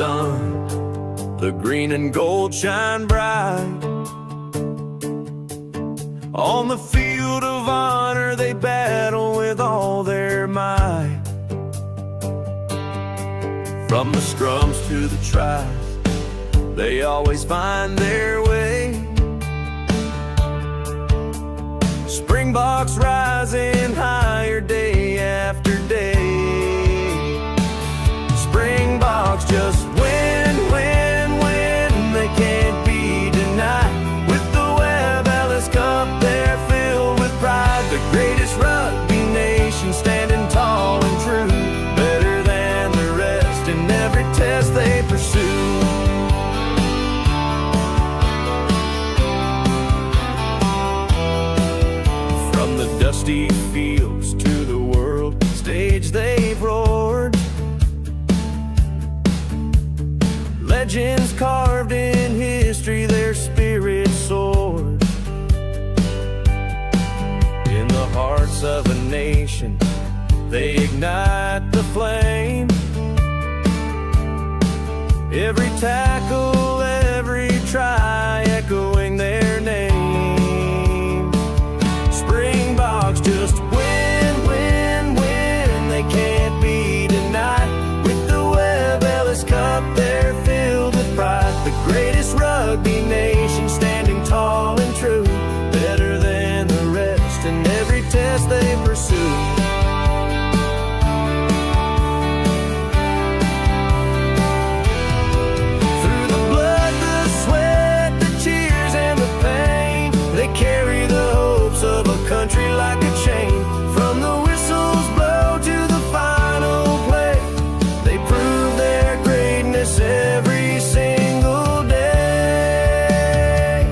sun, the green and gold shine bright. On the field of honor they battle with all their might. From the scrums to the tries, they always find their way. Springboks rising higher day after day. Springboks just win, win, win. They can't be denied. With the Webb Ellis Cup, they're filled with pride. The greatest rugby nation, standing tall and true, better than the rest in every test they pursue. From the dusty fields to the world stage they've roared. Legends carved in history, their spirit soared. In the hearts of a nation, they ignite the flame. Every tackle, every try, echoing their name. Springboks just win, win, win. They can't be denied. With the Webb Ellis Cup, they're filled with pride. The greatest rugby nation, standing tall and true, better than the rest in every test they pursue. Through the blood, the sweat, the tears, and the pain, they carry the hopes of a country like a chain. From the whistles blow to the final play, they prove their greatness every single day.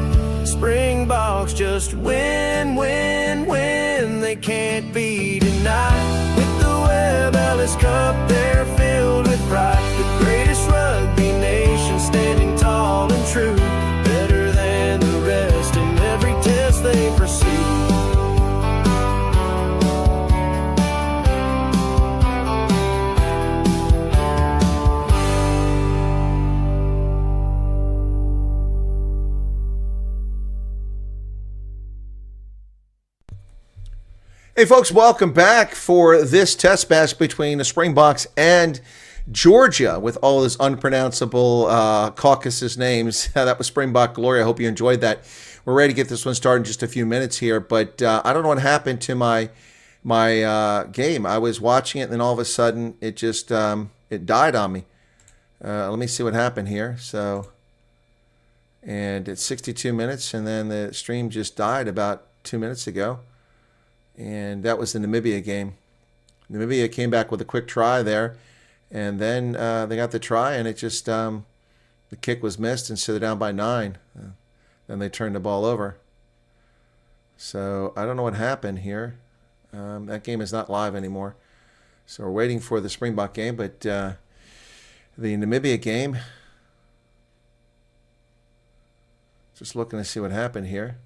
Springboks just win, win, win. They can't be denied. With the Webb Ellis Cup, they're filled with pride. The greatest rugby nation, standing tall and true, better than the rest in every test they pursue. Hey folks, welcome back for this test match between the Springboks and Georgia with all those unpronounceable Caucasus names. That was Springbok Glory. I hope you enjoyed that. We're ready to get this one started in just a few minutes here, but I don't know what happened to my game. I was watching it, and then all of a sudden it just it died on me. Let me see what happened here. And it's 62 minutes, and then the stream just died about 2 minutes ago. And that was the Namibia game. Namibia came back with a quick try there, and then they got the try, and it just the kick was missed, and so they're down by 9. Then they turned the ball over. So I don't know what happened here. That game is not live anymore. So we're waiting for the Springbok game, but the Namibia game, just looking to see what happened here.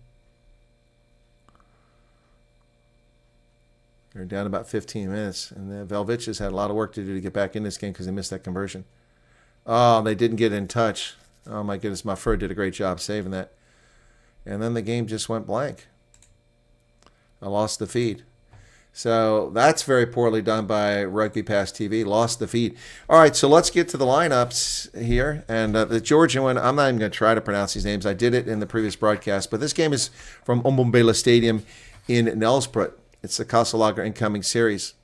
They're down about 15 minutes, and the Velviches had a lot of work to do to get back in this game because they missed that conversion. Oh, they didn't get in touch. Oh, my goodness. My fur did a great job saving that. And then the game just went blank. I lost the feed. So that's very poorly done by Rugby Pass TV. Lost the feed. All right, so let's get to the lineups here. And the Georgian one, I'm not even going to try to pronounce these names. I did it in the previous broadcast. But this game is from Umbombela Stadium in Nelspruit. It's the Casalager incoming series.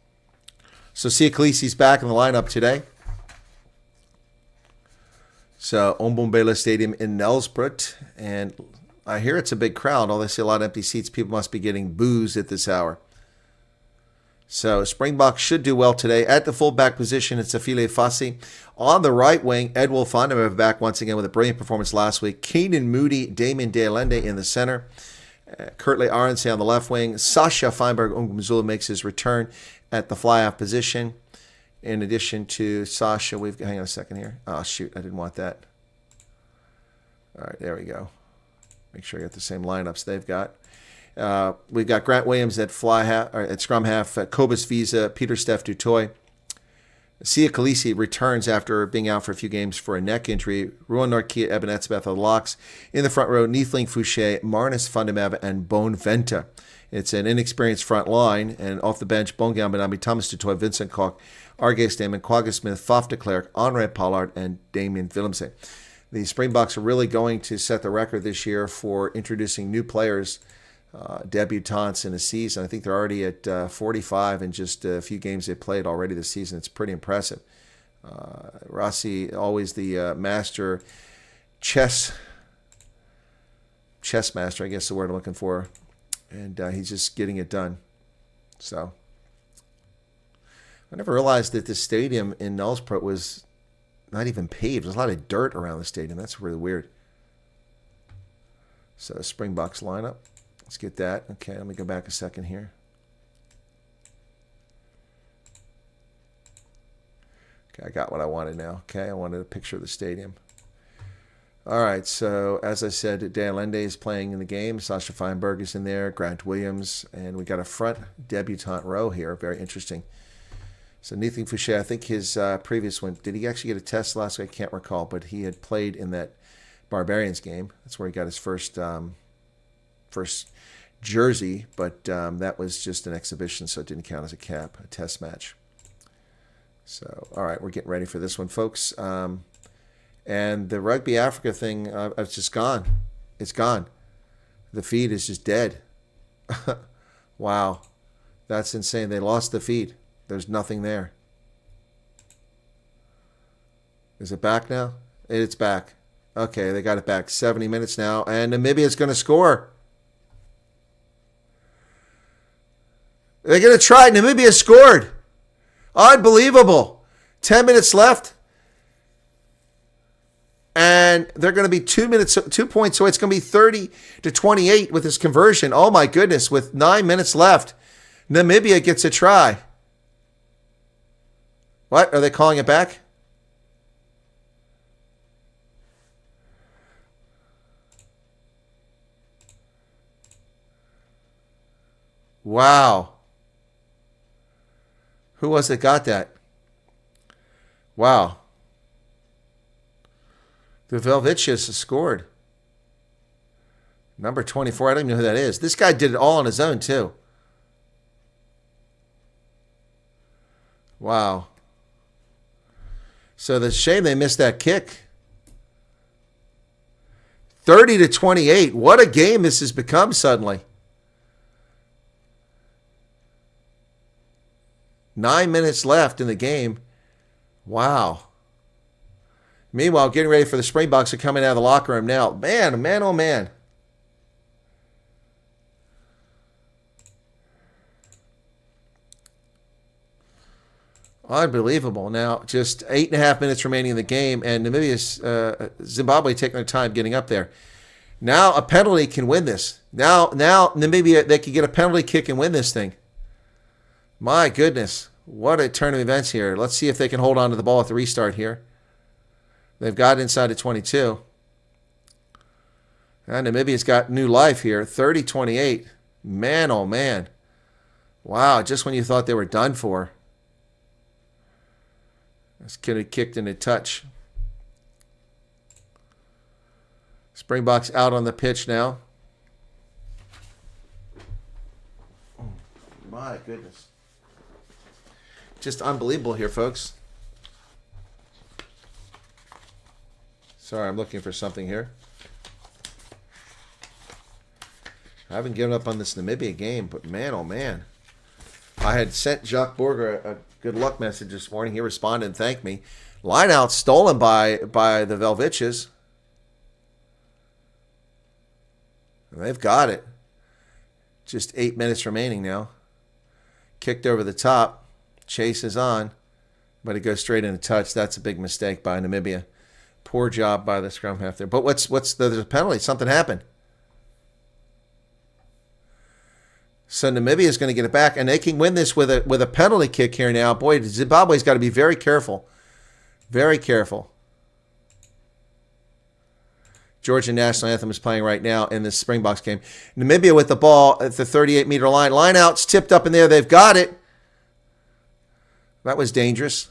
So Sia Khaleesi's back in the lineup today. So Umbombela Stadium in Nelspruit. And I hear it's a big crowd. Although I see a lot of empty seats, people must be getting booze at this hour. So Springboks should do well today. At the fullback position, it's Afile Fassi. On the right wing, Ed Wolfondam back once again with a brilliant performance last week. Keenan Moody, Damien De Allende in the center. Kurtley Arendse on the left wing. Sasha Feinberg Ungumzula makes his return at the fly-off position. In addition to Sasha, we've got, hang on a second here. Oh, shoot, I didn't want that. All right, there we go. Make sure I got the same lineups they've got. We've got Grant Williams at fly half, or at scrum half, Cobus Visa, Peter Steph Dutoy. Sia Khaleesi returns after being out for a few games for a neck injury. Ruan Norkia, Eben Etzebeth of the locks. In the front row, Neithling Fouché, Marnus Fundamental, and Bone Venta. It's an inexperienced front line, and off the bench, Bongan Benami, Thomas Dutoy, Vincent Koch, Argay Stamen, Quagga Smith, Faf de Klerk, Henri Pollard, and Damien Willemse. The Springboks are really going to set the record this year for introducing new players, debutants in a season. I think they're already at 45 in just a few games they've played already this season. It's pretty impressive. Rossi, always the master chess master, I guess is the word I'm looking for. And he's just getting it done. So I never realized that this stadium in Nullsport was not even paved. There's a lot of dirt around the stadium. That's really weird. So Springboks lineup. Let's get that. Okay, let me go back a second here. Okay, I got what I wanted now. Okay, I wanted a picture of the stadium. All right, so as I said, De Allende is playing in the game. Sasha Feinberg is in there. Grant Williams. And we got a front debutant row here. Very interesting. So Neithling Fouché, I think his previous one, did he actually get a test last week? I can't recall, but he had played in that Barbarians game. That's where he got his first jersey, but that was just an exhibition, so it didn't count as a test match. So, all right, we're getting ready for this one, folks. And the Rugby Africa thing, it's just gone. It's gone. The feed is just dead. Wow. That's insane. They lost the feed. There's nothing there. Is it back now? It's back. Okay, they got it back. 70 minutes now, and Namibia's going to score. They're going to try. Namibia scored. Unbelievable. 10 minutes left. And they're going to be 2 points. So it's going to be 30-28 with this conversion. Oh, my goodness. With 9 minutes left, Namibia gets a try. What? Are they calling it back? Wow. Who was it got that? Wow. The Velvicius scored. Number 24. I don't even know who that is. This guy did it all on his own, too. Wow. So the shame they missed that kick. 30-28. What a game this has become suddenly. 9 minutes left in the game. Wow. Meanwhile, getting ready for the Springboks are coming out of the locker room now. Man, oh man. Unbelievable. Now, just 8.5 minutes remaining in the game, and Zimbabwe taking their time getting up there. Now a penalty can win this. Now Namibia, they can get a penalty kick and win this thing. My goodness. What a turn of events here. Let's see if they can hold on to the ball at the restart here. They've got inside the 22. And Namibia's got new life here. 30-28. Man, oh man. Wow, just when you thought they were done for. This kid had kicked in a touch. Springboks out on the pitch now. Oh, my goodness. Just unbelievable here, folks. Sorry, I'm looking for something here. I haven't given up on this Namibia game, but man, oh man. I had sent Jacques Borger a good luck message this morning. He responded and thanked me. Line out stolen by the Velvicius. And they've got it. Just 8 minutes remaining now. Kicked over the top. Chase is on. But it goes straight into touch. That's a big mistake by Namibia. Poor job by the scrum half there. But there's a penalty. Something happened. So Namibia is going to get it back, and they can win this with a penalty kick here now. Boy, Zimbabwe's got to be very careful. Very careful. Georgian national anthem is playing right now in this Springboks game. Namibia with the ball at the 38-meter line. Line out's tipped up in there. They've got it. That was dangerous.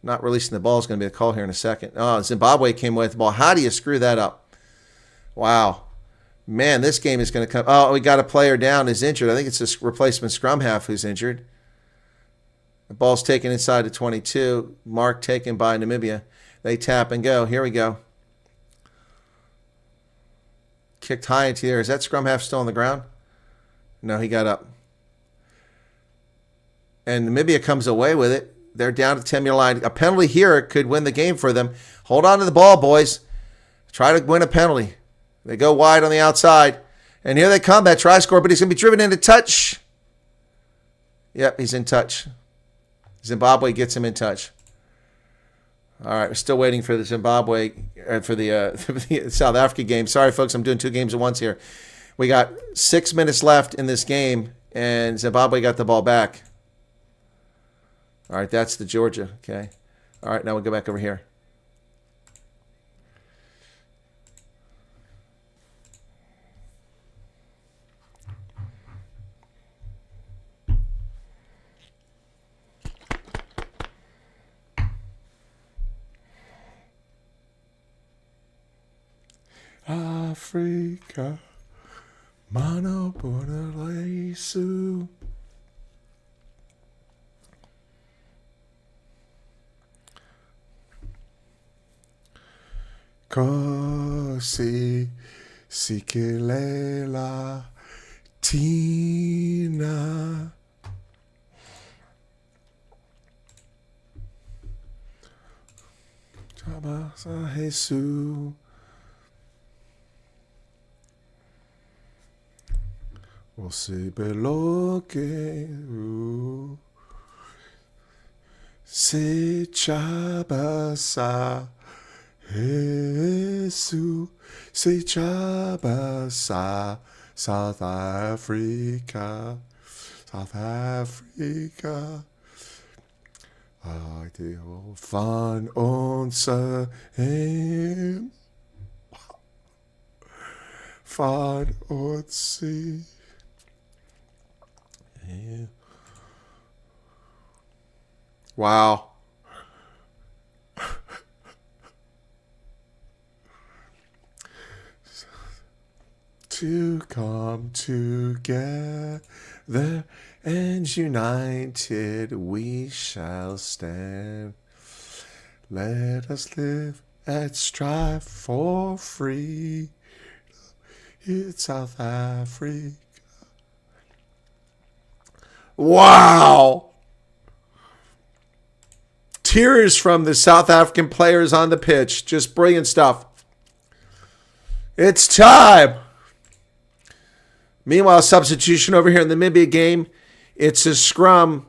Not releasing the ball is going to be a call here in a second. Oh, Zimbabwe came away with the ball. How do you screw that up? Wow. Man, this game is going to come. Oh, we got a player down who's injured. I think it's a replacement scrum half who's injured. The ball's taken inside the 22. Mark taken by Namibia. They tap and go. Here we go. Kicked high into the air. Is that scrum half still on the ground? No, he got up. And Namibia comes away with it. They're down to the 10-meter line. A penalty here could win the game for them. Hold on to the ball, boys. Try to win a penalty. They go wide on the outside. And here they come, that try score, but he's going to be driven into touch. Yep, he's in touch. Zimbabwe gets him in touch. All right, we're still waiting for the Zimbabwe, for the South Africa game. Sorry, folks, I'm doing 2 games at once here. We got 6 minutes left in this game, and Zimbabwe got the ball back. All right, that's the Georgia, okay. All right, now we'll go back over here. Africa, Mano Bornalesu. Kosi Sikelela Tina. Tabasa Jesus. Você beloque se chabasa Jesus se chabasa South Africa I do van onze hem van onze. Yeah. Wow. To come together and united we shall stand. Let us live and strive for freedom. It's South Africa. Wow! Tears from the South African players on the pitch. Just brilliant stuff. It's time. Meanwhile, substitution over here in the Namibia game. It's a scrum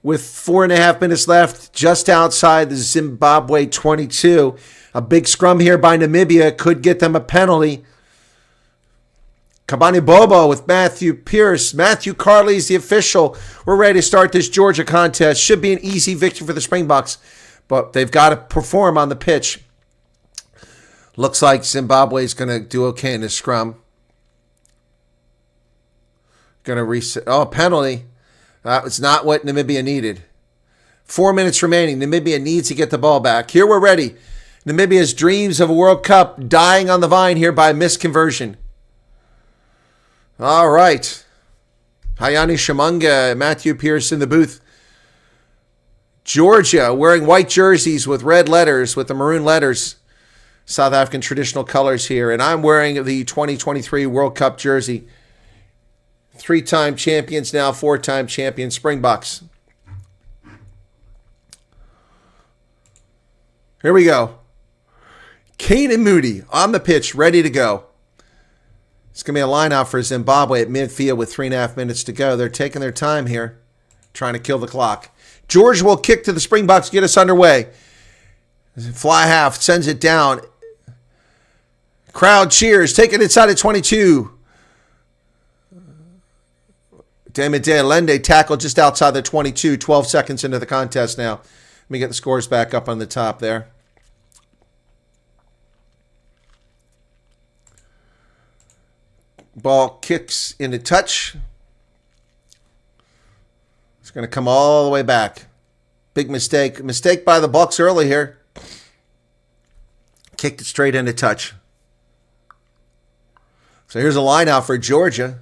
with 4.5 minutes left just outside the Zimbabwe 22. A big scrum here by Namibia could get them a penalty. Kabani Bobo with Matthew Pierce. Matthew Carley's the official. We're ready to start this Georgia contest. Should be an easy victory for the Springboks, but they've got to perform on the pitch. Looks like Zimbabwe's going to do okay in this scrum. Going to reset. Oh, penalty. That was not what Namibia needed. 4 minutes remaining. Namibia needs to get the ball back. Here we're ready. Namibia's dreams of a World Cup dying on the vine here by misconversion. All right. Hayani Shamunga, Matthew Pierce in the booth. Georgia wearing white jerseys with red letters, with the maroon letters. South African traditional colors here. And I'm wearing the 2023 World Cup jersey. 3-time champions now, 4-time champion Springboks. Here we go. Kane and Moody on the pitch, ready to go. It's going to be a line out for Zimbabwe at midfield with 3.5 minutes to go. They're taking their time here, trying to kill the clock. George will kick to the Springboks, get us underway. Fly half, sends it down. Crowd cheers, take it inside at 22. Damide Lende tackle just outside the 22, 12 seconds into the contest now. Let me get the scores back up on the top there. Ball kicks into touch. It's going to come all the way back. Big mistake. Mistake by the Bucks early here. Kicked it straight into touch. So here's a line out for Georgia.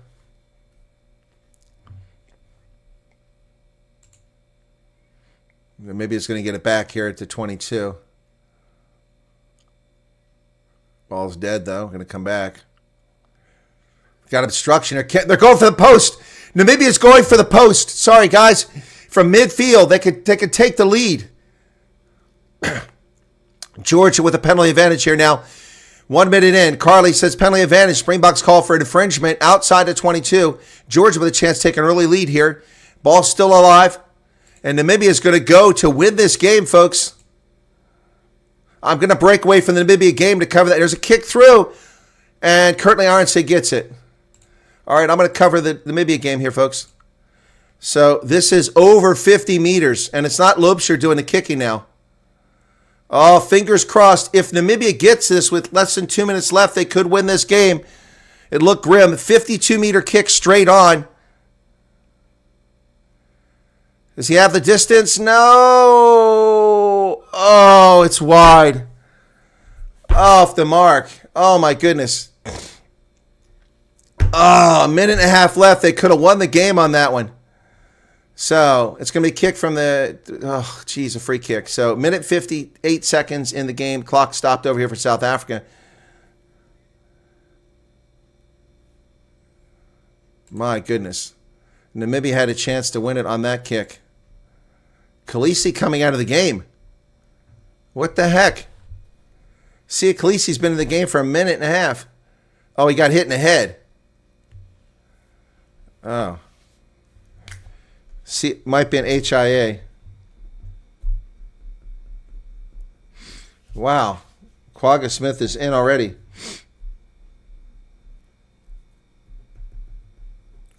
Maybe it's going to get it back here at the 22. Ball's dead, though. Going to come back. Got obstruction. They're going for the post. Namibia's going for the post. Sorry, guys. From midfield, they could take the lead. Georgia with a penalty advantage here now. 1 minute in. Carly says penalty advantage. Springboks call for an infringement outside the 22. Georgia with a chance to take an early lead here. Ball's still alive. And Namibia is going to go to win this game, folks. I'm going to break away from the Namibia game to cover that. There's a kick through. And Curtly Arnsey gets it. All right, I'm going to cover the Namibia game here, folks. So this is over 50 meters. And it's not Loubser doing the kicking now. Oh, fingers crossed. If Namibia gets this with less than 2 minutes left, they could win this game. It looked grim. 52-meter kick straight on. Does he have the distance? No. Oh, it's wide. Off the mark. Oh, my goodness. Oh, a minute and a half left. They could have won the game on that one. So it's going to be kicked from the, oh, geez, a free kick. So minute 58 seconds in the game. Clock stopped over here for South Africa. My goodness. Namibia had a chance to win it on that kick. Khaleesi coming out of the game. What the heck? See, Khaleesi's been in the game for a minute and a half. Oh, he got hit in the head. Oh. See, it might be an HIA. Wow. Quagga Smith is in already.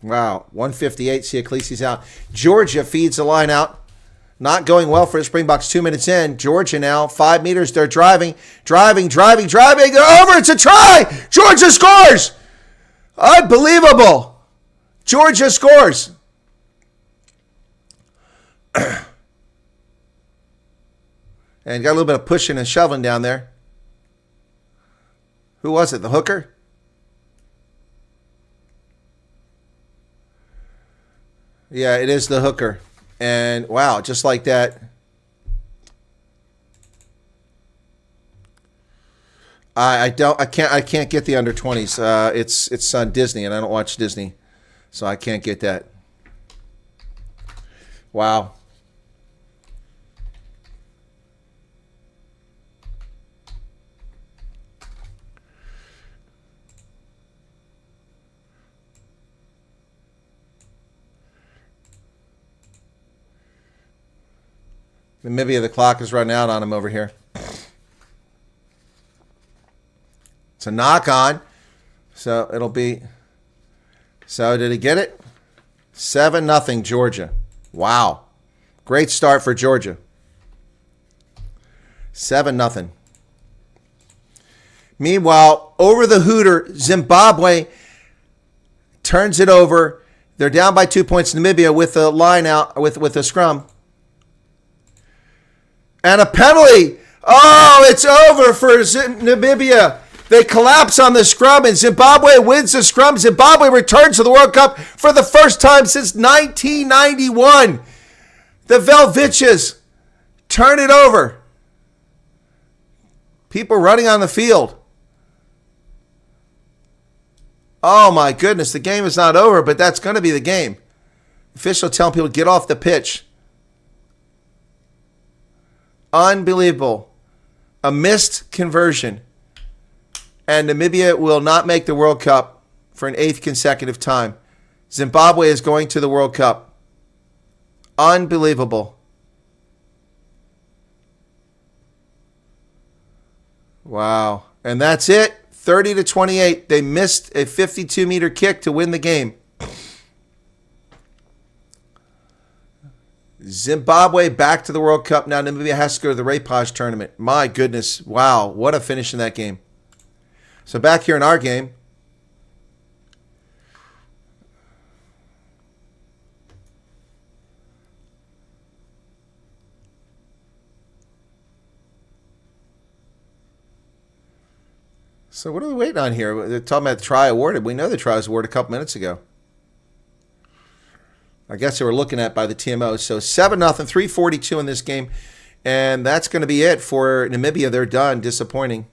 Wow. 158. See, Khaleesi's out. Georgia feeds the line out. Not going well for the Springboks 2 minutes in. Georgia now, 5 meters. They're driving. They're over. It's a try. Georgia scores. Unbelievable. Georgia scores. And got a little bit of pushing and shoving down there. Who was it? The hooker? Yeah, it is the hooker. And wow, just like that. I can't get the under 20s. It's on Disney, and I don't watch Disney, so I can't get that. Wow. Namibia, the clock is running out on him over here. It's a knock on. So it'll be. So did he get it? 7-0 Georgia. Wow. Great start for Georgia. 7-0. Meanwhile, over the hooter, Zimbabwe turns it over. They're down by 2 points. Namibia with the line out, with a scrum. And a penalty. Oh, it's over for Namibia. They collapse on the scrum, and Zimbabwe wins the scrum. Zimbabwe returns to the World Cup for the first time since 1991. The Velviches turn it over. People running on the field. Oh, my goodness. The game is not over, but that's going to be the game. Official telling people to get off the pitch. Unbelievable. A missed conversion. And Namibia will not make the World Cup for an 8th consecutive time. Zimbabwe is going to the World Cup. Unbelievable. Wow. And that's it. 30-28. They missed a 52-meter kick to win the game. Zimbabwe back to the World Cup. Now Namibia has to go to the Repage tournament. My goodness. Wow. What a finish in that game. So back here in our game. So what are we waiting on here? They're talking about the try awarded. We know the try was awarded a couple minutes ago. I guess they were looking at by the TMO. So 7-0, 3:42 in this game. And that's going to be it for Namibia. They're done. Disappointing.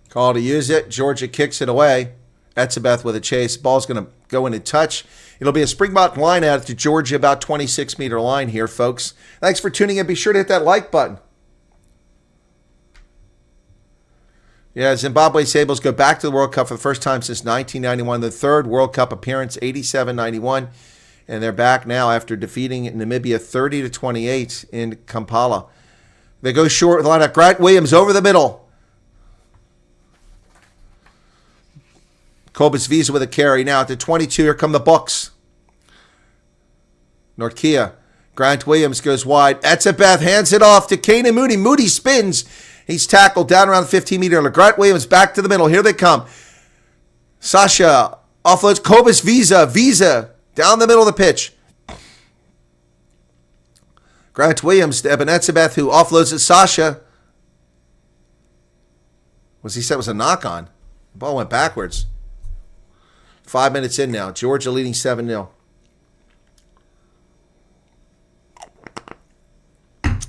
Call to use it. Georgia kicks it away. Etzebeth with a chase. Ball's going to go in and touch. It'll be a Springbok line out to Georgia, about 26-meter line here, folks. Thanks for tuning in. Be sure to hit that like button. Yeah, Zimbabwe Sables go back to the World Cup for the first time since 1991. The third World Cup appearance, 87-91. And they're back now after defeating Namibia 30-28 in Kampala. They go short with a line of Grant Williams over the middle. Cobus Visa with a carry. Now at the 22, here come the Bucks. Nortkia. Grant Williams goes wide. Etzebeth hands it off to Kanan Moody. Moody spins. He's tackled down around the 15-meter line. Grant Williams back to the middle. Here they come. Sasha offloads Cobus Visa. Visa down the middle of the pitch. Grant Williams to Eben Etzebeth, who offloads at Sasha. Was he said was a knock on? The ball went backwards. 5 minutes in now. Georgia leading 7-0.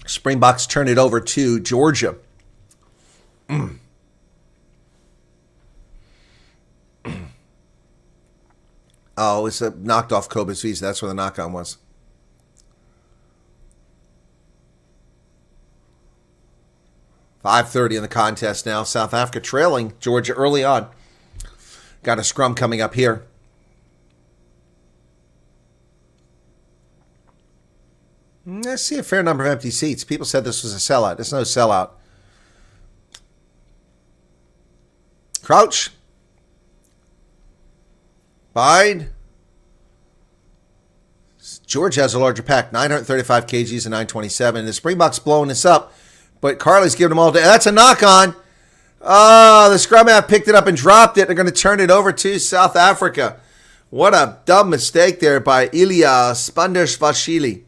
Springboks turn it over to Georgia. Oh, it's a knocked off Cobus Visa. That's where the knock-on was. .5:30 in the contest now. South Africa trailing Georgia early on. Got a scrum coming up here. I see a fair number of empty seats. People said this was a sellout. It's no sellout. Crouch. Bide. Georgia has a larger pack. 935 kgs and 927. The Springboks blowing this up. But Carly's giving them all day. That's a knock-on. Oh, the scrum half picked it up and dropped it. They're going to turn it over to South Africa. What a dumb mistake there by Ilya Spandersvashvili.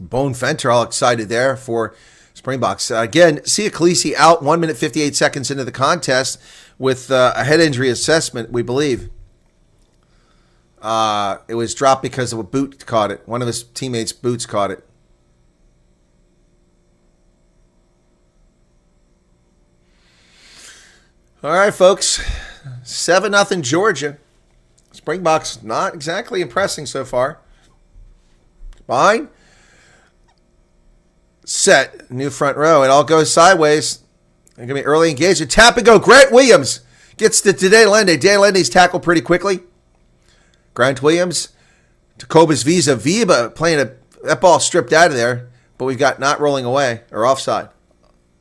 Bone Fenter all excited there for Springboks. Again, Sia Khaleesi out 1 minute 58 seconds into the contest with a head injury assessment, we believe. It was dropped because of a boot caught it. One of his teammates' boots caught it. All right, folks. 7-0 Georgia. Springboks not exactly impressing so far. Fine. Set. New front row. It all goes sideways. They're going to be early engagement. Tap and go. Grant Williams gets to De Lende. De Lende's tackled pretty quickly. Grant Williams to Cobus Visa. Viba playing that ball stripped out of there, but we've got not rolling away or offside.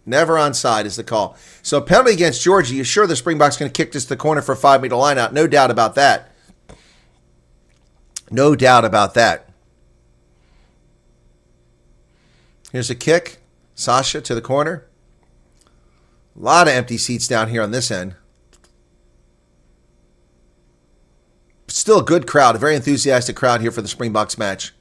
Never onside is the call. So penalty against Georgia. You're sure the Springboks going to kick this to the corner for a 5-meter line out? No doubt about that. No doubt about that. Here's a kick. Sasha to the corner. A lot of empty seats down here on this end. Still a good crowd, a very enthusiastic crowd here for the Springboks match.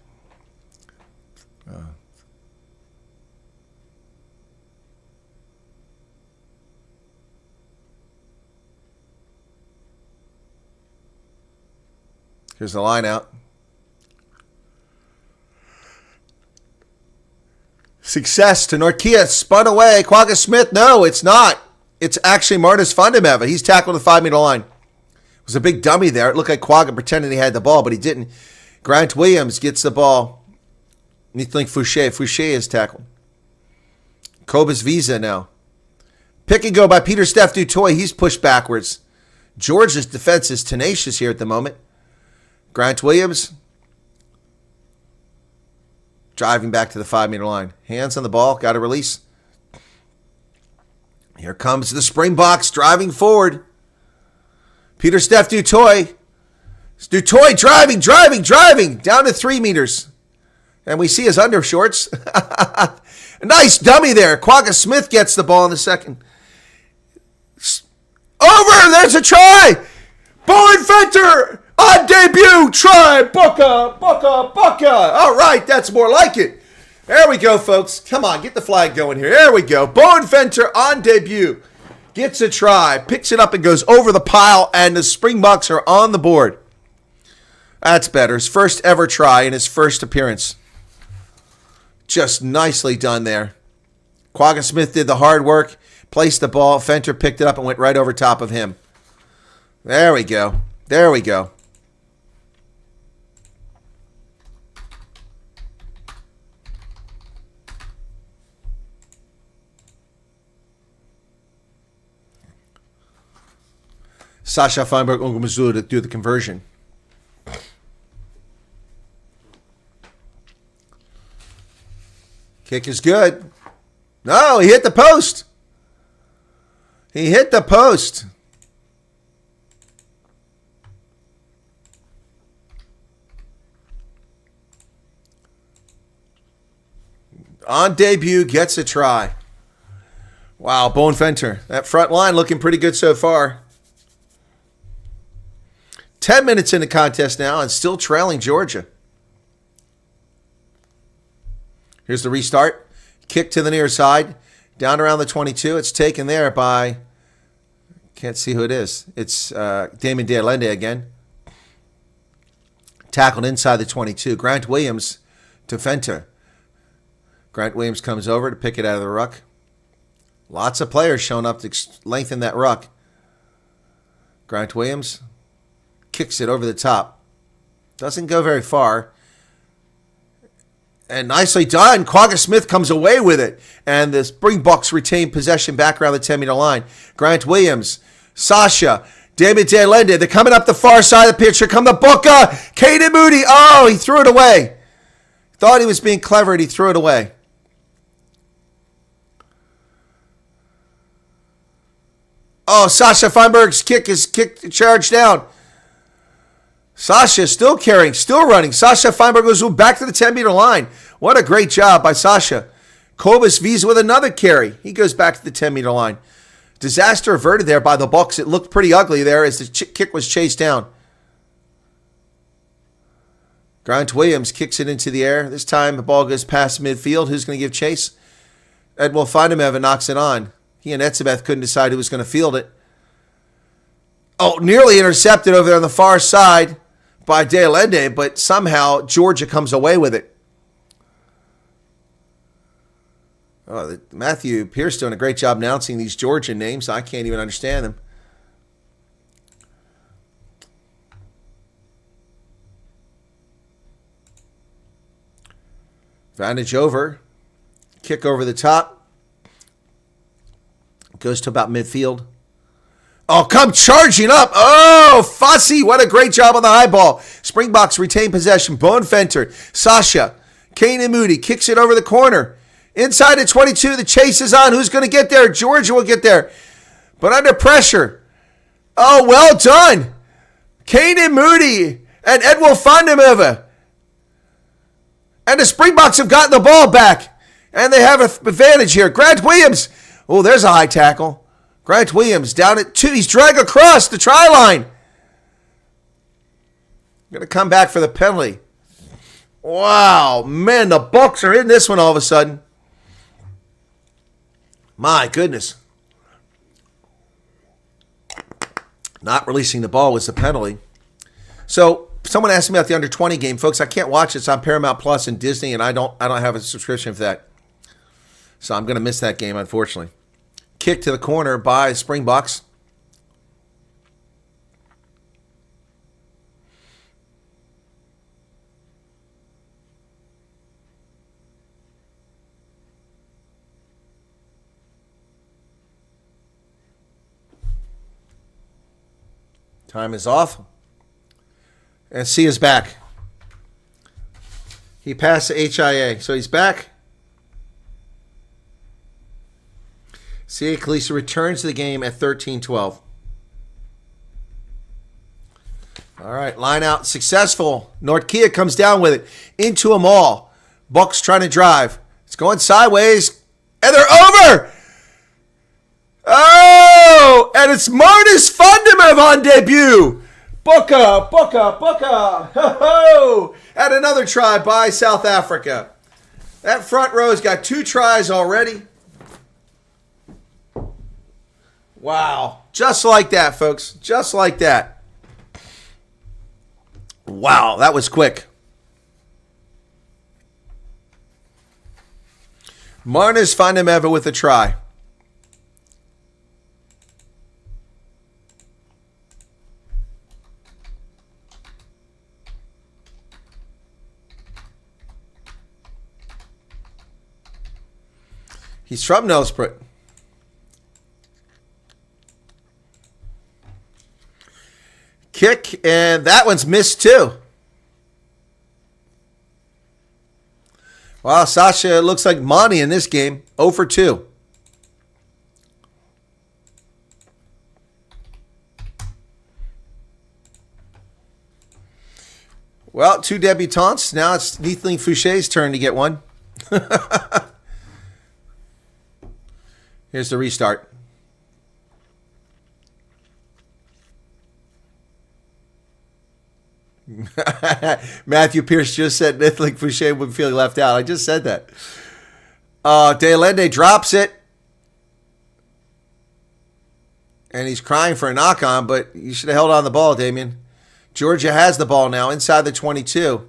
Here's the line out. Success to Nortkia. Spun away. Quagga Smith. No, it's not. It's actually Marnus Fundameva. He's tackled the 5-meter line. It was a big dummy there. It looked like Quagga pretended he had the ball, but he didn't. Grant Williams gets the ball. Nithling Fouché. Fouché is tackled. Cobus Visa now. Pick and go by Peter Steph Dutoy. He's pushed backwards. Georgia's defense is tenacious here at the moment. Grant Williams driving back to the 5-meter line. Hands on the ball. Got to release. Here comes the Springboks driving forward. Peter Steph Dutoy. Dutoy driving. Down to 3 meters. And we see his undershorts. A nice dummy there. Quagga Smith gets the ball in the second. Over! There's a try! Bowen Fenter on debut! Try! Booker! All right, that's more like it. There we go, folks. Come on, get the flag going here. There we go. Bowen Fenter on debut. Gets a try, picks it up and goes over the pile, and the Springboks are on the board. That's better. His first ever try in his first appearance. Just nicely done there. Quagga Smith did the hard work, placed the ball. Fenter picked it up and went right over top of him. There we go. There we go. Sasha Feinberg Ongumuzu to do the conversion. Kick is good. No, he hit the post. He hit the post. On debut, gets a try. Wow, Bowen Fenter. That front line looking pretty good so far. 10 minutes in the contest now and still trailing Georgia. Here's the restart. Kick to the near side. Down around the 22. It's taken there by, can't see who it is. It's Damon De Allende again. Tackled inside the 22. Grant Williams to Fenter. Grant Williams comes over to pick it out of the ruck. Lots of players showing up to lengthen that ruck. Grant Williams kicks it over the top. Doesn't go very far. And nicely done. Quagga Smith comes away with it. And the Springboks retain possession back around the 10-meter line. Grant Williams, Sasha, David De Allende. They're coming up the far side of the pitch. Here come the Booker. Caden Moody. Oh, he threw it away. Thought he was being clever and he threw it away. Oh, Sasha Feinberg's kick is charged down. Sasha still carrying, still running. Sasha Feinberg goes back to the 10-meter line. What a great job by Sasha. Kobus Visa with another carry. He goes back to the 10-meter line. Disaster averted there by the Bucks. It looked pretty ugly there as the kick was chased down. Grant Williams kicks it into the air. This time the ball goes past midfield. Who's going to give chase? Edwin Findemeva knocks it on. He and Etzebeth couldn't decide who was going to field it. Oh, nearly intercepted over there on the far side by De Allende, but somehow Georgia comes away with it. Oh, Matthew Pierce doing a great job announcing these Georgian names. I can't even understand them. Advantage over. Kick over the top. Goes to about midfield. Oh, come charging up. Oh, Fossey. What a great job on the high ball. Springboks retain possession. Bowen Fenter. Sasha. Kanan Moody kicks it over the corner. Inside the 22. The chase is on. Who's going to get there? Georgia will get there. But under pressure. Oh, well done. Kanan Moody and Edwin Fandemeva. And the Springboks have gotten the ball back. And they have an advantage here. Grant Williams. Oh, there's a high tackle. Grant Williams down at 2. He's dragged across the try line. Going to come back for the penalty. Wow, man, the Bucks are in this one all of a sudden. My goodness. Not releasing the ball was the penalty. So, someone asked me about the under 20 game, folks. I can't watch it. It's on Paramount Plus and Disney, and I don't have a subscription for that. So I'm going to miss that game, unfortunately. Kick to the corner by Springboks. Time is off. And C is back. He passed the HIA, so he's back. C.A. Kalisa returns to the game at 13-12. All right, line out successful. Nordkia comes down with it into a maul. Bucks trying to drive. It's going sideways. And they're over! Oh! And it's Marnus Fundemev on debut. Booker. Ho-ho! And another try by South Africa. That front row's got 2 tries already. Wow. Just like that, folks. Just like that. Wow, that was quick. Marnus Fundemev with a try. He's from Nelspruit. Kick, and that one's missed too. Wow, Sasha looks like Monty in this game. 0 for 2. Well, 2 debutantes. Now it's Neethling Fouché's turn to get one. Here's the restart. Matthew Pierce just said Neethling Fouché would feel left out. I just said that. De Allende drops it. And he's crying for a knock-on, but you should have held on the ball, Damien. Georgia has the ball now inside the 22.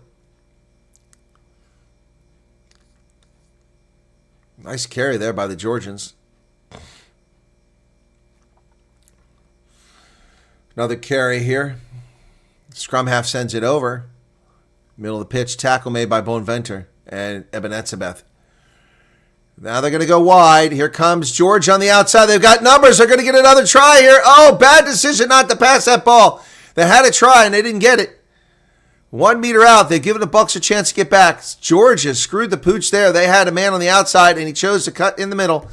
Nice carry there by the Georgians. Another carry here. Scrum half sends it over. Middle of the pitch, tackle made by Bonventer and Ebenezabeth. Now they're going to go wide. Here comes George on the outside. They've got numbers. They're going to get another try here. Oh, bad decision not to pass that ball. They had a try and they didn't get it. 1 meter out. They've given the Bucks a chance to get back. Georgia screwed the pooch there. They had a man on the outside and he chose to cut in the middle.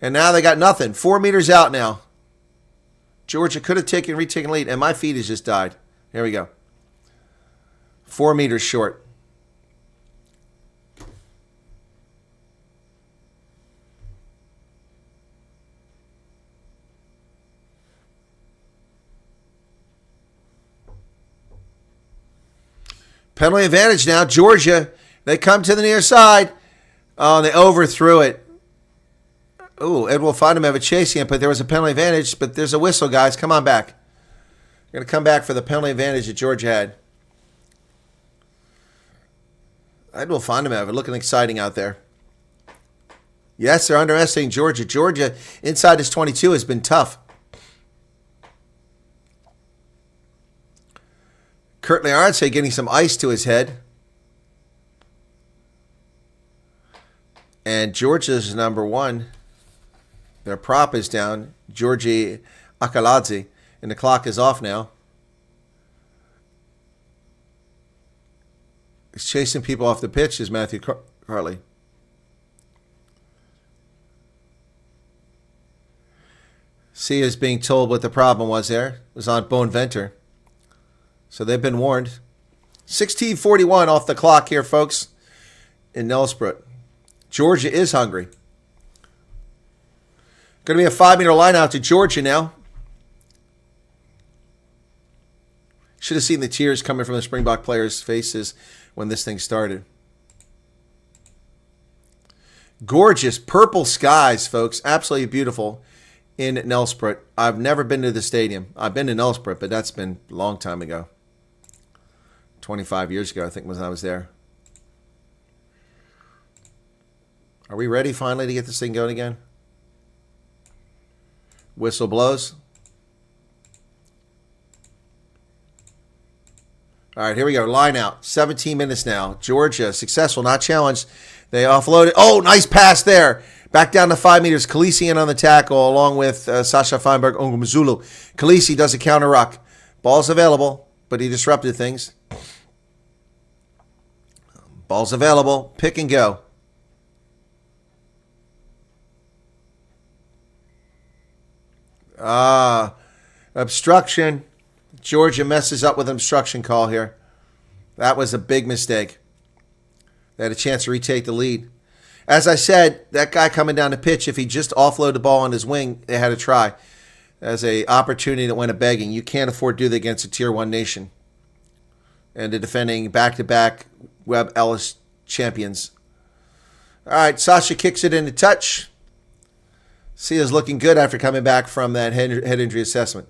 And now they got nothing. 4 meters out now. Georgia could have retaken lead, and my feed has just died. Here we go. 4 meters short. Penalty advantage now. Georgia, they come to the near side. Oh, they overthrew it. Oh, Ed will find him have a chasing it, but there was a penalty advantage. But there's a whistle, guys. Come on back. We're going to come back for the penalty advantage that Georgia had. Ed will find him have it. Looking exciting out there. Yes, they're underestimating Georgia. Georgia, inside this 22, has been tough. Curtly Arndt getting some ice to his head. And Georgia's number 1. Their prop is down. Georgie Akaladze. And the clock is off now. He's chasing people off the pitch, is Matthew Hartley. C is being told what the problem was there. It was on Bonventer. So they've been warned. 16:41 off the clock here, folks, in Nelspruit. Georgia is hungry. Going to be a 5-meter line out to Georgia now. Should have seen the tears coming from the Springbok players' faces when this thing started. Gorgeous purple skies, folks. Absolutely beautiful in Nelspruit. I've never been to the stadium. I've been to Nelspruit, but that's been a long time ago. 25 years ago, I think, when I was there. Are we ready finally to get this thing going again? Whistle blows. All right, here we go. Line out. 17 minutes now. Georgia, successful, not challenged. They offloaded. Oh, nice pass there. Back down to 5 meters. Khaleesi in on the tackle along with Sasha Feinberg Ongumzulu. Khaleesi does a counter ruck. Ball's available, but he disrupted things. Ball's available. Pick and go. Obstruction. Georgia messes up with an obstruction call here. That was a big mistake. They had a chance to retake the lead. As I said, that guy coming down the pitch, if he just offloaded the ball on his wing, they had a try. As a opportunity that went a begging. You can't afford to do that against a Tier 1 nation. And the defending back-to-back Webb Ellis champions. All right, Sasha kicks it into touch. Sia's looking good after coming back from that head injury assessment.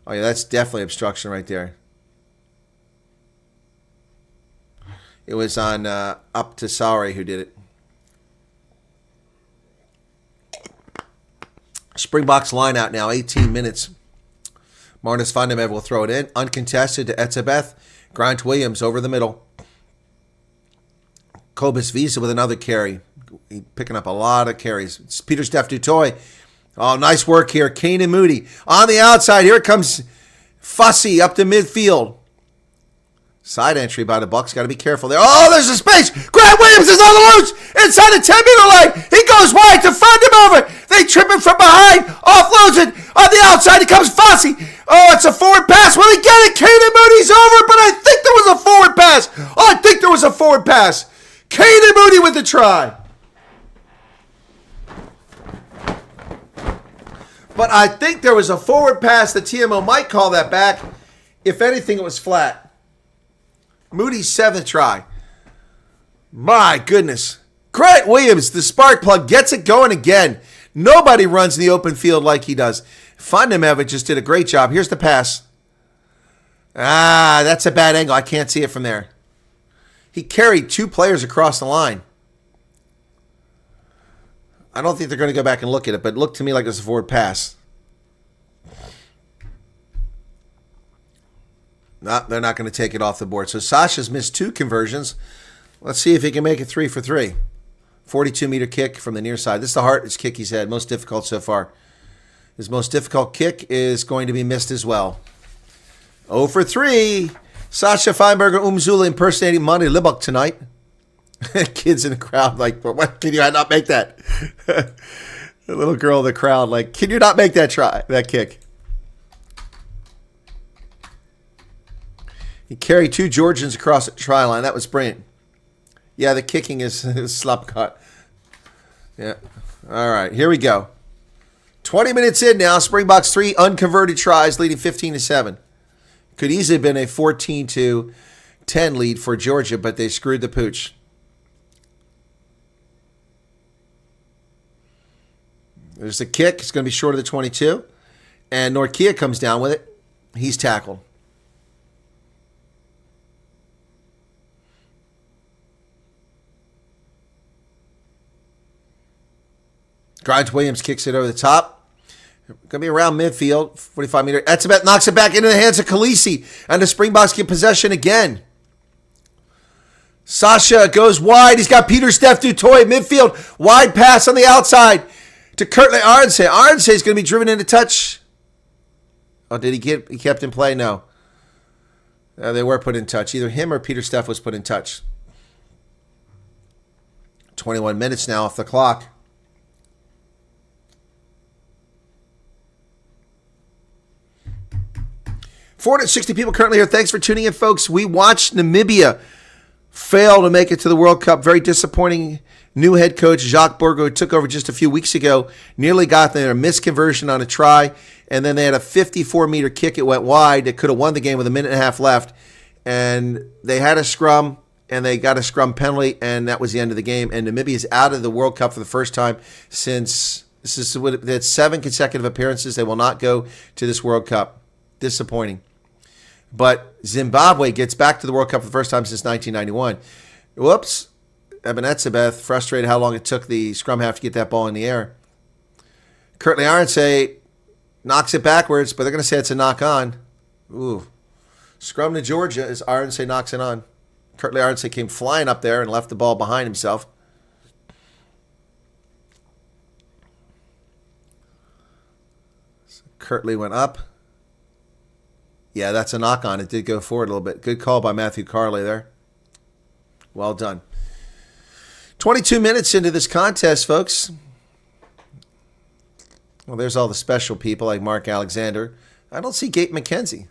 Oh, yeah, that's definitely obstruction right there. It was on up to Sauri who did it. Springboks line out now, 18 minutes. Marnus van der Merwe will throw it in. Uncontested to Etzebeth. Grant Williams over the middle. Cobus Visa with another carry. Picking up a lot of carries. It's Peter Steph Dutoy. Oh, nice work here. Kane and Moody on the outside. Here comes Fussy up to midfield. Side entry by the Bucks. Got to be careful there. Oh, there's a space. Grant Williams is on the loose inside the 10-meter line. He goes wide to find him over. They trip him from behind. Offloads it on the outside. Here comes Fussy. Oh, it's a forward pass. Will he get it? Kane and Moody's over, but I think there was a forward pass. Oh, I think there was a forward pass. Kane and Moody with the try. But I think there was a forward pass. The TMO might call that back. If anything, it was flat. Moody's 7th try. My goodness. Grant Williams, the spark plug, gets it going again. Nobody runs in the open field like he does. Van der Merwe just did a great job. Here's the pass. Ah, that's a bad angle. I can't see it from there. He carried 2 players across the line. I don't think they're going to go back and look at it, but it looked to me like it was a forward pass. No, they're not going to take it off the board. So Sasha's missed 2 conversions. Let's see if he can make it 3 for 3. 42-meter kick from the near side. This is the hardest kick he's had, most difficult so far. His most difficult kick is going to be missed as well. 0 for 3. Sasha Feinberger Umzula impersonating Monty Libok tonight. Kids in the crowd like, what? Can you not make that? The little girl in the crowd like, can you not make that kick? He carried 2 Georgians across the try line. That was brilliant. Yeah, the kicking is slap cut. Yeah. All right, here we go. 20 minutes in now. Springboks 3 unconverted tries, leading 15-7. Could easily have been a 14-10 lead for Georgia, but they screwed the pooch. There's the kick. It's going to be short of the 22. And Norkia comes down with it. He's tackled. Grant Williams kicks it over the top. Going to be around midfield, 45-meter. Etzebeth knocks it back into the hands of Khaleesi, and the Springboks get possession again. Sasha goes wide. He's got Peter Steph Dutoy midfield. Wide pass on the outside to Kurtley Arnsey. Arnsey is going to be driven into touch. Oh, did he get? He kept in play? No. They were put in touch. Either him or Peter Steph was put in touch. 21 minutes now off the clock. 460 people currently here. Thanks for tuning in, folks. We watched Namibia fail to make it to the World Cup. Very disappointing. New head coach Jacques Burgo, who took over just a few weeks ago, nearly got there. A missed conversion on a try, and then they had a 54-meter kick. It went wide. It could have won the game with a minute and a half left, and they had a scrum, and they got a scrum penalty, and that was the end of the game. And Namibia is out of the World Cup for the first time since that's 7 consecutive appearances. They will not go to this World Cup. Disappointing. But Zimbabwe gets back to the World Cup for the first time since 1991. Whoops. Eben Etzebeth, frustrated how long it took the scrum half to get that ball in the air. Kurtley Arnsey knocks it backwards, but they're going to say it's a knock on. Ooh. Scrum to Georgia as Arnsey knocks it on. Kurtley Arnsey came flying up there and left the ball behind himself. So Kurtley went up. Yeah, that's a knock on. It did go forward a little bit. Good call by Matthew Carley there. Well done. 22 minutes into this contest, folks. Well, there's all the special people like Mark Alexander. I don't see Gabe McKenzie.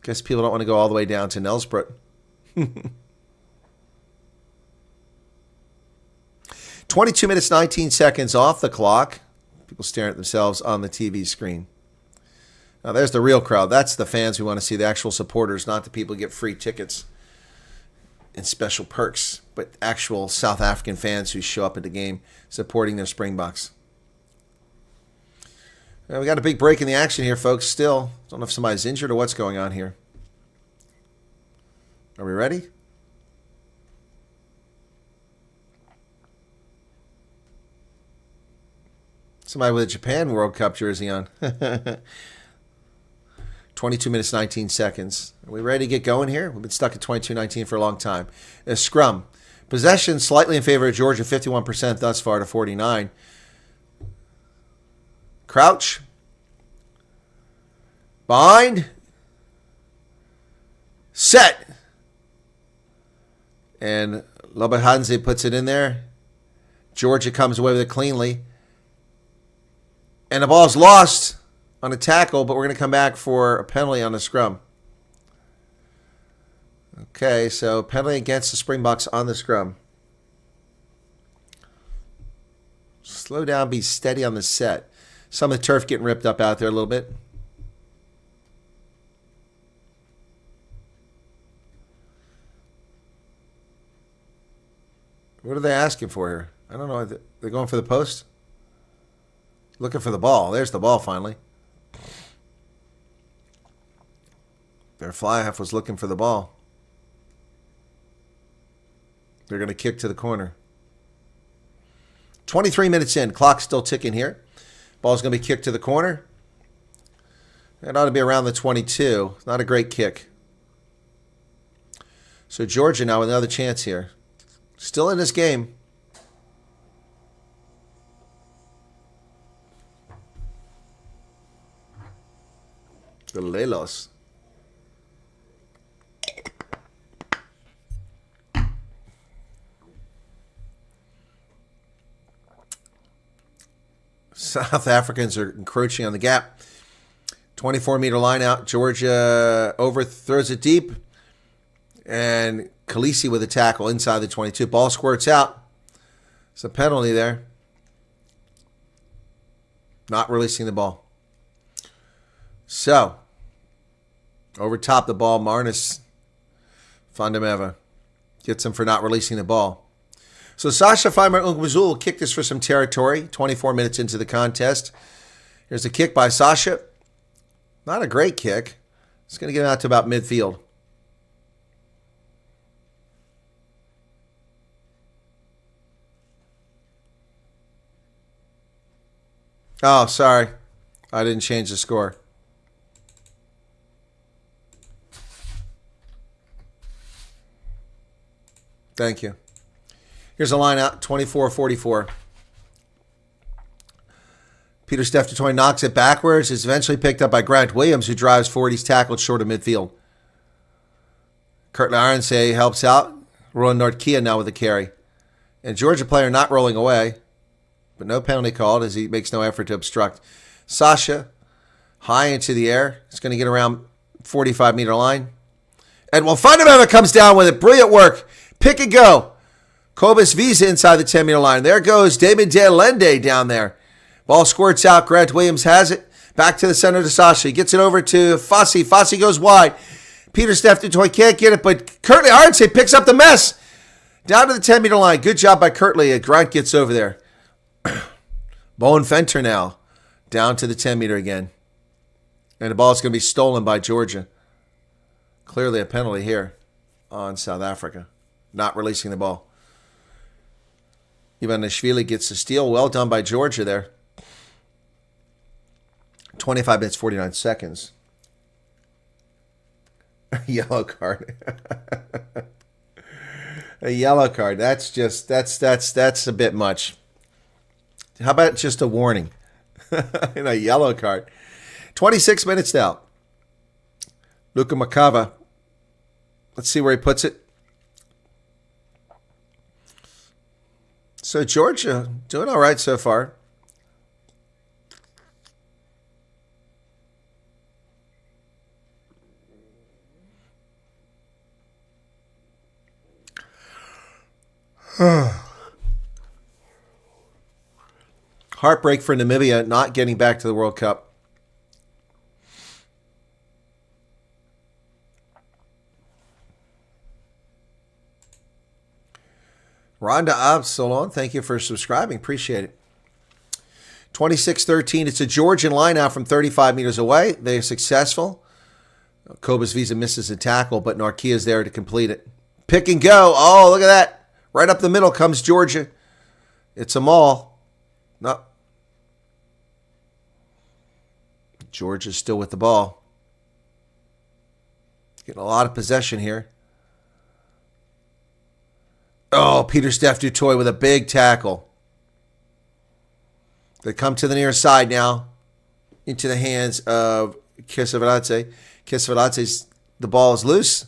Guess people don't want to go all the way down to Nelsbrook. 22 minutes, 19 seconds off the clock. People staring at themselves on the TV screen. Now, there's the real crowd. That's the fans we want to see, the actual supporters, not the people who get free tickets and special perks, but actual South African fans who show up at the game supporting their Springboks. Now, we got a big break in the action here, folks, still. Don't know if somebody's injured or what's going on here. Are we ready? Somebody with a Japan World Cup jersey on. 22 minutes, 19 seconds. Are we ready to get going here? We've been stuck at 22-19 for a long time. A scrum. Possession slightly in favor of Georgia, 51% thus far to 49. Crouch. Bind. Set. And Lobahanze puts it in there. Georgia comes away with it cleanly. And the ball's lost on a tackle, but we're going to come back for a penalty on the scrum. Okay, so penalty against the Springboks on the scrum. Slow down, be steady on the set. Some of the turf getting ripped up out there a little bit. What are they asking for here? I don't know. They're going for the post? Looking for the ball. There's the ball finally. Their fly half was looking for the ball. They're going to kick to the corner. 23 minutes in. Clock's still ticking here. Ball's going to be kicked to the corner. It ought to be around the 22. Not a great kick. So Georgia now with another chance here. Still in this game. The Lelos. South Africans are encroaching on the gap. 24-meter line out. Georgia overthrows it deep. And Khaleesi with a tackle inside the 22. Ball squirts out. It's a penalty there. Not releasing the ball. So, over top the ball, Marnus Vandemeva gets him for not releasing the ball. So Sasha Feimer-Ungwazul will kick this for some territory, 24 minutes into the contest. Here's a kick by Sasha. Not a great kick. It's going to get out to about midfield. Oh, sorry. I didn't change the score. Thank you. Here's a line out, 24-44. Peter Steph DeToy knocks it backwards. It's eventually picked up by Grant Williams, who drives forward. He's tackled short of midfield. Kurt Arnsey helps out. Roland Nordkia now with the carry. And Georgia player not rolling away, but no penalty called as he makes no effort to obstruct. Sasha, high into the air. It's going to get around 45-meter line. And Vandemeva comes down with it. Brilliant work. Pick and go. Cobus Visa inside the 10-meter line. There goes Damon Delende down there. Ball squirts out. Grant Williams has it. Back to the center to Sasha. He gets it over to Fossey. Fossey goes wide. Peter Steph DeToy can't get it, but Kurtley Arnsey picks up the mess. Down to the 10-meter line. Good job by Kurtley. Grant gets over there. Bowen Fenter now. Down to the 10-meter again. And the ball is going to be stolen by Georgia. Clearly a penalty here on South Africa. Not releasing the ball. Ivanishvili gets the steal. Well done by Georgia there. 25 minutes, 49 seconds. Yellow card. A yellow card. That's a bit much. How about just a warning? And a yellow card. 26 minutes now. Luka Makava. Let's see where he puts it. So Georgia doing all right so far. Heartbreak for Namibia not getting back to the World Cup. Rhonda Absalon, thank you for subscribing. Appreciate it. 26-13. It's a Georgian line out from 35 meters away. They're successful. Cobus Visa misses a tackle, but Norkia is there to complete it. Pick and go. Oh, look at that. Right up the middle comes Georgia. It's a maul. No. Georgia's still with the ball. Getting a lot of possession here. Oh, Peter Steph Dutoy with a big tackle. They come to the near side now. Into the hands of Kisavaradze. Kisavaradze's, the ball is loose.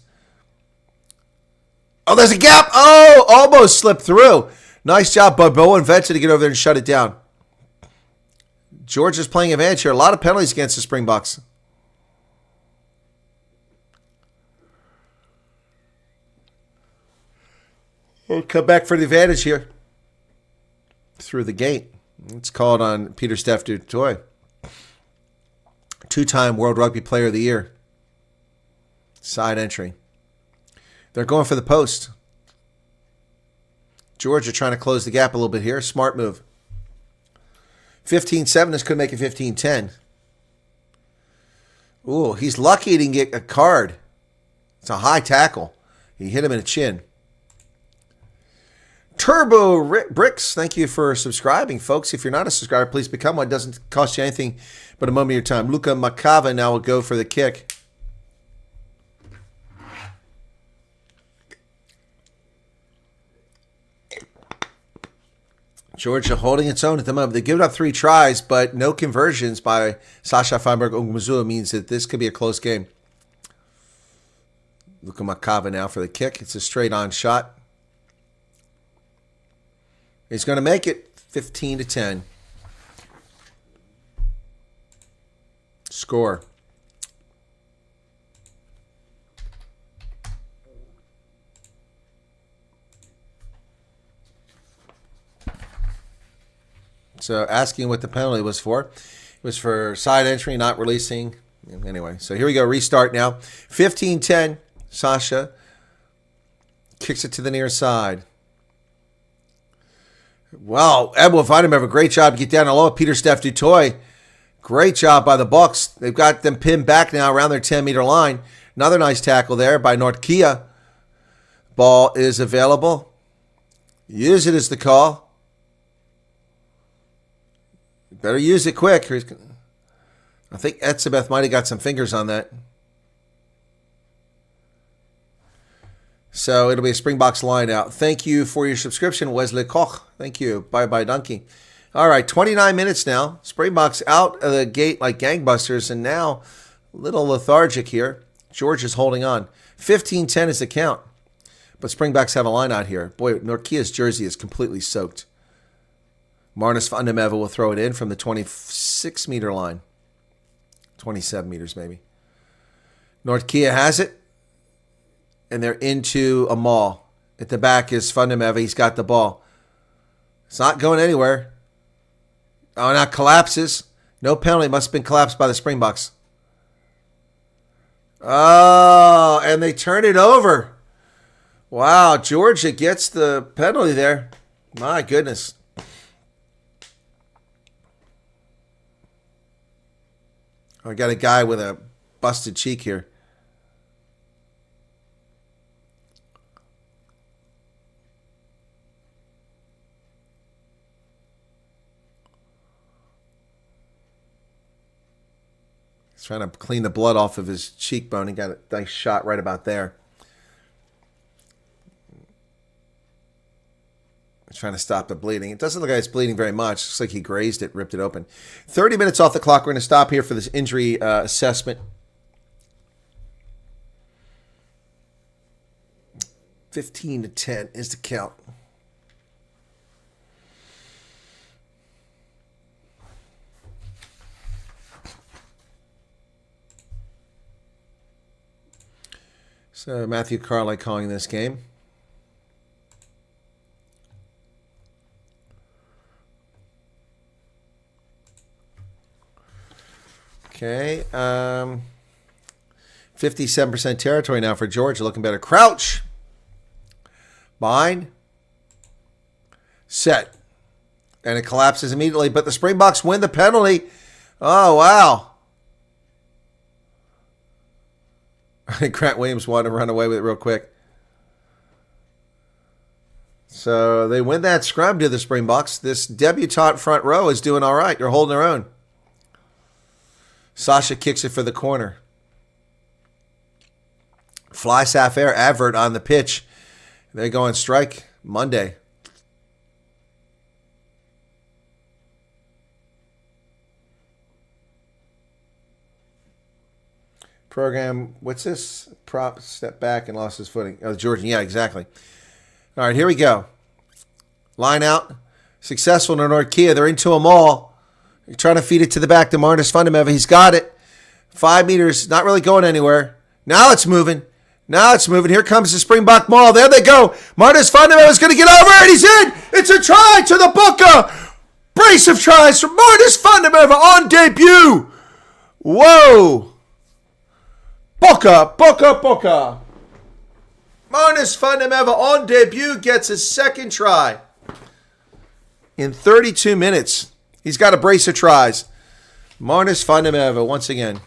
Oh, there's a gap. Oh, almost slipped through. Nice job by Bowen Venta to get over there and shut it down. Georgia's playing advantage here. A lot of penalties against the Springboks. We'll come back for the advantage here. Through the gate. It's called on Peter Steph Dutoy. Two-time World Rugby Player of the Year. Side entry. They're going for the post. Georgia trying to close the gap a little bit here. Smart move. 15-7. This could make it 15-10. Ooh, he's lucky he didn't get a card. It's a high tackle. He hit him in the chin. Turbo Bricks, thank you for subscribing, folks. If you're not a subscriber, please become one. It doesn't cost you anything but a moment of your time. Luka Makava now will go for the kick. Georgia holding its own at the moment. They give it up 3 tries, but no conversions by Sasha Feinberg-Ongumazua means that this could be a close game. Luka Makava now for the kick. It's a straight-on shot. He's going to make it 15-10. Score. So asking what the penalty was for. It was for side entry, not releasing. Anyway, so here we go. Restart now. 15-10. Sasha kicks it to the near side. Wow, Edwin Vitamin have a great job to get down low. Peter Steph Dutoy. Great job by the Bucks. They've got them pinned back now around their 10-meter line. Another nice tackle there by Norkia. Ball is available. Use it is the call. Better use it quick. I think Etzebeth might have got some fingers on that. So it'll be a Springboks line out. Thank you for your subscription, Wesley Koch. Thank you. Bye-bye, donkey. All right, 29 minutes now. Springboks out of the gate like gangbusters, and now a little lethargic here. George is holding on. 15-10 is the count. But Springboks have a line out here. Boy, Norkia's jersey is completely soaked. Marnus van der Merwe will throw it in from the 26-meter line. 27 meters, maybe. Norkia has it. And they're into a maul. At the back is Van der Merwe. He's got the ball. It's not going anywhere. Oh, now collapses. No penalty. Must have been collapsed by the Springboks. Oh, and they turn it over. Wow, Georgia gets the penalty there. My goodness. I got a guy with a busted cheek here. He's trying to clean the blood off of his cheekbone. He got a nice shot right about there. He's trying to stop the bleeding. It doesn't look like it's bleeding very much. Looks like he grazed it, ripped it open. 30 minutes off the clock. We're going to stop here for this injury assessment. 15-10 is the count. So Matthew Carley calling this game. Okay. 57% territory now for Georgia. Looking better. Crouch. Bind. Set. And it collapses immediately. But the Springboks win the penalty. Oh, wow. Grant Williams wanted to run away with it real quick. So they win that scrum to the Springboks. This debutante front row is doing all right. They're holding their own. Sasha kicks it for the corner. Fly Safair advert on the pitch. They're going strike Monday. Program, what's this? Prop step back and lost his footing. Oh, Georgian. Yeah, exactly. All right, here we go. Line out. Successful in Norkia. They're into them all. They're trying to feed it to the back to Marnus Fundamental. He's got it. 5 meters. Not really going anywhere. Now it's moving. Now it's moving. Here comes the Springbok Maul. There they go. Marnus Fundamental is going to get over it. He's in. It's a try to the Booker. Brace of tries from Marnus Fundamental on debut. Whoa. Booker. Marnus Fundamental on debut gets his second try in 32 minutes. He's got a brace of tries. Marnus Fundamental once again.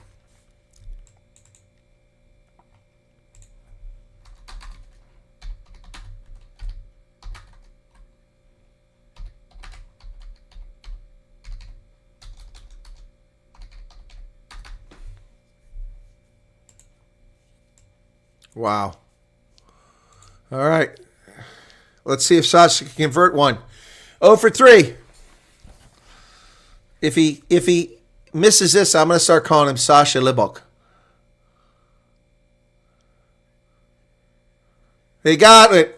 Wow. All right. Let's see if Sasha can convert one. 0 for 3. If he misses this, I'm going to start calling him Sasha Libok. He got it.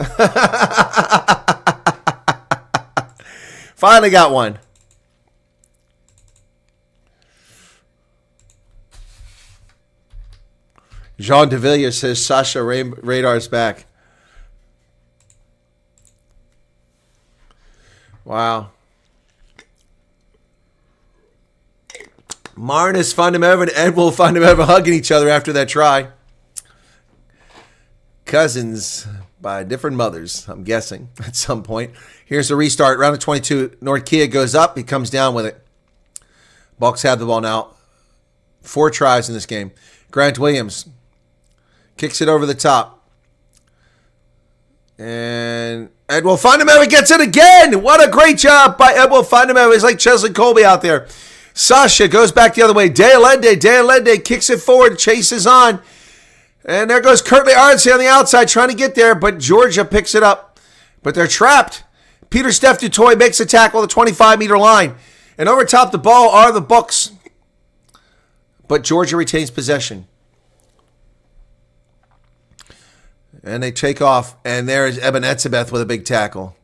Finally got one. Jean de Villiers says Sasha Radar's back. Wow. Marnus Fundamental and Edwin Fundamental hugging each other after that try. Cousins by different mothers, I'm guessing, at some point. Here's the restart. Round of 22. Norkia goes up. He comes down with it. Bucks have the ball now. 4 tries in this game. Grant Williams kicks it over the top. And Edwin Fundamental gets it again. What a great job by Edwin Fundamental. He's like Chesley Colby out there. Sasha goes back the other way. De Allende kicks it forward, chases on. And there goes Curtly Arnsey on the outside trying to get there, but Georgia picks it up. But they're trapped. Peter Steph Dutoy makes a tackle at the 25-meter line. And over top the ball are the Bucks. But Georgia retains possession. And they take off, and there is Eben Etzebeth with a big tackle.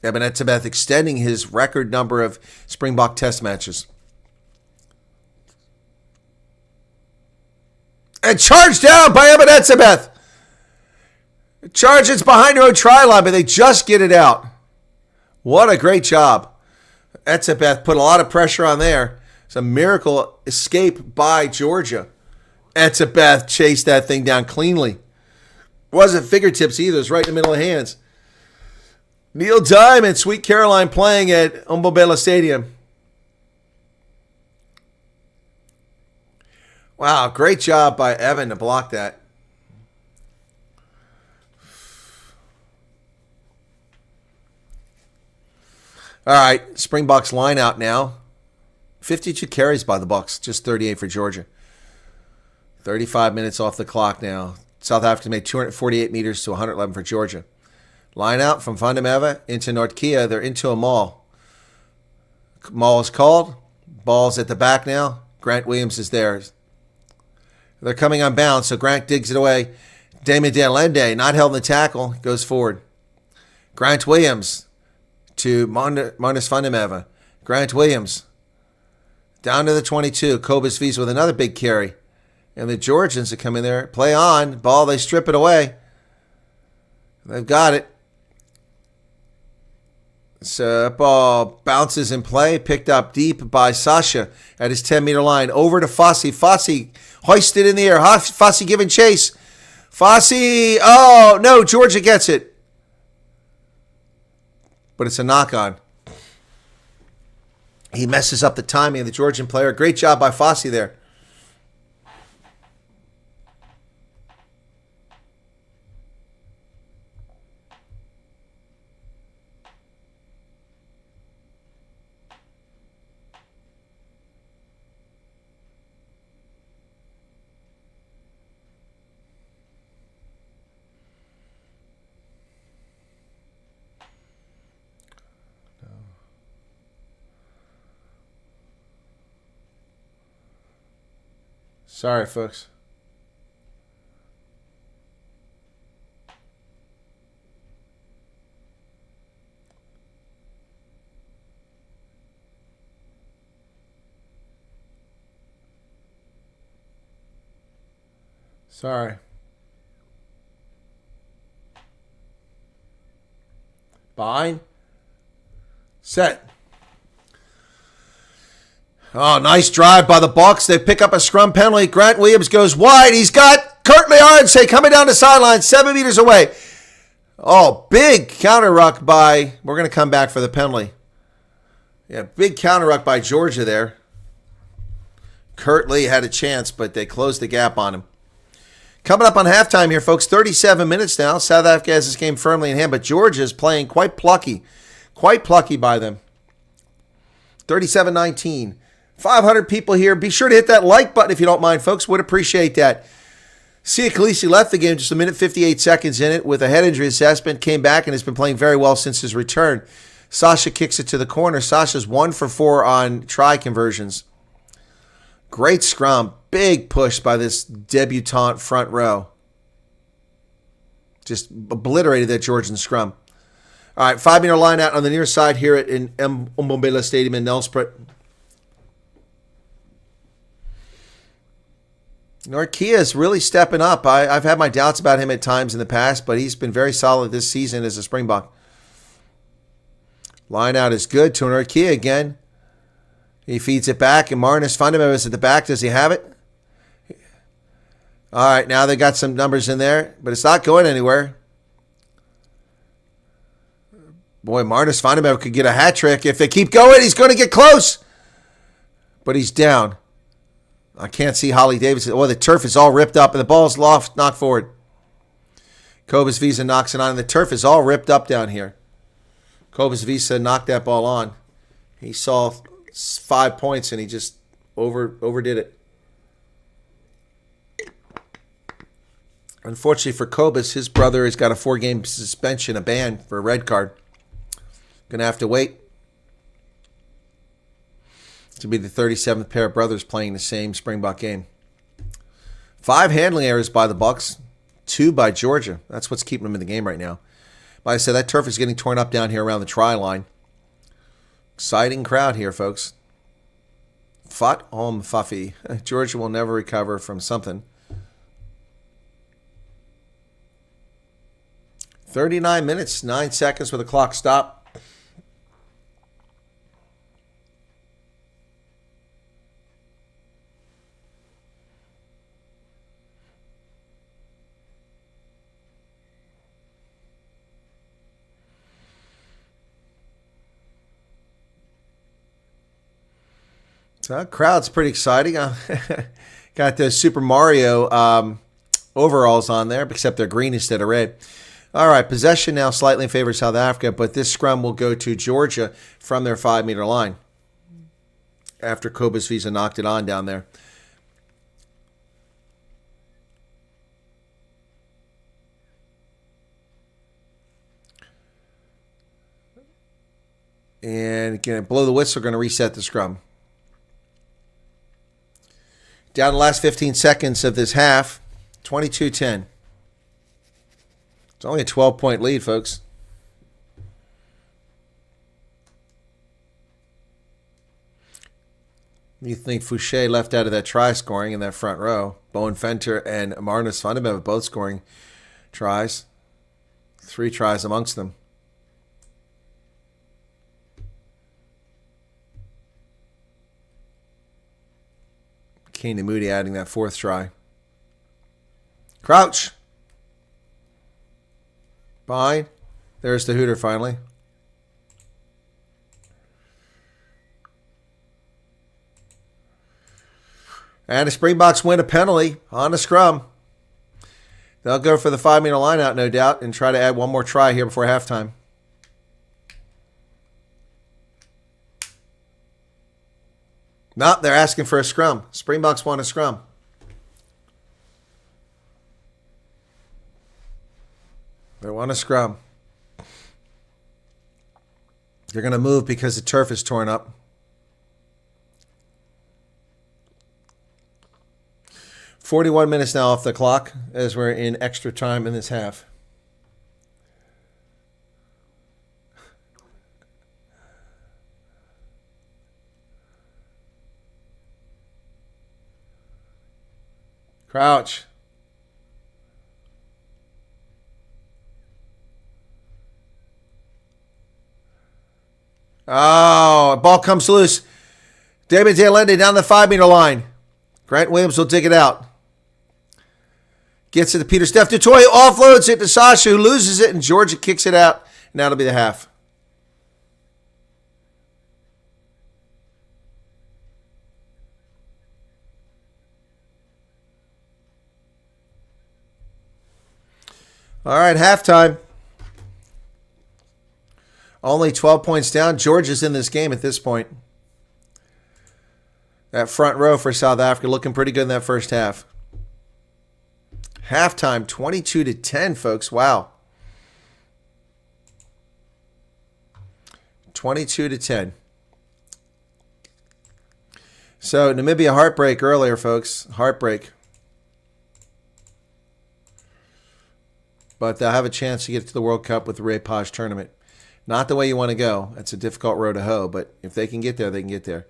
Eben Etzebeth extending his record number of Springbok test matches. And charged down by Eben Etzebeth. Charges behind her own try line, but they just get it out. What a great job. Etzebeth put a lot of pressure on there. It's a miracle escape by Georgia. Etzebeth chased that thing down cleanly. Wasn't fingertips either. It was right in the middle of hands. Neil Diamond, Sweet Caroline playing at Umbobela Stadium. Wow, great job by Evan to block that. All right, Springboks line out now. 52 carries by the Bucks, just 38 for Georgia. 35 minutes off the clock now. South Africa made 248 meters to 111 for Georgia. Line out from Fundamental into Nortkia. They're into a maul. Maul is called. Ball's at the back now. Grant Williams is there. They're coming on bounds, so Grant digs it away. Damien De Allende, not held in the tackle, goes forward. Grant Williams to Marnus Fundamental. Grant Williams down to the 22. Cobus V's with another big carry. And the Georgians that come in there, play on, ball, they strip it away. They've got it. So that ball bounces in play, picked up deep by Sasha at his 10-meter line. Over to Fossey. Fossey hoisted in the air. Fossey giving chase. Fossey, oh, no, Georgia gets it. But it's a knock-on. He messes up the timing of the Georgian player. Great job by Fossey there. Sorry, folks. Sorry. Bind. Set. Oh, nice drive by the Bucks. They pick up a scrum penalty. Grant Williams goes wide. He's got Curtly Arnsay coming down the sideline, 7 meters away. Oh, big counter ruck by, we're going to come back for the penalty. Yeah, big counter ruck by Georgia there. Curtly had a chance, but they closed the gap on him. Coming up on halftime here, folks, 37 minutes now. South Africa has this game firmly in hand, but Georgia is playing quite plucky. Quite plucky by them. 37-19. 500 people here. Be sure to hit that like button if you don't mind, folks. Would appreciate that. Sia Khaleesi left the game just a minute 58 seconds in it with a head injury assessment. Came back and has been playing very well since his return. Sasha kicks it to the corner. Sasha's 1 for 4 on try conversions. Great scrum. Big push by this debutante front row. Just obliterated that Georgian scrum. All right, 5-meter line out on the near side here in Mbombela Stadium in Nelspruit. Norkia is really stepping up. I've had my doubts about him at times in the past, but he's been very solid this season as a Springbok. Line out is good to Norkia again. He feeds it back, and Marnus Fundamental is at the back. Does he have it? All right, now they got some numbers in there, but it's not going anywhere. Boy, Marnus Fundamental could get a hat trick. If they keep going, he's going to get close. But he's down. I can't see Holly Davidson. Oh, the turf is all ripped up, and the ball's knocked forward. Cobus Visa knocks it on, and the turf is all ripped up down here. Cobus Visa knocked that ball on. He saw 5 points, and he just overdid it. Unfortunately for Cobus, his brother has got a 4-game suspension, a ban for a red card. Gonna have to wait to be the 37th pair of brothers playing the same Springbok game. 5 handling errors by the Bucks, 2 by Georgia. That's what's keeping them in the game right now. Like I said, that turf is getting torn up down here around the try line. Exciting crowd here, folks. Fat Om Fafi. Georgia will never recover from something. 39 minutes, 9 seconds with the clock stop. So that crowd's pretty exciting. Got the Super Mario overalls on there, except they're green instead of red. All right, possession now slightly in favor of South Africa, but this scrum will go to Georgia from their 5-meter line after Cobus Visa knocked it on down there. And again, blow the whistle, going to reset the scrum. Down the last 15 seconds of this half, 22-10. It's only a 12-point lead, folks. You think Fouché left out of that try scoring in that front row. Bowen Fenter and Marnus Fundamental both scoring tries. 3 tries amongst them. Kane and Moody adding that 4th try. Crouch. Behind. There's the hooter finally. And the Springboks win a penalty on the scrum. They'll go for the 5-meter line out, no doubt, and try to add one more try here before halftime. No, they're asking for a scrum. Springboks want a scrum. They want a scrum. They're going to move because the turf is torn up. "41 minutes now off the clock as we're in extra time in this half. Crouch. Oh, ball comes loose. David Delende down the 5-meter line. Grant Williams will dig it out. Gets it to Peter Steph Dutoy, offloads it to Sasha, who loses it, and Georgia kicks it out. And that'll be the half. All right, halftime. Only 12 points down. Georgia's in this game at this point. That front row for South Africa looking pretty good in that first half. Halftime, 22-10, folks. Wow. 22-10. So, Namibia heartbreak earlier, folks. Heartbreak. But they'll have a chance to get to the World Cup with the Ray Page tournament. Not the way you want to go. It's a difficult road to hoe, but if they can get there, they can get there.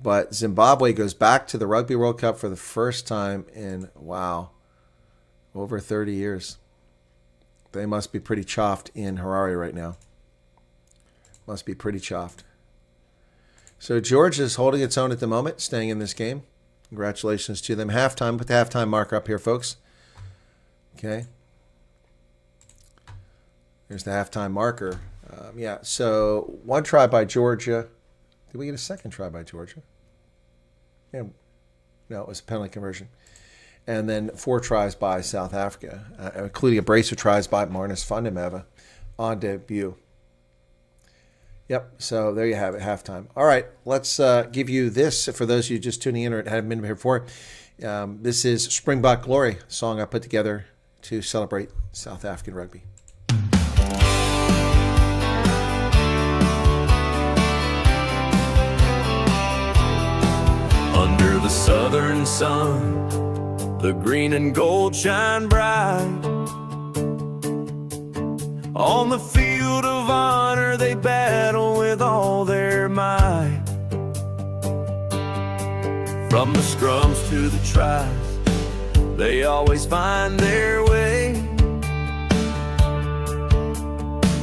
But Zimbabwe goes back to the Rugby World Cup for the first time in, wow, over 30 years. They must be pretty chuffed in Harare right now. Must be pretty chuffed. So Georgia's holding its own at the moment, staying in this game. Congratulations to them. Halftime. Put the halftime marker up here, folks. Okay. There's the halftime marker. Yeah, so 1 try by Georgia. Did we get a 2nd try by Georgia? Yeah. No, it was a penalty conversion. And then 4 tries by South Africa, including a brace of tries by Marnus van der Merwe on debut. Yep, so there you have it, halftime. All right, let's give you this for those of you just tuning in or haven't been here before. This is Springbok Glory, a song I put together to celebrate South African rugby. Under the southern sun, the green and gold shine bright. On the field of honor, they battle with all their might. From the scrums to the tries, they always find their way.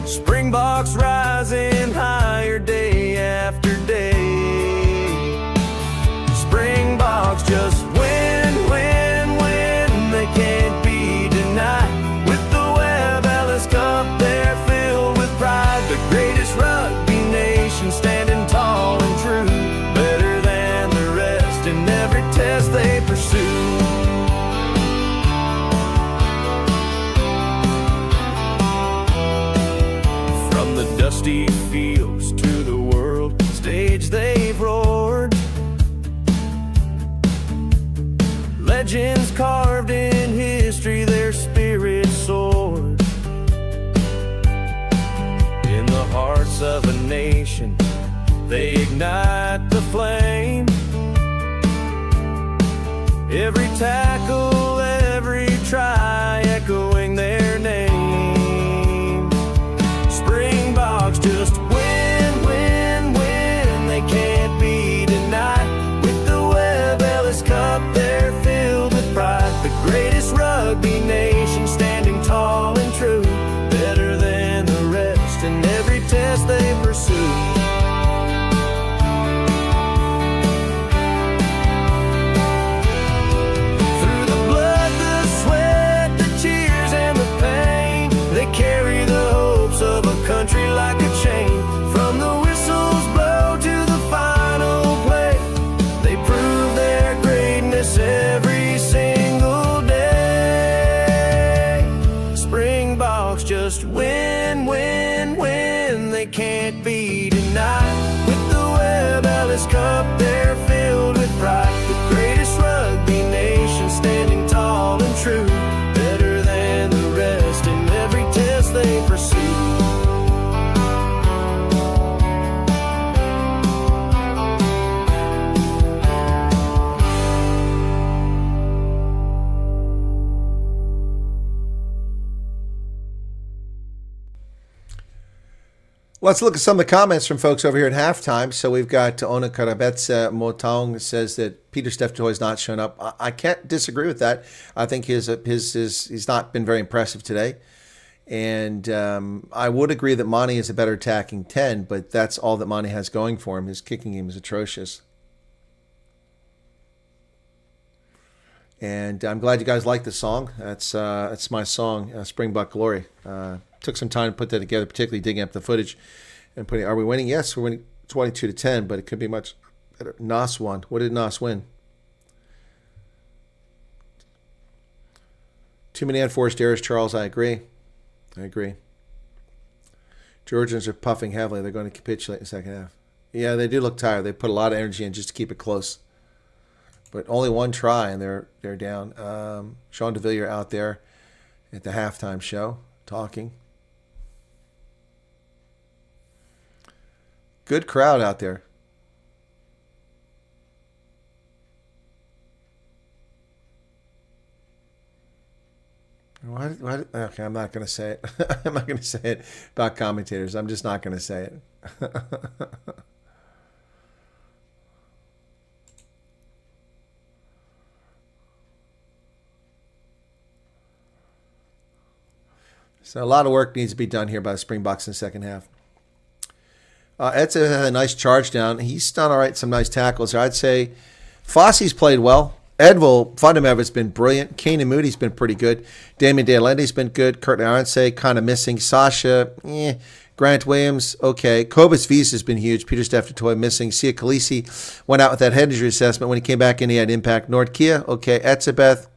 Springboks rising higher day after day. Springboks just win, win, win. They can't be denied. With the Webb Ellis Cup, they're filled with pride. The greatest rugby nation, standing tall and true. Better than the rest in every test they pursue. From the dusty fields to the world stage they've roared. Legends carved in history, their spirit soared. In the hearts of a nation, they ignite the flame. Every tackle, every try, echoing their name. Springboks just win, win, win. They can't be denied. With the Webb Ellis Cup, they're filled with pride. The greatest rugby nation, standing tall and true. Better than the rest in every test they pursue. can't be denied. With the Webb Ellis Cup, they're filled with pride. The greatest rugby nation standing tall and true, better than the rest in every test they pursue. Let's look at some of the comments from folks over here at halftime. So we've got Ona Karabetsa Motong says that Peter Steptoe has not shown up. I can't disagree with that. I think he's not been very impressive today. And I would agree that Monty is a better attacking 10, but that's all that Monty has going for him. His kicking game is atrocious. And I'm glad you guys like the song. That's my song, Springbok Glory. Took some time to put that together, particularly digging up the footage and putting. Are we winning? Yes, we're winning 22-10, but it could be much better. Nos won. What did Nos win? Too many unforced errors, Charles. I agree. Georgians are puffing heavily. They're going to capitulate in the second half. Yeah, they do look tired. They put a lot of energy in just to keep it close. But only one try, and they're down. Sean DeVillier out there at the halftime show talking. Good crowd out there. Okay, I'm not going to say it. I'm not going to say it about commentators. I'm just not going to say it. So a lot of work needs to be done here by the Springboks in the second half. Etze had a nice charge down. He's done all right, some nice tackles. I'd say Fosse's played well. Edville Fundamever's been brilliant. Kane Moody's been pretty good. Damien De Allende's been good. Kurt Arnsey kind of missing. Sasha, Grant Williams, okay. Cobus Vise has been huge. Peter Steptoe missing. Sia Khaleesi went out with that head injury assessment. When he came back in, he had impact. Nordkia, okay. Etzebeth,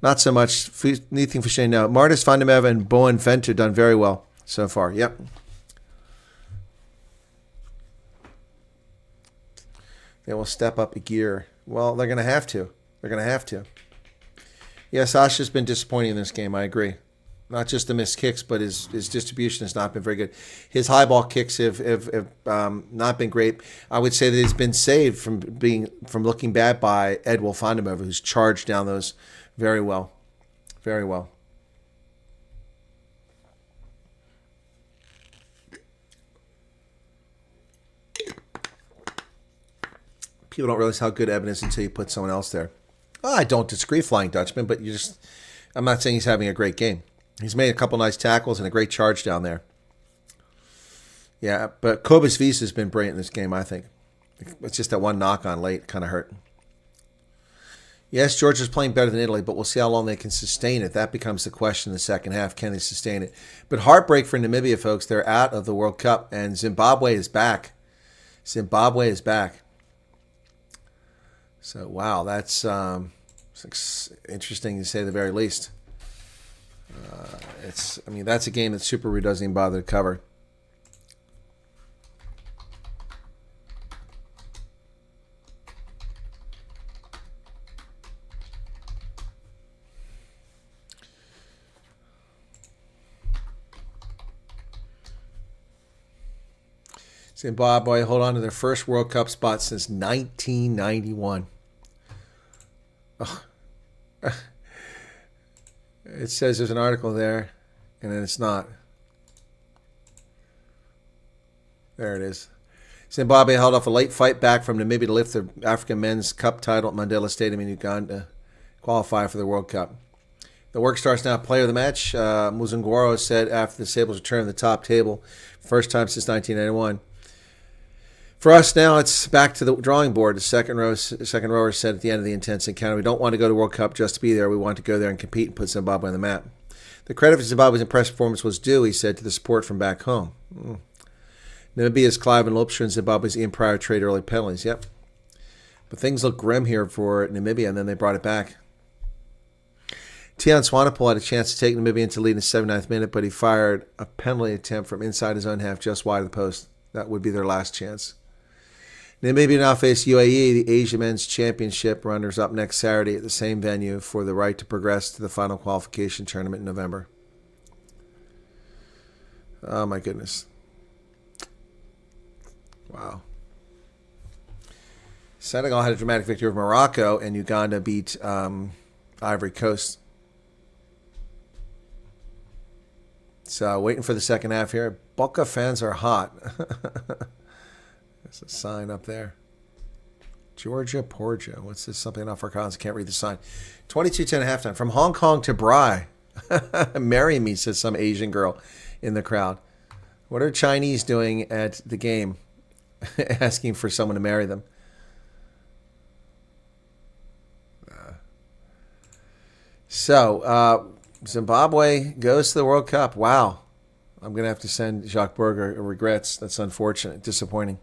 not so much. Anything for Shane now. Martis Fundamever and Bowen Venter done very well so far. Yep. They will step up a gear. Well, they're going to have to. Yeah, Sasha's been disappointing in this game. I agree. Not just the missed kicks, but his distribution has not been very good. His high ball kicks have not been great. I would say that he's been saved from looking bad by Edville Fundamever, who's charged down those very well. Very well. People don't realize how good Eben is until you put someone else there. I don't disagree, Flying Dutchman, but I'm not saying he's having a great game. He's made a couple nice tackles and a great charge down there. Yeah, but Cobus Vise has been brilliant in this game, I think. It's just that one knock on late kind of hurt. Yes, Georgia's playing better than Italy, but we'll see how long they can sustain it. That becomes the question in the second half. Can they sustain it? But heartbreak for Namibia, folks. They're out of the World Cup, and Zimbabwe is back. So, wow, that's interesting to say the very least. That's a game that Super Rugby doesn't even bother to cover. Zimbabwe hold on to their first World Cup spot since 1991. Oh. It says there's an article there, and then it's not. There it is. Zimbabwe held off a late fight back from Namibia to lift the African Men's Cup title at Mandela Stadium in Uganda, qualify for the World Cup. The work starts now. Player of the match, Muzungwaro said after the Sables return to the top table, first time since 1991. For us now, it's back to the drawing board. The second rower said at the end of the intense encounter, we don't want to go to World Cup just to be there. We want to go there and compete and put Zimbabwe on the map. The credit for Zimbabwe's impressive performance was due, he said, to the support from back home. Namibia's Clive and Lopster and Zimbabwe's Ian Pryor trade early penalties. Yep. But things look grim here for Namibia, and then they brought it back. Tian Swanepoel had a chance to take Namibia into lead in the 79th minute, but he fired a penalty attempt from inside his own half just wide of the post. That would be their last chance. Namibia now face UAE, the Asia Men's Championship runners up next Saturday at the same venue for the right to progress to the final qualification tournament in November. Oh my goodness. Wow. Senegal had a dramatic victory over Morocco, and Uganda beat Ivory Coast. So waiting for the second half here. Boca fans are hot. There's a sign up there. Georgia Porgia. What's this? Something in Afrikaans. I can't read the sign. 22-10 halftime. From Hong Kong to Brai. Marry me, says some Asian girl in the crowd. What are Chinese doing at the game? Asking for someone to marry them. So, Zimbabwe goes to the World Cup. Wow. I'm going to have to send Jacques Burger regrets. That's unfortunate. Disappointing.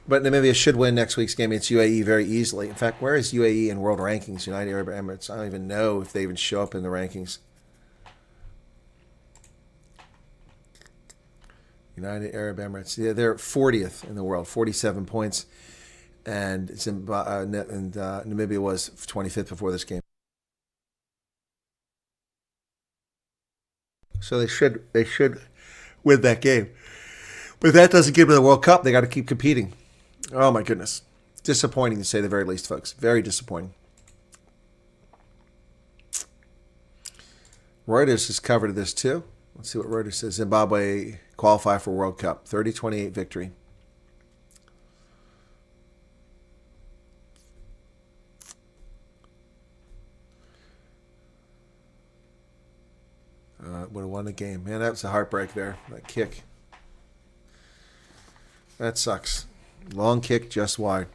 But Namibia should win next week's game against UAE very easily. In fact, where is UAE in world rankings? United Arab Emirates. I don't even know if they even show up in the rankings. United Arab Emirates. Yeah, they're 40th in the world, 47 points. And Namibia was 25th before this game. So they should win that game. But if that doesn't give them the World Cup, they got to keep competing. Oh my goodness. Disappointing to say the very least, folks. Very disappointing. Reuters has covered this too. Let's see what Reuters says. Zimbabwe qualify for World Cup. 30-28 victory. Would have won the game. Man, that was a heartbreak there. That kick. That sucks. Long kick, just wide.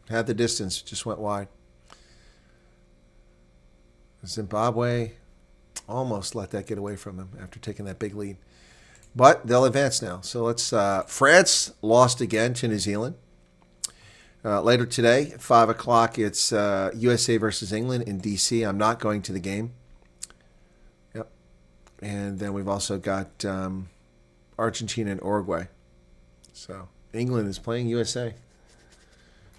Had the distance, just went wide. Zimbabwe almost let that get away from them after taking that big lead. But they'll advance now. So let's... France lost again to New Zealand. Later today, at 5 o'clock, it's USA versus England in D.C. I'm not going to the game. Yep. And then we've also got Argentina and Uruguay. So England is playing USA.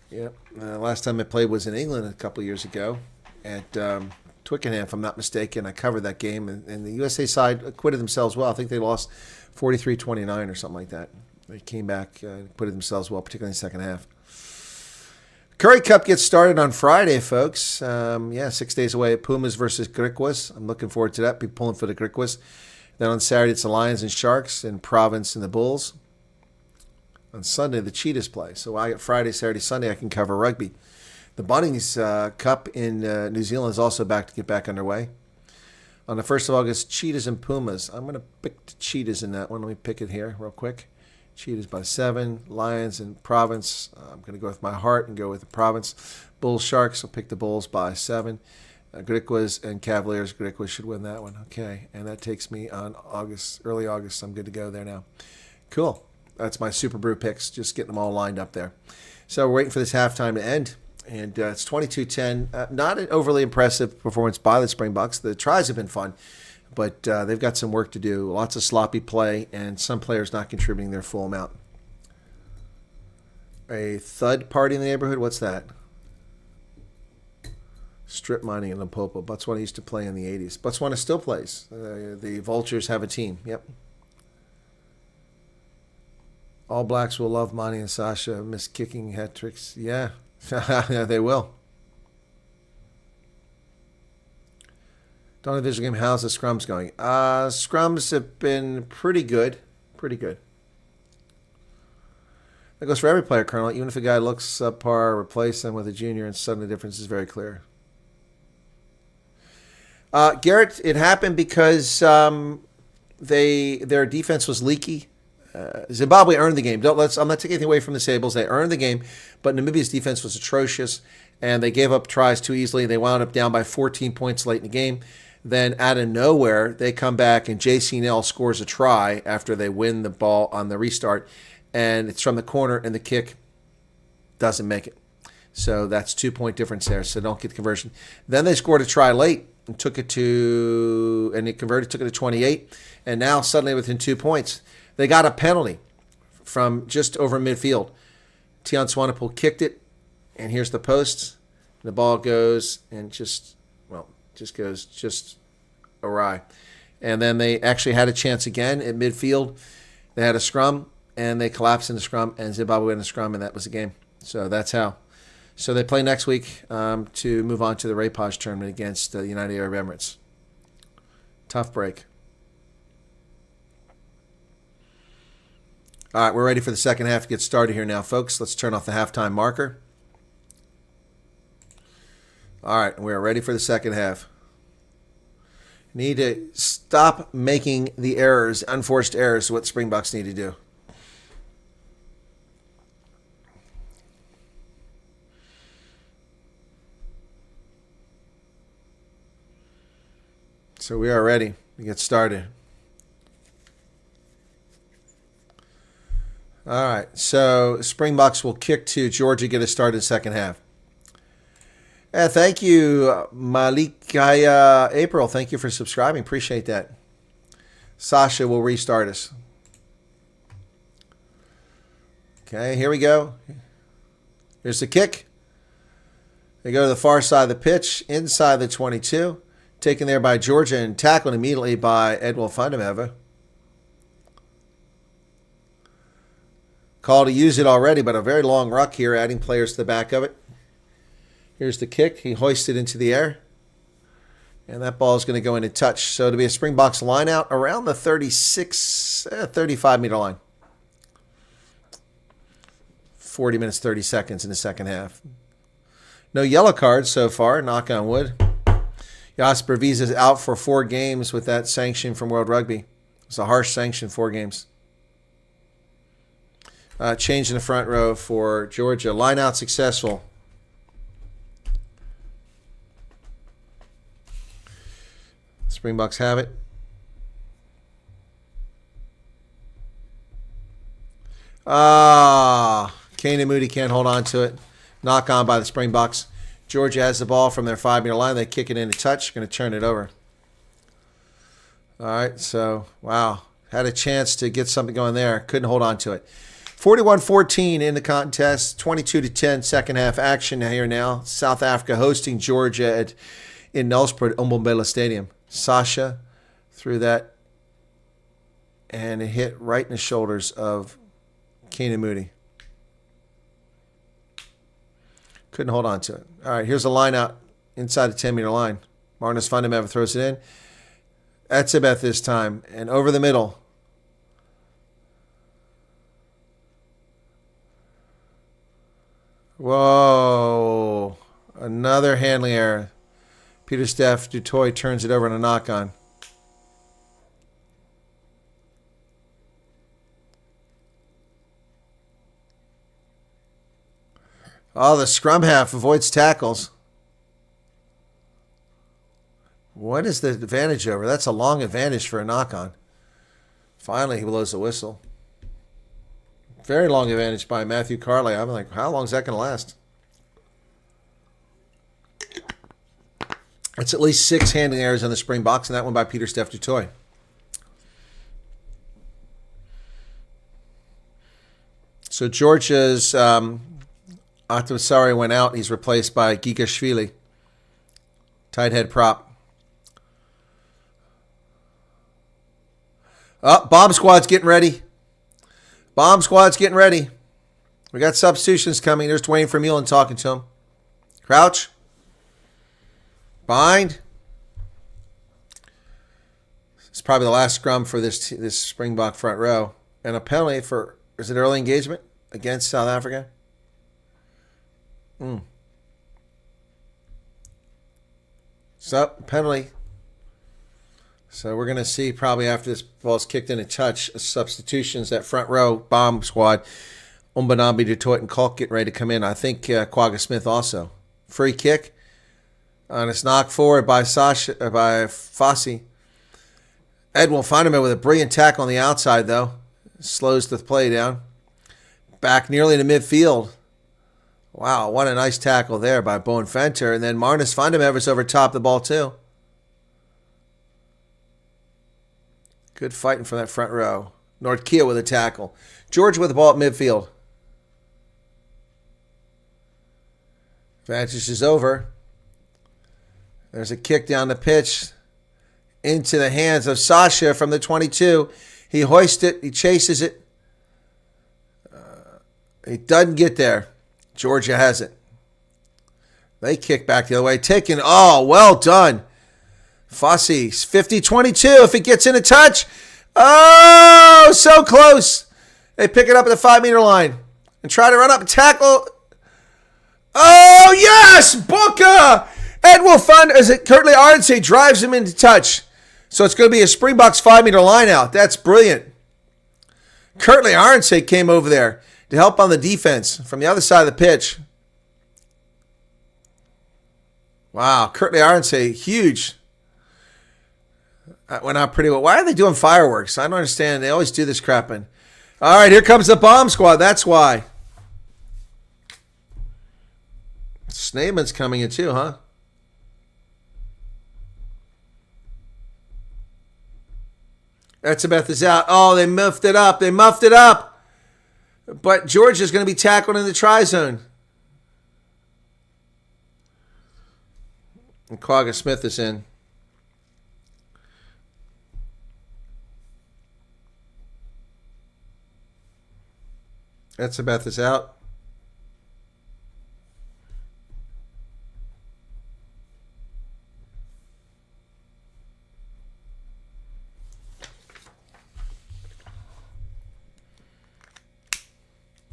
Yep. Last time I played was in England a couple of years ago at Twickenham, if I'm not mistaken. I covered that game, and the USA side acquitted themselves well. I think they lost 43-29 or something like that. They came back, acquitted themselves well, particularly in the second half. Currie Cup gets started on Friday, folks. 6 days away at Pumas versus Griquas. I'm looking forward to that. Be pulling for the Griquas. Then on Saturday, it's the Lions and Sharks, and Province and the Bulls. On Sunday, the Cheetahs play. So I got Friday, Saturday, Sunday, I can cover rugby. The Bunnings Cup in New Zealand is also back to get back underway. On the 1st of August, Cheetahs and Pumas. I'm going to pick the Cheetahs in that one. Let me pick it here real quick. Cheetahs by 7. Lions and Province. I'm going to go with my heart and go with the Province. Bulls, Sharks. I'll pick the Bulls by 7. Griquas and Cavaliers. Griquas should win that one. Okay. And that takes me on early August. I'm good to go there now. Cool. That's my Super Brew picks. Just getting them all lined up there. So we're waiting for this halftime to end. And it's 22-10. Not an overly impressive performance by the Springboks. The tries have been fun, but they've got some work to do. Lots of sloppy play, and some players not contributing their full amount. A thud party in the neighborhood? What's that? Strip mining in Limpopo. Botswana used to play in the 80s. Botswana still plays. The Vultures have a team. Yep. All Blacks will love Mani and Sasha. Miss kicking hat tricks. Yeah. Yeah, they will. Don't know the visual game. How's the scrums going? Scrums have been pretty good. Pretty good. That goes for every player, Colonel. Even if a guy looks subpar, replace them with a junior, and suddenly the difference is very clear. Garrett, it happened because their defense was leaky. Zimbabwe earned the game. I'm not taking anything away from the Sables. They earned the game, but Namibia's defense was atrocious, and they gave up tries too easily. They wound up down by 14 points late in the game. Then out of nowhere, they come back, and JC Nell scores a try after they win the ball on the restart, and it's from the corner, and the kick doesn't make it. So that's 2-point difference there, so don't get the conversion. Then they scored a try late, and took it to, and he converted, took it to 28. And now suddenly within 2 points, they got a penalty from just over midfield. Talon Bezuidenhout kicked it, and here's the post. The ball goes and just goes awry. And then they actually had a chance again at midfield. They had a scrum, and they collapsed in the scrum, and Zimbabwe in the scrum, and that was the game. So that's how. So they play next week to move on to the Rapage tournament against the United Arab Emirates. Tough break. All right, we're ready for the second half to get started here now, folks. Let's turn off the halftime marker. All right, we're ready for the second half. Need to stop making the errors, unforced errors, what Springboks need to do. So we are ready to get started. All right, so Springboks will kick to Georgia, get us started in the second half. Thank you, Malikaya April. Thank you for subscribing. Appreciate that. Sasha will restart us. Okay, here we go. Here's the kick. They go to the far side of the pitch, inside the 22. Taken there by Georgia and tackled immediately by Edwin Fundameva. Call to use it already, but a very long ruck here, adding players to the back of it. Here's the kick. He hoisted into the air. And that ball is going to go into touch. So it'll be a Springboks line out around the 35-meter line. 40 minutes, 30 seconds in the second half. No yellow cards so far, knock on wood. Jasper Wiese is out for 4 games with that sanction from World Rugby. It's a harsh sanction, 4 games. Change in the front row for Georgia. Line out successful. Springboks have it. Kane Moody can't hold on to it. Knock on by the Springboks. Georgia has the ball from their 5-meter line. They kick it into touch. Going to turn it over. All right, so, wow. Had a chance to get something going there. Couldn't hold on to it. 41-14 in the contest. 22-10 second half action here now. South Africa hosting Georgia in Nelspruit, Umbombela Stadium. Sasha threw that, and it hit right in the shoulders of Kane Moody. Couldn't hold on to it. All right, here's a line out inside the 10-meter line. Marnus Fundameva throws it in. Etzebeth this time, and over the middle. Whoa. Another handling error. Pieter-Steph du Toit turns it over on a knock-on. Oh, the scrum half avoids tackles. What is the advantage over? That's a long advantage for a knock-on. Finally, he blows the whistle. Very long advantage by Matthew Carley. I'm like, how long is that going to last? It's at least 6 handling errors on the Springboks, and that one by Pieter-Steph du Toit. So Georgia's Atmasari went out. He's replaced by Gigashvili. Tight head prop. Bomb squad's getting ready. Bomb squad's getting ready. We got substitutions coming. There's Dwayne Vermeulen talking to him. Crouch. Bind. It's probably the last scrum for this Springbok front row. And a penalty for, is it early engagement against South Africa? So, penalty. So we're going to see probably after this ball's kicked in a touch, substitutions, that front row, bomb squad, Umbanambi, du Toit, and Kalk getting ready to come in. I think Quagga Smith also. Free kick. And it's knocked forward by Fossey. Edwin Fundameva with a brilliant tackle on the outside, though. Slows the play down. Back nearly to midfield. Wow, what a nice tackle there by Bowen Fenter. And then Marnus Fundameva's over top the ball, too. Good fighting from that front row. Nordkia with a tackle. George with the ball at midfield. Advantage is over. There's a kick down the pitch into the hands of Sasha from the 22. He hoists it. He chases it. He doesn't get there. Georgia has it. They kick back the other way. Taken. Oh, well done. Fossey, 50-22. If it gets in a touch. Oh, so close. They pick it up at the 5-meter line and try to run up and tackle. Oh, yes! Booker! Ed will fund as it currently Arnsey drives him into touch. So it's going to be a Springboks 5-meter line out. That's brilliant. Curtly Arnsey came over there to help on the defense from the other side of the pitch. Wow, Curtly Arnsey, huge. That went out pretty well. Why are they doing fireworks? I don't understand. They always do this crapping. All right, here comes the bomb squad. That's why. Schneeman's coming in too, huh? Etzebeth is out. Oh, they muffed it up. They muffed it up. But George is going to be tackled in the try zone. And Quagga Smith is in. Etzebeth is out.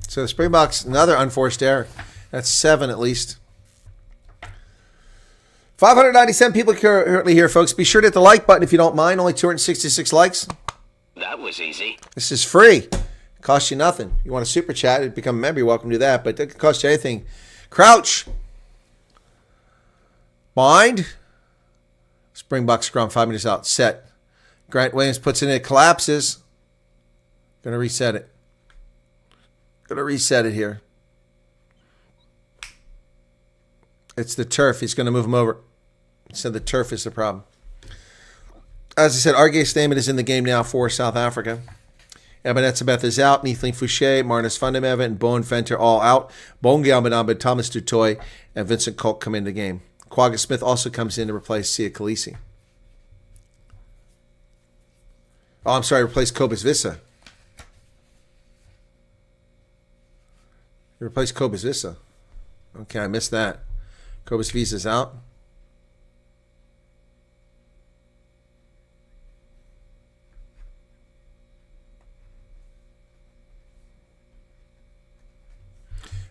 So the Springboks, another unforced error. That's 7 at least. 597 people currently here, folks. Be sure to hit the like button if you don't mind. Only 266 likes. That was easy. This is free. Costs you nothing. You want to super chat and become a member, you're welcome to do that. But it doesn't cost you anything. Crouch. Bind. Springbok scrum, 5 minutes out. Set. Grant Williams puts it in. It collapses. Going to reset it. Going to reset it here. It's the turf. He's going to move him over. So the turf is the problem. As I said, Arge Stamen is in the game now for South Africa. Eben Etzebeth is out. Neithling Fouché, Marnus Fundameva, and Bowen Venter all out. Bongi Albanaba, Thomas Dutoy, and Vincent Kolk come in the game. Quagga Smith also comes in to replace Sia Khaleesi. Oh, I'm sorry, replace Cobus Vissa. Replace Cobus Vissa. Okay, I missed that. Cobus Vissa's out.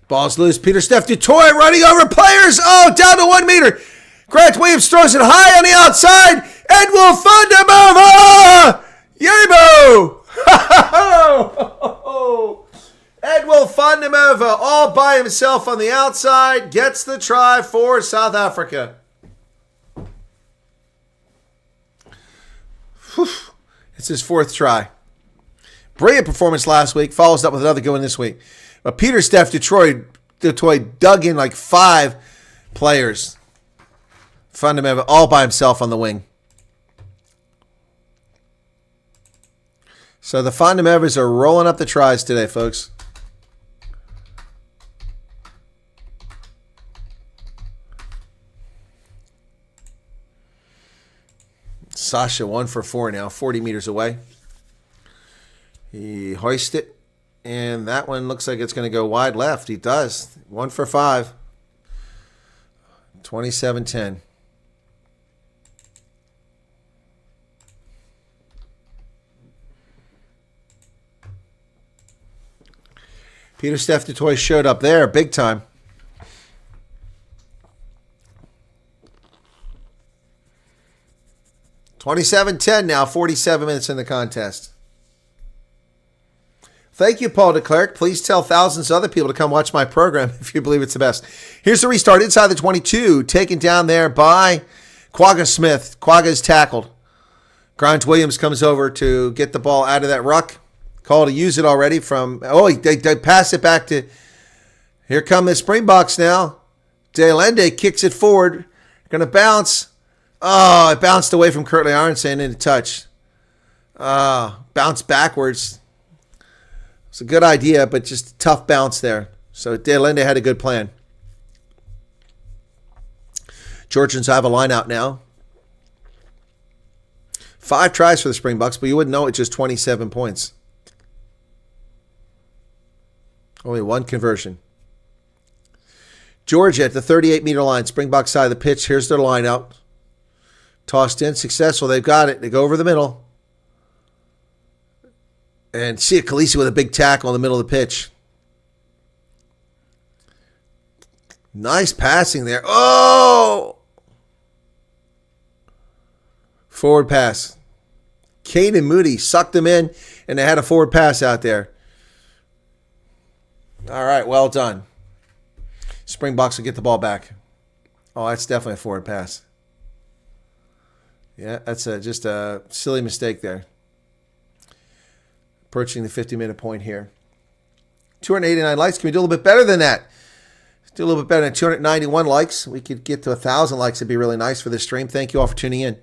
Ball's loose. Peter Steph Dutoy running over players. Oh, down to 1 meter. Grant Williams throws it high on the outside. Ed will fund him over. Yabo. Ed will fund him over all by himself on the outside. Gets the try for South Africa. Whew. It's his 4th try. Brilliant performance last week. Follows up with another good one this week. But Peter Steph Dutoy dug in like 5 players. Fundamental, all by himself on the wing. So the Fundamentals are rolling up the tries today, folks. Sasha 1 for 4 now, 40 meters away. He hoists it. And that one looks like it's going to go wide left. He does. 1 for 5. 27-10. Peter Steph Dutoy showed up there big time. $27-10 now, 47 minutes in the contest. Thank you, Paul de Klerk. Please tell thousands of other people to come watch my program if you believe it's the best. Here's the restart inside the 22. Taken down there by Quagga Smith. Quagga is tackled. Grant Williams comes over to get the ball out of that ruck. Call to use it already from... Oh, they pass it back to... Here come the Springboks now. De Lende kicks it forward. Going to bounce. Oh, it bounced away from Curtly Arnson into touch. Bounce backwards. It's a good idea, but just a tough bounce there. So De Allende had a good plan. Georgians have a line out now. 5 tries for the Springboks, but you wouldn't know it, just 27 points. Only 1 conversion. Georgia at the 38-meter line. Springboks side of the pitch. Here's their line out. Tossed in. Successful. They've got it. They go over the middle. And see a Khaleesi with a big tackle in the middle of the pitch. Nice passing there. Oh! Forward pass. Caden Moody sucked them in, and they had a forward pass out there. All right, well done. Springboks will get the ball back. Oh, that's definitely a forward pass. Yeah, that's just a silly mistake there. Approaching the 50-minute point here. 289 likes. Can we do a little bit better than that? Do a little bit better than 291 likes. We could get to 1,000 likes. It'd be really nice for this stream. Thank you all for tuning in.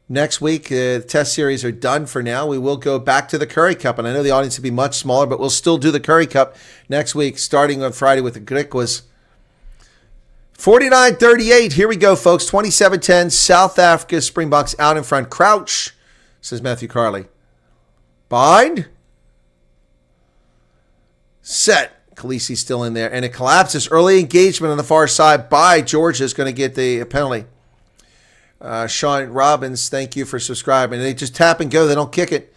Next week, the test series are done for now. We will go back to the Curry Cup, and I know the audience will be much smaller, but we'll still do the Curry Cup next week, starting on Friday with the Griquas. 49-38. Here we go, folks. 27-10. South Africa Springboks out in front. Crouch, says Matthew Carley. Bind. Set. Khaleesi still in there, and it collapses. Early engagement on the far side by Georgia is going to get the penalty. Sean Robbins, thank you for subscribing. They just tap and go. They don't kick it.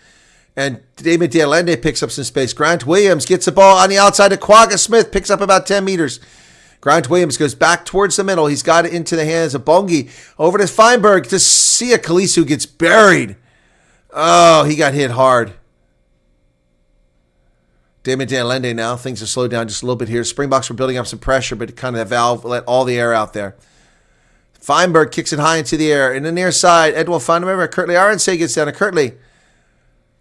And David De Allende picks up some space. Grant Williams gets the ball on the outside to Quagga Smith. Picks up about 10 meters. Grant Williams goes back towards the middle. He's got it into the hands of Bongi. Over to Feinberg to see a Khaleesi who gets buried. Oh, he got hit hard. David De Allende now. Things have slowed down just a little bit here. Springboks were building up some pressure, but kind of that valve let all the air out there. Feinberg kicks it high into the air. In the near side, Edwin Feinberg, Kirtley Aronsay gets down to Kirtley.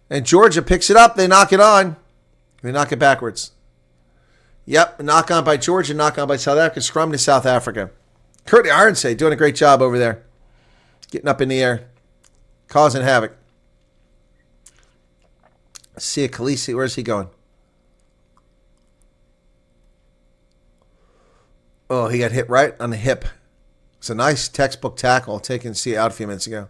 And Georgia picks it up. They knock it on. They knock it backwards. Yep, knock on by Georgia, knock on by South Africa. Scrum to South Africa. Kirtley Aronsay doing a great job over there. Getting up in the air. Causing havoc. See a Khaleesi. Where's he going? Oh, he got hit right on the hip. It's a nice textbook tackle taken to out a few minutes ago.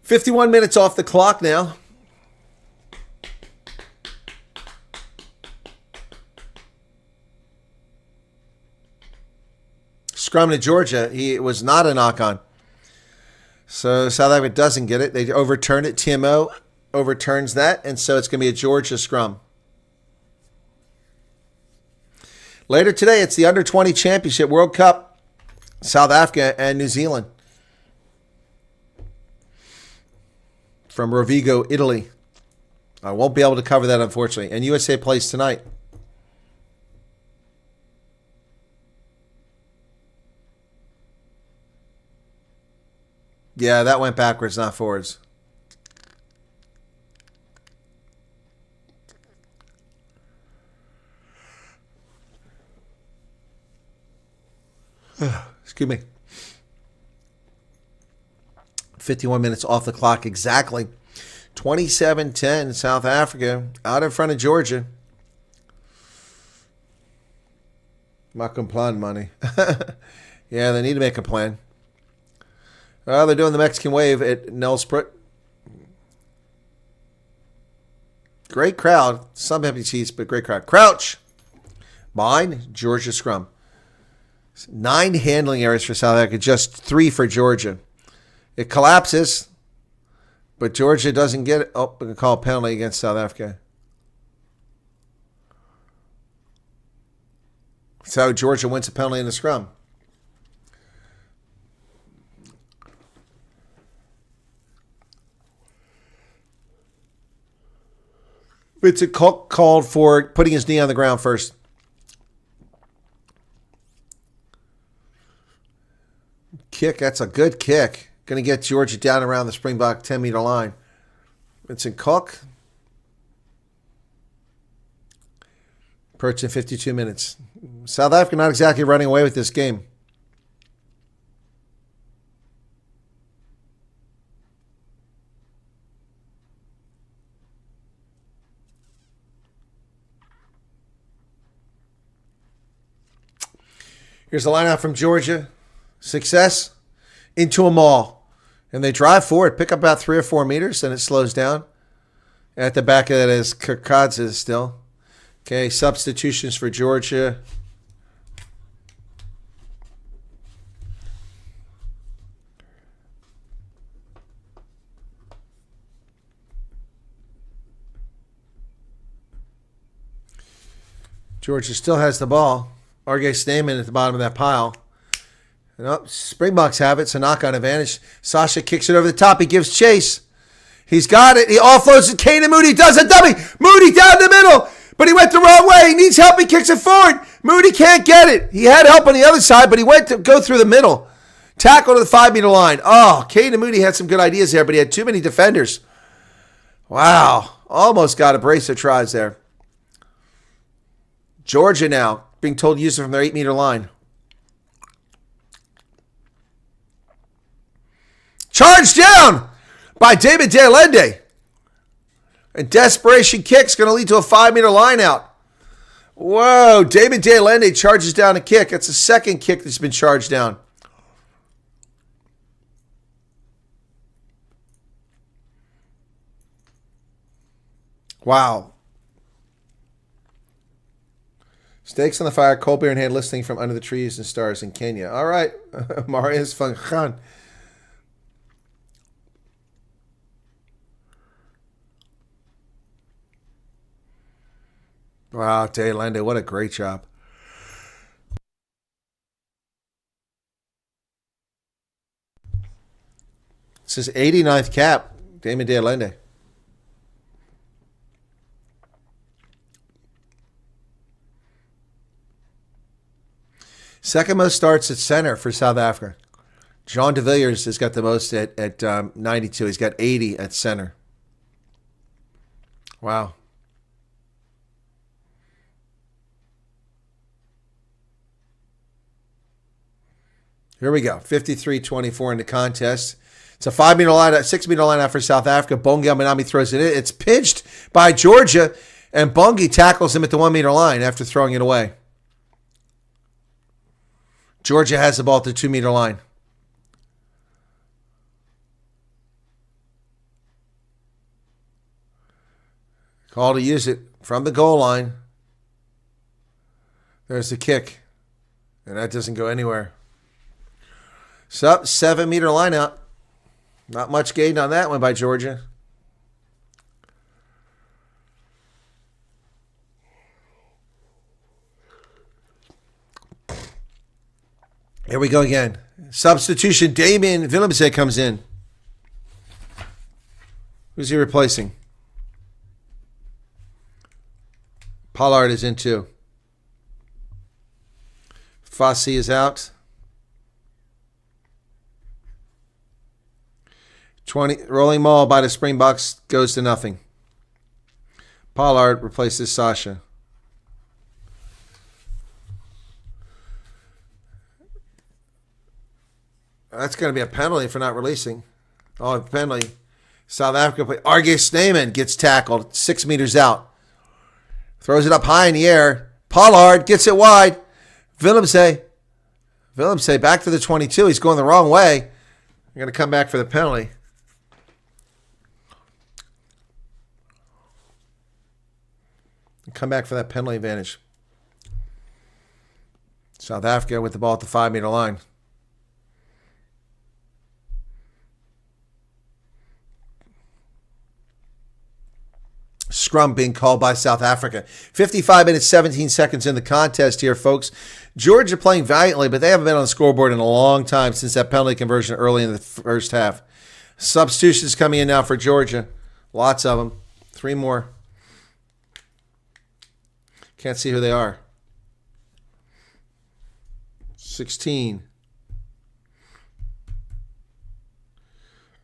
"51 minutes off the clock now. Scrum to Georgia. It was not a knock-on. So South Africa doesn't get it. They overturn it. TMO overturns that, and so it's going to be a Georgia scrum. Later today, it's the Under-20 Championship World Cup, South Africa and New Zealand. From Rovigo, Italy. I won't be able to cover that, unfortunately. And USA plays tonight. Yeah, that went backwards, not forwards. Excuse me. 51 minutes off the clock exactly. 27-10 South Africa out in front of Georgia. Maak plan, money. Yeah, they need to make a plan. They're doing the Mexican wave at Nelspruit. Great crowd. Some empty seats, but great crowd. Crouch. Bind. Georgia scrum. 9 handling errors for South Africa, just 3 for Georgia. It collapses, but Georgia doesn't get it. Oh, we can call a penalty against South Africa. So Georgia wins a penalty in the scrum. Vincent Cook called for putting his knee on the ground first. Kick, that's a good kick. Going to get Georgia down around the Springbok 10-meter line. Vincent Cook. Approaching 52 minutes. South Africa not exactly running away with this game. Here's the lineout from Georgia. Success into a maul. And they drive forward, pick up about 3 or 4 meters, and it slows down. At the back of that is Kakadze still. Okay, substitutions for Georgia. Georgia still has the ball. R.J. Snyman at the bottom of that pile. And Springboks have it. It's a knock-on advantage. Sasha kicks it over the top. He gives chase. He's got it. He offloads to Kane and Moody. Does a dummy. Moody down the middle. But he went the wrong way. He needs help. He kicks it forward. Moody can't get it. He had help on the other side, but he went to go through the middle. Tackle to the 5-meter line. Oh, Kane and Moody had some good ideas there, but he had too many defenders. Wow. Almost got a brace of tries there. Georgia now being told to use it from their 8-meter line. Charged down by David De Allende. A desperation kick's going to lead to a 5-meter line out. Whoa, David De Allende charges down a kick. That's the second kick that's been charged down. Wow. Stakes on the fire, cold beer in hand, listening from under the trees and stars in Kenya. All right, Marius van Gaan. Wow, De Allende, what a great job. This is 89th cap, Damon De Allende. Second most starts at center for South Africa. John de Villiers has got the most at 92. He's got 80 at center. Wow. Here we go. 53-24 in the contest. It's a 5-meter line, 6-meter line out for South Africa. Bongi Amanami throws it in. It's pinched by Georgia, and Bongi tackles him at the 1-meter line after throwing it away. Georgia has the ball at the 2-meter line. Call to use it from the goal line. There's the kick. And that doesn't go anywhere. So, 7-meter line out. Not much gain on that one by Georgia. Here we go again. Substitution. Damien Willemse comes in. Who's he replacing? Pollard is in too. Fossey is out. 20 rolling maul by the Springboks goes to nothing. Pollard replaces Sasha. That's going to be a penalty for not releasing. Oh, penalty. South Africa play. R.J. Snyman gets tackled 6 meters out. Throws it up high in the air. Pollard gets it wide. Willemse back to the 22. He's going the wrong way. They're going to come back for the penalty. Come back for that penalty advantage. South Africa with the ball at the 5-meter line. Scrum being called by South Africa. 55 minutes, 17 seconds in the contest here, folks. Georgia playing valiantly, but they haven't been on the scoreboard in a long time since that penalty conversion early in the first half. Substitutions coming in now for Georgia. Lots of them. 3 more. Can't see who they are. 16.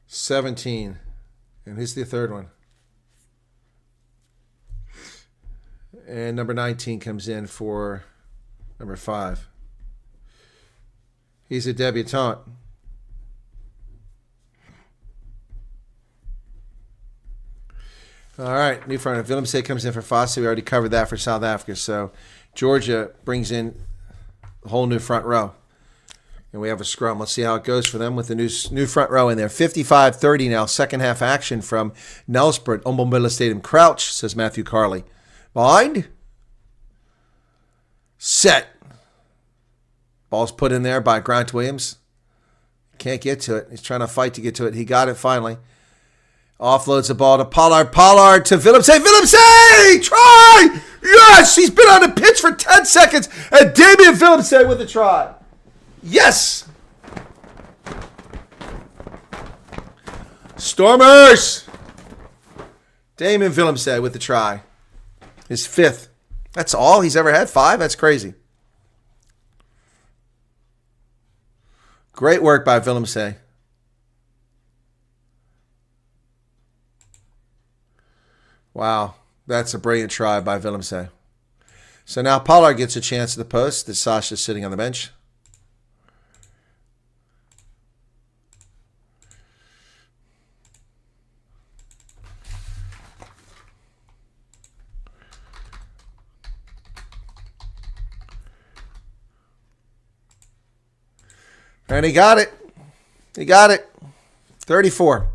17. And who's the third one? And number 19 comes in for Number 5. He's a debutant. All right, new front. Willemse comes in for Fosse. We already covered that for South Africa. So Georgia brings in a whole new front row. And we have a scrum. Let's see how it goes for them with the new front row in there. 55-30 now, second half action from Nelspruit, Ombombela Stadium. Crouch, says Matthew Carley. Behind. Set. Ball's put in there by Grant Williams. Can't get to it. He's trying to fight to get to it. He got it finally. Offloads the ball to Pollard. Pollard to Willemse. Willemse! Try! Yes! He's been on the pitch for 10 seconds. And Damian Willemse with a try. Yes! Stormers! Damian Willemse with the try. His 5th. That's all he's ever had? 5? That's crazy. Great work by Willemse. Wow. That's a brilliant try by Willemse. So now Pollard gets a chance at the post. That Sasha's sitting on the bench. And he got it. He got it. 34.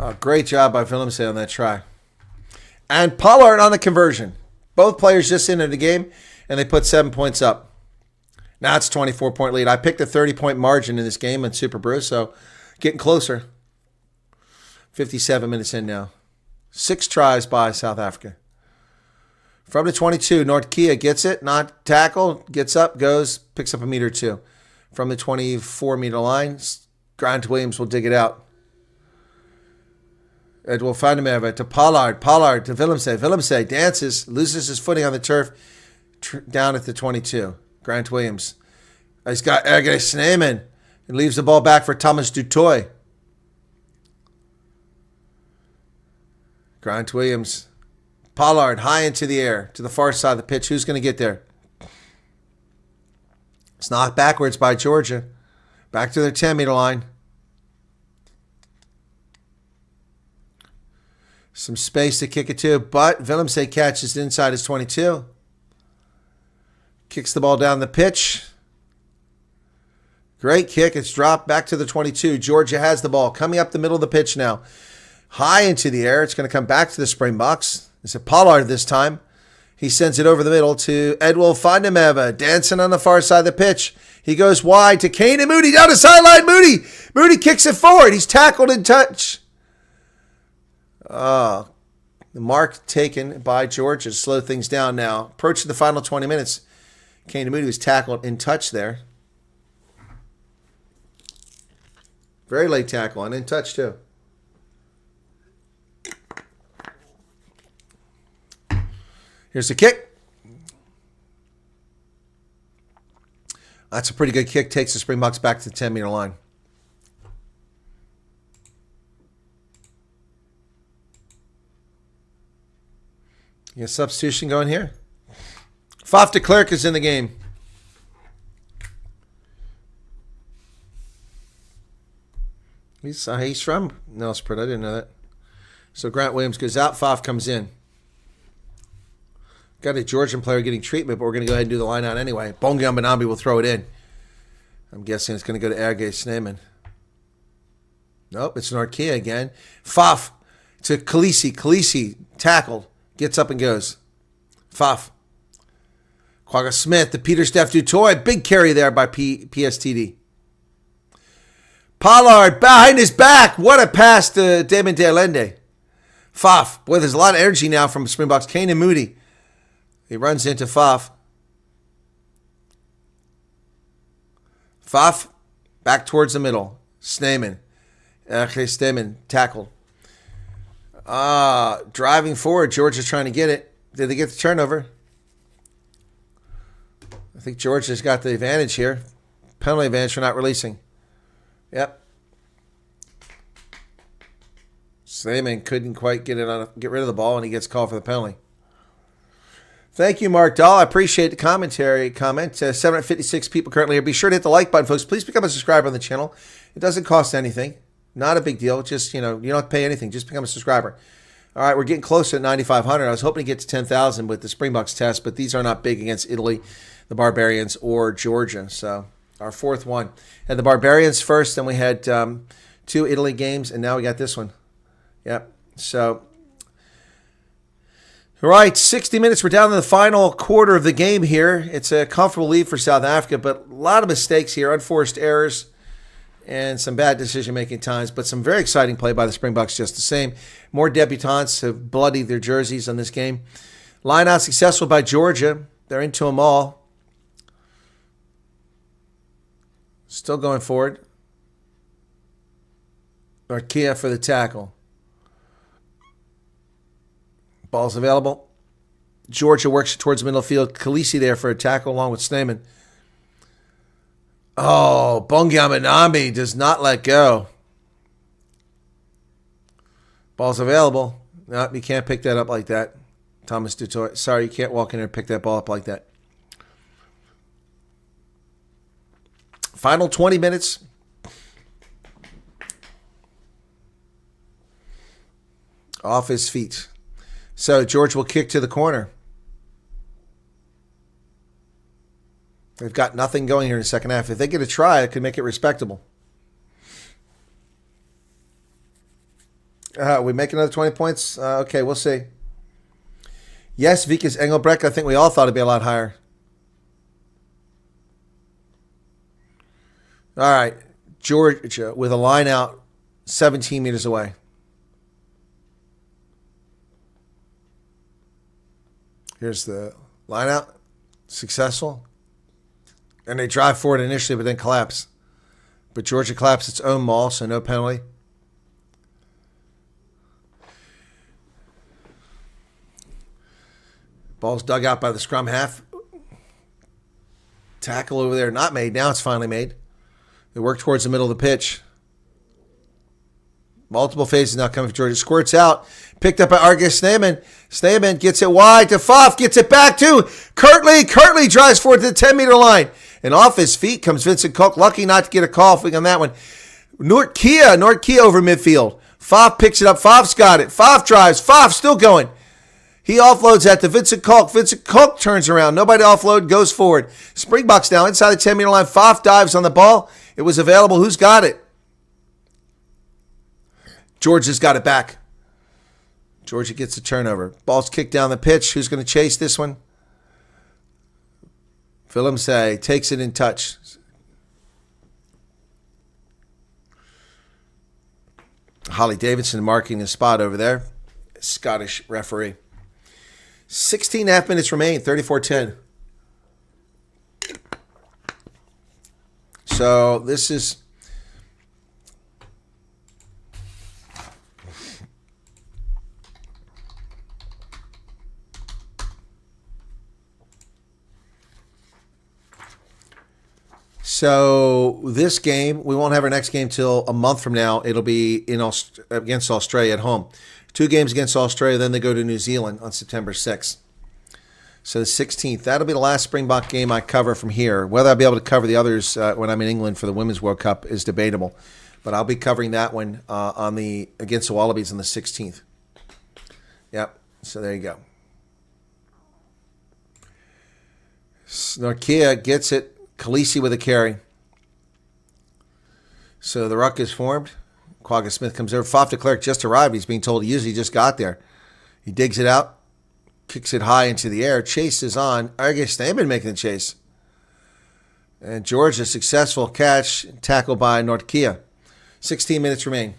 Oh, great job by Willemse on that try. And Pollard on the conversion. Both players just into the game, and they put 7 points up. Now it's a 24-point lead. I picked a 30-point margin in this game in Super Brew, so getting closer. 57 minutes in now. 6 tries by South Africa. From the 22, Nordkia gets it, not tackle, gets up, goes, picks up a meter or two. From the 24-meter line, Grant Williams will dig it out. It will find him over to Pollard. Pollard to Willemse. Willemse dances, loses his footing on the turf, down at the 22. Grant Williams. He's got Erge Sneeman. He leaves the ball back for Thomas Dutoy. Grant Williams. Pollard high into the air to the far side of the pitch. Who's going to get there? It's knocked backwards by Georgia. Back to their 10-meter line. Some space to kick it to, but Willemse catches it inside his 22. Kicks the ball down the pitch. Great kick. It's dropped back to the 22. Georgia has the ball. Coming up the middle of the pitch now. High into the air. It's going to come back to the Springboks. It's a Pollard this time. He sends it over the middle to Edwil Fandemeva, dancing on the far side of the pitch. He goes wide to Kane and Moody down the sideline. Moody kicks it forward. He's tackled in touch. The mark taken by Georgia to slow things down now. Approaching the final 20 minutes. Kane and Moody was tackled in touch there. Very late tackle and in touch too. Here's the kick. That's a pretty good kick. Takes the Springboks back to the 10-meter line. You got substitution going here. Faf de Klerk is in the game. He's from Nelspruit. I didn't know that. So Grant Williams goes out. Faf comes in. Got a Georgian player getting treatment, but we're going to go ahead and do the line out anyway. Bongiam Benambi will throw it in. I'm guessing it's going to go to Erge Sneeman. Nope, it's Nordkia again. Faf to Khaleesi. Khaleesi tackled. Gets up and goes. Faf. Quagga Smith to Peter Steph Dutoy. Big carry there by PSTD. Pollard behind his back. What a pass to Damon De Allende. Faf. Boy, there's a lot of energy now from Springboks. Kane and Moody. He runs into Faf. Faf back towards the middle. Sneeman. Sneeman tackled. Driving forward. Georgia's trying to get it. Did they get the turnover? I think Georgia's got the advantage here. Penalty advantage for not releasing. Yep. Slayman couldn't quite get rid of the ball, and he gets called for the penalty. Thank you, Mark Dahl. I appreciate the commentary. 756 people currently here. Be sure to hit the like button, folks. Please become a subscriber on the channel. It doesn't cost anything. Not a big deal. Just, you don't have to pay anything. Just become a subscriber. All right, we're getting closer at 9,500. I was hoping to get to 10,000 with the Springboks test, but these are not big against Italy, the Barbarians, or Georgia. So our fourth one. Had the Barbarians first, then we had 2 Italy games, and now we got this one. Yep. So, all right, 60 minutes. We're down to the final quarter of the game here. It's a comfortable lead for South Africa, but a lot of mistakes here, unforced errors, and some bad decision-making times, but some very exciting play by the Springboks just the same. More debutants have bloodied their jerseys on this game. Line out successful by Georgia. They're into them all. Still going forward. Arkia for the tackle. Ball's available. Georgia works towards the middle of the field. Khaleesi there for a tackle along with Snyman. Oh, Bongiamanami does not let go. Ball's available. No, you can't pick that up like that. Thomas Dutoit. Sorry, you can't walk in there and pick that ball up like that. Final 20 minutes. Off his feet. So George will kick to the corner. They've got nothing going here in the second half. If they get a try, it could make it respectable. We make another 20 points? Okay, we'll see. Yes, Vikas Engelbrecht, I think we all thought it'd be a lot higher. All right, Georgia with a line out 17 meters away. Here's the line out. Successful. And they drive forward initially, but then collapse. But Georgia collapsed its own maul, so no penalty. Ball's dug out by the scrum half. Tackle over there, not made. Now it's finally made. They work towards the middle of the pitch. Multiple phases now coming for Georgia. Squirts out. Picked up by Argus Snyman. Snyman gets it wide to Pfaff. Gets it back to Kirtley. Kirtley drives forward to the 10-meter line. And off his feet comes Vincent Koch. Lucky not to get a call on that one. Nordkia over midfield. Pfaff picks it up. Pfaff's got it. Pfaff drives. Pfaff still going. He offloads that to Vincent Koch. Vincent Koch turns around. Nobody to offload. Goes forward. Springboks now inside the 10-meter line. Pfaff dives on the ball. It was available. Who's got it? Georgia's got it back. Georgia gets a turnover. Ball's kicked down the pitch. Who's going to chase this one? Willemse takes it in touch. Holly Davidson marking the spot over there. Scottish referee. 16.5 minutes remain. 34-10. So this is... So this game, we won't have our next game till a month from now. It'll be against Australia at home. 2 games against Australia, then they go to New Zealand on September 6th. So the 16th, that'll be the last Springbok game I cover from here. Whether I'll be able to cover the others when I'm in England for the Women's World Cup is debatable. But I'll be covering that one against the Wallabies on the 16th. Yep, so there you go. Norkia gets it. Khaleesi with a carry. So the ruck is formed. Quagga Smith comes over. Pfaff de Klerk just arrived. He's being told to use it. He just got there. He digs it out. Kicks it high into the air. Chase is on. Argus Snyman making the chase. And Georgia, successful catch. Tackled by Nortkia. 16 minutes remain.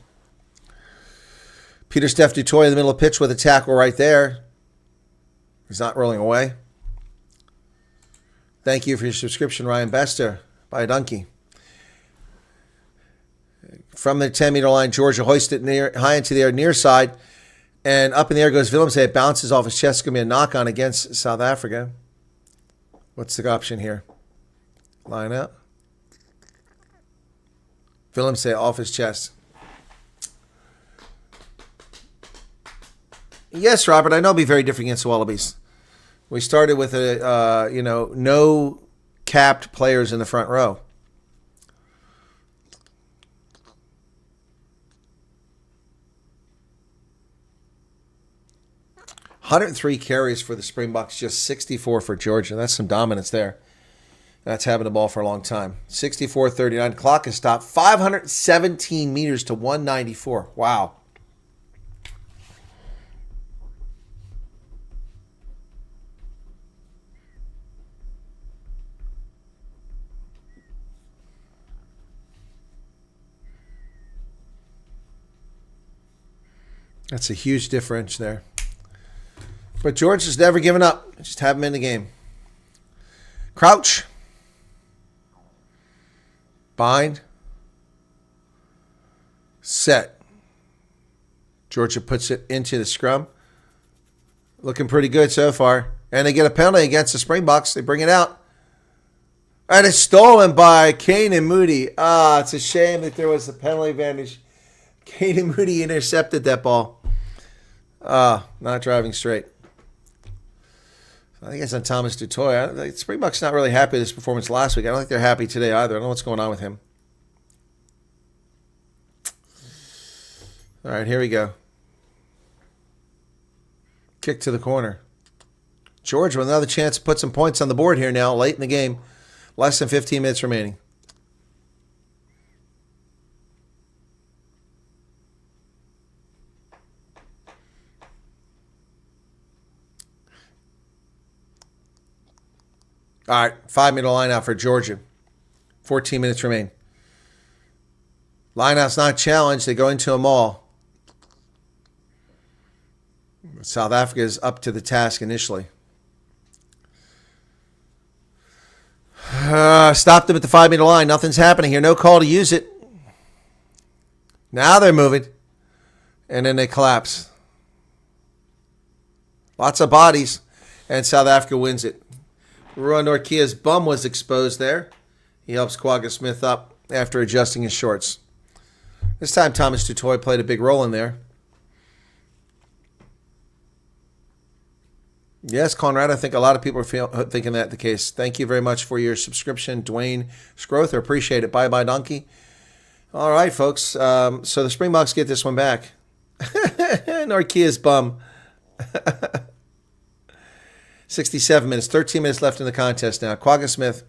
Peter Steph Dutoy in the middle of the pitch with a tackle right there. He's not rolling away. Thank you for your subscription, Ryan Bester. By a donkey. From the 10-meter line, Georgia hoists it high into the air, near side. And up in the air goes Willemse. It bounces off his chest. It's going to be a knock-on against South Africa. What's the option here? Line out. Willem say off his chest. Yes, Robert, I know it'll be very different against the Wallabies. We started with no capped players in the front row. "103 carries for the Springboks, just 64 for Georgia." That's some dominance there. That's having the ball for a long time. 64-39. Clock is stopped. 517 meters to 194. Wow. That's a huge difference there. But George has never given up. Just have him in the game. Crouch. Bind. Set. Georgia puts it into the scrum. Looking pretty good so far. And they get a penalty against the Springboks. They bring it out. And it's stolen by Kane and Moody. It's a shame that there was a penalty advantage. Kane and Moody intercepted that ball. Not driving straight. I think it's on Thomas du Toit. Springbok's not really happy with his performance last week. I don't think they're happy today either. I don't know what's going on with him. All right, here we go. Kick to the corner. George with another chance to put some points on the board here now, late in the game. Less than 15 minutes remaining. All right, 5-minute line out for Georgia. 14 minutes remain. Lineout's not challenged. They go into a maul. South Africa is up to the task initially. Stopped them at the 5-minute line. Nothing's happening here. No call to use it. Now they're moving. And then they collapse. Lots of bodies. And South Africa wins it. Ruan Norkia's bum was exposed there. He helps Quagga Smith up after adjusting his shorts. This time Thomas du Toit played a big role in there. Yes, Conrad, I think a lot of people are thinking that the case. Thank you very much for your subscription, Dwayne Scrother. Appreciate it. Bye-bye, donkey. All right, folks. So the Springboks get this one back. Norkia's bum. 67 minutes, 13 minutes left in the contest now. Quagga Smith.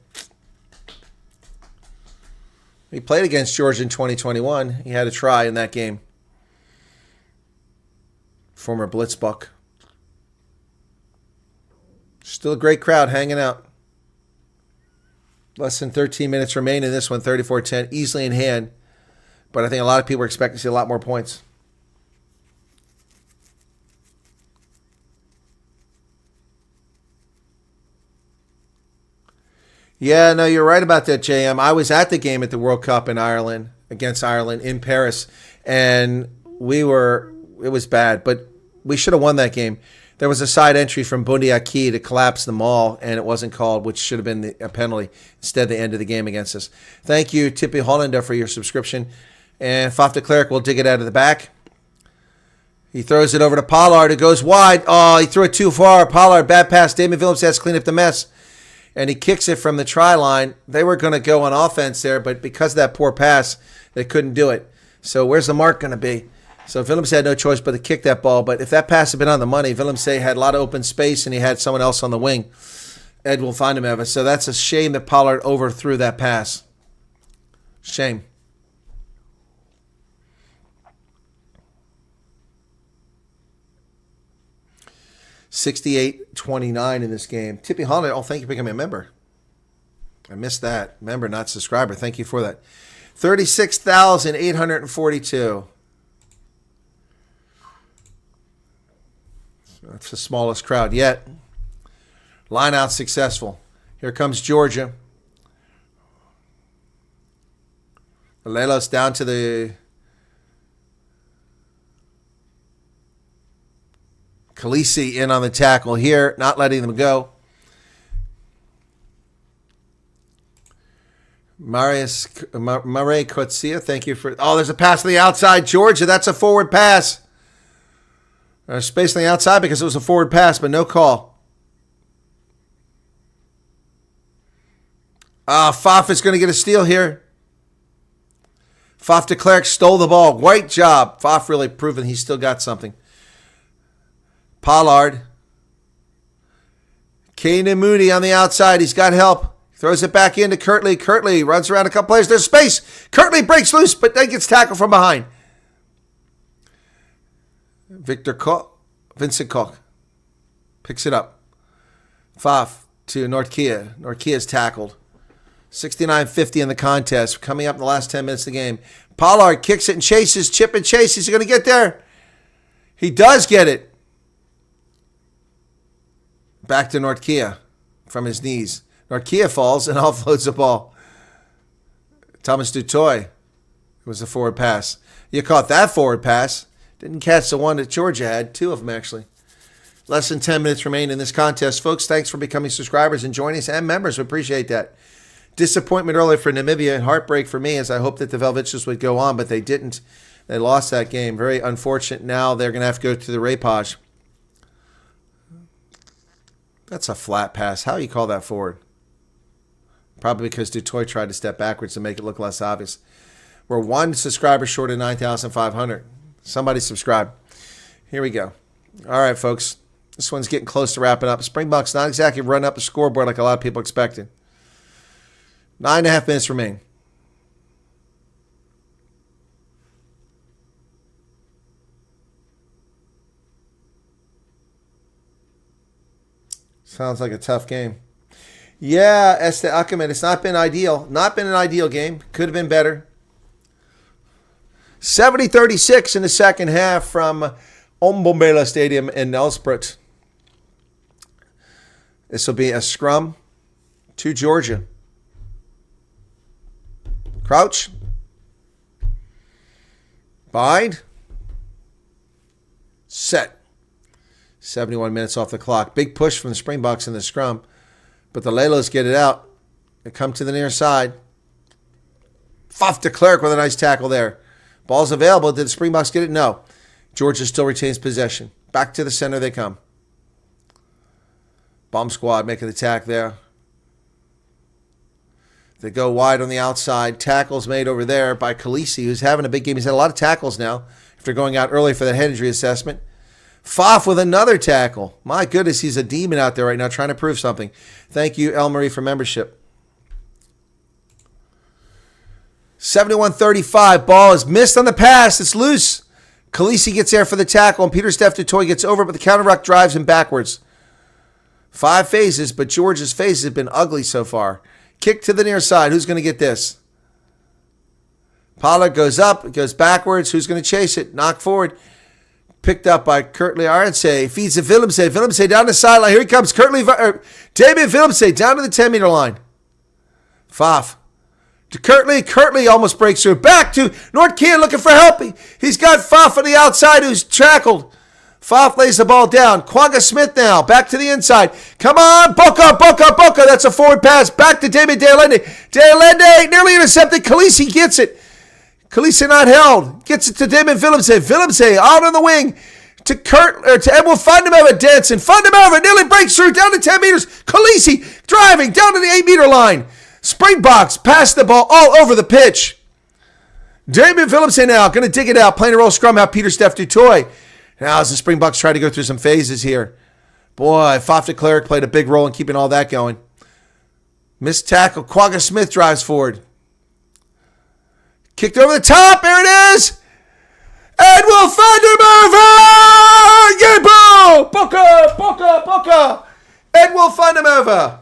He played against Georgia in 2021. He had a try in that game. Former Blitzbuck. Still a great crowd hanging out. Less than 13 minutes remain in this one, 34-10, easily in hand. But I think a lot of people are expecting to see a lot more points. Yeah, no, you're right about that, JM. I was at the game at the World Cup in Ireland, against Ireland in Paris, and it was bad, but we should have won that game. There was a side entry from Bundy Aki to collapse the maul, and it wasn't called, which should have been a penalty. Instead, they ended the game against us. Thank you, Tippy Hollander, for your subscription. And Faf de Klerk will dig it out of the back. He throws it over to Pollard. It goes wide. Oh, he threw it too far. Pollard, bad pass. Damon Willems has to clean up the mess. And he kicks it from the try line. They were going to go on offense there, but because of that poor pass, they couldn't do it. So where's the mark going to be? So Willems had no choice but to kick that ball. But if that pass had been on the money, Willems had a lot of open space, and he had someone else on the wing, Ed will find him ever. So that's a shame that Pollard overthrew that pass. Shame. $68.29 in this game. Tippy Hollander, thank you for becoming a member. I missed that. Member, not subscriber. Thank you for that. 36,842. That's the smallest crowd yet. Line out successful. Here comes Georgia. Lelos down to the Khaleesi in on the tackle here, not letting them go. Murray Kotsia, thank you for... Oh, there's a pass on the outside. Georgia, that's a forward pass. There's space on the outside because it was a forward pass, but no call. Faf is going to get a steal here. Faf de Klerk stole the ball. Great job. Faf really proving he's still got something. Pollard. Kanan Mooney on the outside. He's got help. Throws it back into Kirtley. Kirtley runs around a couple players. There's space. Kirtley breaks loose, but then gets tackled from behind. Vincent Koch picks it up. Faf to Nortkia. Nortkia's tackled. 69-50 in the contest. Coming up in the last 10 minutes of the game. Pollard kicks it and chases. Chip and chase. He's going to get there. He does get it. Back to Nortkia from his knees. Nortkia falls and offloads the ball. Thomas Dutoy. It was a forward pass. You caught that forward pass. Didn't catch the one that Georgia had. 2 of them, actually. Less than 10 minutes remain in this contest. Folks, thanks for becoming subscribers and joining us, and members. We appreciate that. Disappointment early for Namibia and heartbreak for me, as I hoped that the Velvetsers would go on, but they didn't. They lost that game. Very unfortunate. Now they're going to have to go to the repage. That's a flat pass. How do you call that forward? Probably because Dutoy tried to step backwards to make it look less obvious. We're 1 subscriber short of 9,500. Somebody subscribe. Here we go. All right, folks. This one's getting close to wrapping up. Springboks not exactly running up the scoreboard like a lot of people expected. 9.5 minutes remain. Sounds like a tough game. Yeah, Este Ackerman, it's not been ideal. Not been an ideal game. Could have been better. 70-36 in the second half from Ombombela Stadium in Nelspruit. This will be a scrum to Georgia. Crouch. Bind. Set. 71 minutes off the clock. Big push from the Springboks in the scrum. But the Lelos get it out. They come to the near side. Faf de Klerk with a nice tackle there. Ball's available. Did the Springboks get it? No. Georgia still retains possession. Back to the center they come. Bomb squad making the attack there. They go wide on the outside. Tackles made over there by Khaleesi, who's having a big game. He's had a lot of tackles now after going out early for that head injury assessment. Faf with another tackle. My goodness, he's a demon out there right now trying to prove something. Thank you, El Marie, for membership. 71-35. Ball is missed on the pass. It's loose. Khaleesi gets there for the tackle, and Peter Steph Dutoy gets over, but the counter ruck drives him backwards. 5 phases, but Georgia's phases have been ugly so far. Kick to the near side. Who's going to get this? Pollard goes up, goes backwards. Who's going to chase it? Knock forward. Picked up by Kirtley Arendse. Feeds to Willemse. Willemse down the sideline. Here he comes. Damien Willemse down to the 10-meter line. Faf. To Kirtley. Kirtley almost breaks through. Back to Nortkia looking for help. He's got Faf on the outside who's tackled. Faf lays the ball down. Quagga Smith now. Back to the inside. Come on. Boca. That's a forward pass. Back to David De Allende. De Allende nearly intercepted. Khaleesi gets it. Khaleesi not held. Gets it to Damon Willemse. Willemse out on the wing to Edwin Fundamental dancing. Fundamental nearly breaks through down to 10 meters. Khaleesi driving down to the 8-meter line. Springboks pass the ball all over the pitch. Damon Willemse now going to dig it out. Playing a roll scrum out. Peter Steph Dutoy. Now as the Springboks try to go through some phases here. Boy, Faf de Klerk played a big role in keeping all that going. Missed tackle. Quagga Smith drives forward. Kicked over the top. There it is. And we'll find him over. Yebo. Boca. And we'll find him over.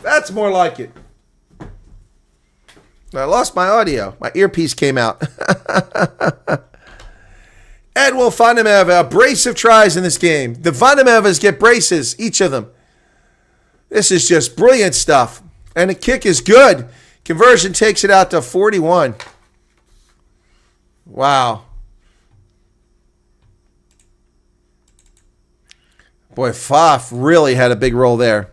That's more like it. I lost my audio. My earpiece came out. And we'll find him over. A brace of tries in this game. The Vandermevers get braces, each of them. This is just brilliant stuff. And the kick is good. Conversion takes it out to 41. Wow. Boy, Faf really had a big role there.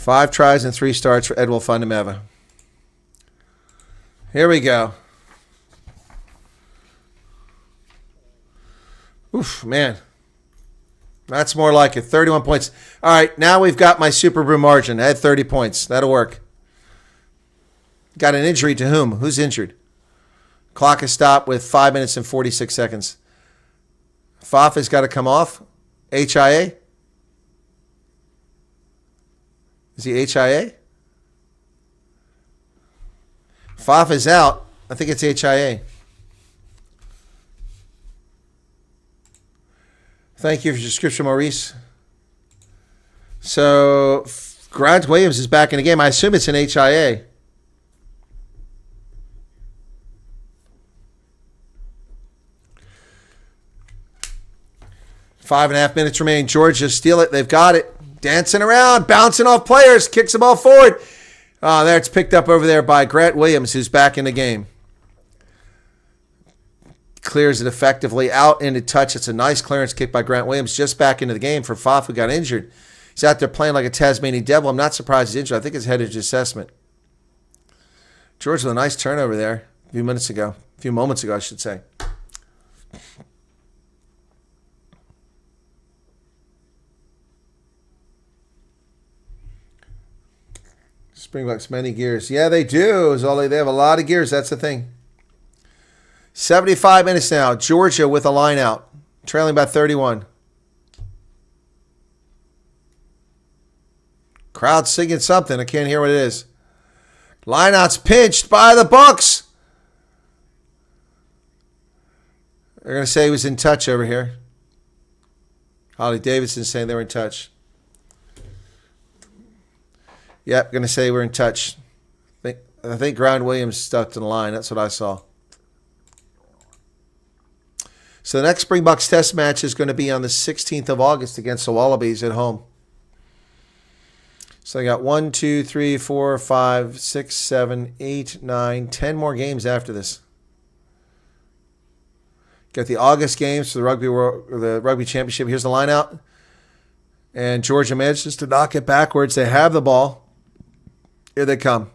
5 tries and 3 starts for Edwin Fundameva. Here we go. Oof, man. That's more like it. 31 points. All right, now we've got my Super Brew margin. I had 30 points. That'll work. Got an injury to whom? Who's injured? Clock is stopped with 5 minutes and 46 seconds. Faf has got to come off. HIA? Is he HIA? Faf is out. I think it's HIA. Thank you for your subscription, Maurice. So, Grant Williams is back in the game. I assume it's an HIA. Five and a half minutes remain. Georgia steal it. They've got it. Dancing around, bouncing off players, kicks the ball forward. Oh, there it's picked up over there by Grant Williams, who's back in the game. Clears it effectively out into touch. It's a nice clearance kick by Grant Williams, just back into the game for Faf, who got injured. He's out there playing like a Tasmanian devil. I'm not surprised he's injured. I think it's headed assessment. George with a nice turnover there a few moments ago, I should say. Springboks, many gears. Yeah, they do. They have a lot of gears. That's the thing. 75 minutes now. Georgia with a line out. Trailing by 31. Crowd singing something. I can't hear what it is. Lineout's pinched by the Bucks. They're going to say he was in touch over here. Holly Davidson saying they were in touch. Yep, going to say we're in touch. I think Grant Williams stuck to the line. That's what I saw. So the next Springboks test match is going to be on the 16th of August against the Wallabies at home. So they got 1, 2, 3, 4, 5, 6, 7, 8, 9, 10 more games after this. Got the August games for the Rugby Championship. Here's the line out. And Georgia manages to knock it backwards. They have the ball. Here they come.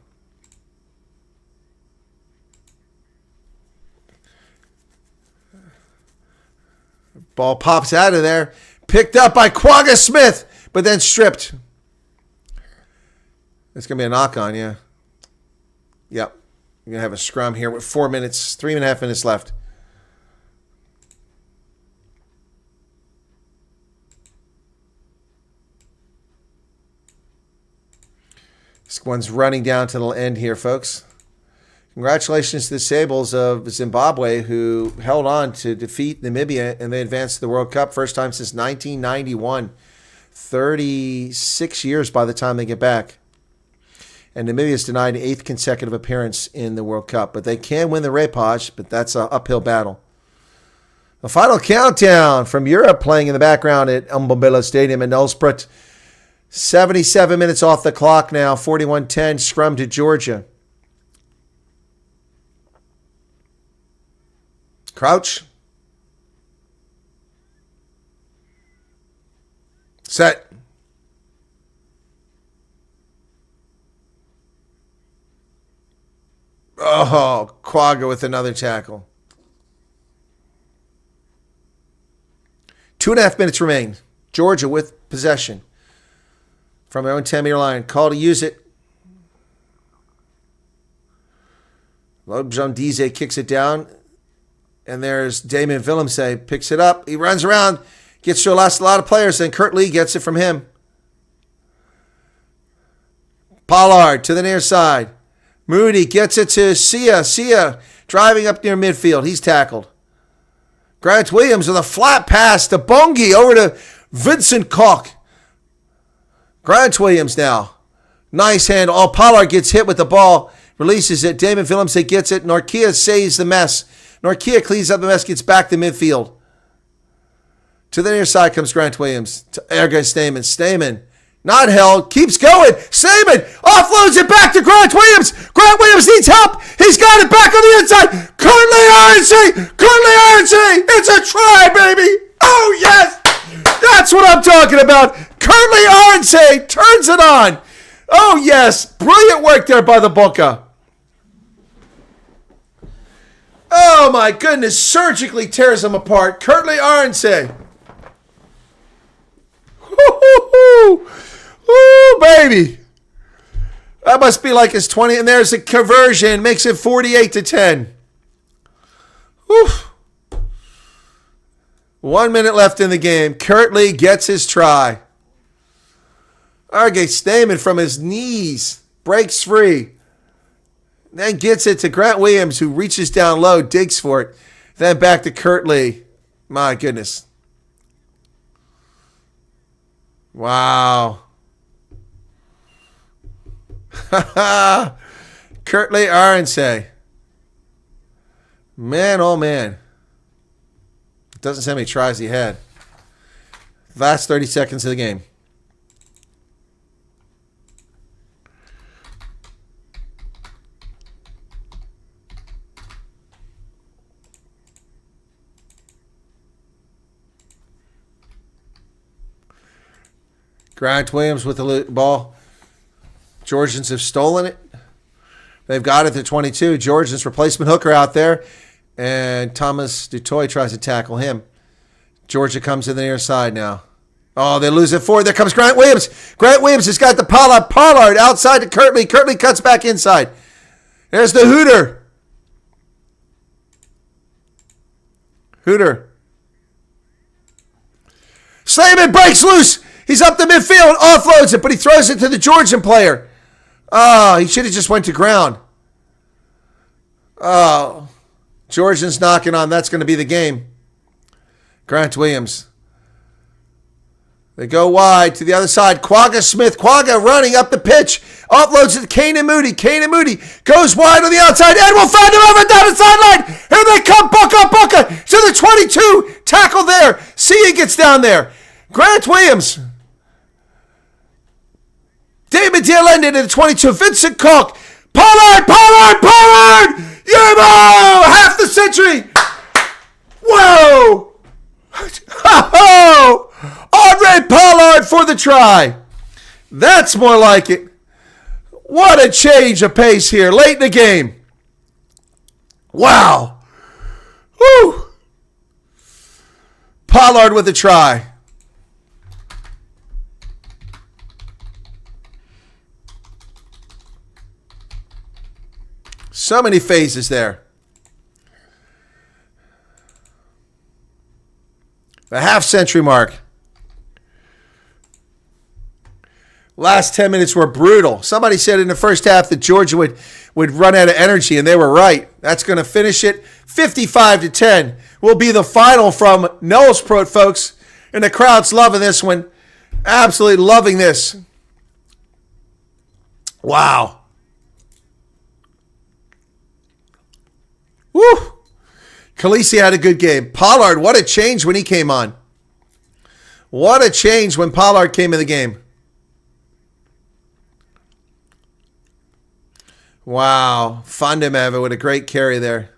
Ball pops out of there. Picked up by Quagga Smith, but then stripped. It's going to be a knock on, yeah. Yep. You're going to have a scrum here with 4 minutes, 3.5 minutes left. This one's running down to the end here, folks. Congratulations to the Sables of Zimbabwe, who held on to defeat Namibia, and they advanced to the World Cup. First time since 1991. 36 years by the time they get back. And Namibia's denied an 8th consecutive appearance in the World Cup. But they can win the repage, but that's an uphill battle. The final countdown from Europe playing in the background at Umbombela Stadium in Nelspruit. 77 minutes off the clock now. 41-10, scrum to Georgia. Crouch. Set. Oh, Quagga with another tackle. 2.5 minutes remain. Georgia with possession. From their own 10-meter line. Call to use it. Lobjom Dize kicks it down. And there's Damon Willemse. Picks it up. He runs around. Gets to a lot of players. And Kurt Lee gets it from him. Pollard to the near side. Moody gets it to Sia. Sia driving up near midfield. He's tackled. Grant Williams with a flat pass to Bongi over to Vincent Koch. Grant Williams now. Nice hand. Oh, Pollard gets hit with the ball. Releases it. Damon Willemse gets it. Norkia saves the mess. Norkia cleans up the mess. Gets back to midfield. To the near side comes Grant Williams. To Erga Stamen. Stamen. Not held. Keeps going. Stamen offloads it back to Grant Williams. Grant Williams needs help. He's got it back on the inside. Curtly RNC. Curtly RNC. It's a try, baby. Oh, yes. That's what I'm talking about. Curtly RNC turns it on. Oh, yes. Brilliant work there by the Boca. Oh, my goodness. Surgically tears him apart. Curtly Arnse. Ooh, baby. That must be like his 20. And there's a conversion. Makes it 48-10. Oof. 1 minute left in the game. Curtly gets his try. Arge Stamen from his knees. Breaks free. Then gets it to Grant Williams, who reaches down low, digs for it. Then back to Curtly. My goodness. Wow. Curtly Arnse. Man, oh man. It doesn't say how many tries he had. Last 30 seconds of the game. Grant Williams with the ball. Georgians have stolen it. They've got it to 22. Georgians replacement hooker out there. And Thomas Dutoy tries to tackle him. Georgia comes to the near side now. Oh, they lose it forward. There comes Grant Williams. Grant Williams has got the Pollard outside to Curtly. Curtly cuts back inside. There's the Hooter. Slayman breaks loose. He's up the midfield, offloads it, but he throws it to the Georgian player. Oh, he should have just went to ground. Oh, Georgians knocking on. That's going to be the game. Grant Williams. They go wide to the other side. Quagga Smith. Quagga running up the pitch. Offloads it to Kane Moody. Kane Moody goes wide on the outside. Ed will find him over down the sideline. Here they come. Bucka to the 22. Tackle there. Sia gets down there. Grant Williams. David Dialende to the 22. Vincent Cook. Pollard! Yermo! Half the century! Whoa! Oh! Andre Pollard for the try. That's more like it. What a change of pace here late in the game. Wow. Woo! Pollard with the try. So many phases there. The half-century mark. Last 10 minutes were brutal. Somebody said in the first half that Georgia would run out of energy, and they were right. That's going to finish it 55-10. Will be the final from Nelsprut, folks. And the crowd's loving this one. Absolutely loving this. Wow. Woo! Khaleesi had a good game. Pollard, what a change when he came on. What a change when Pollard came in the game. Wow. Fondemev with a great carry there.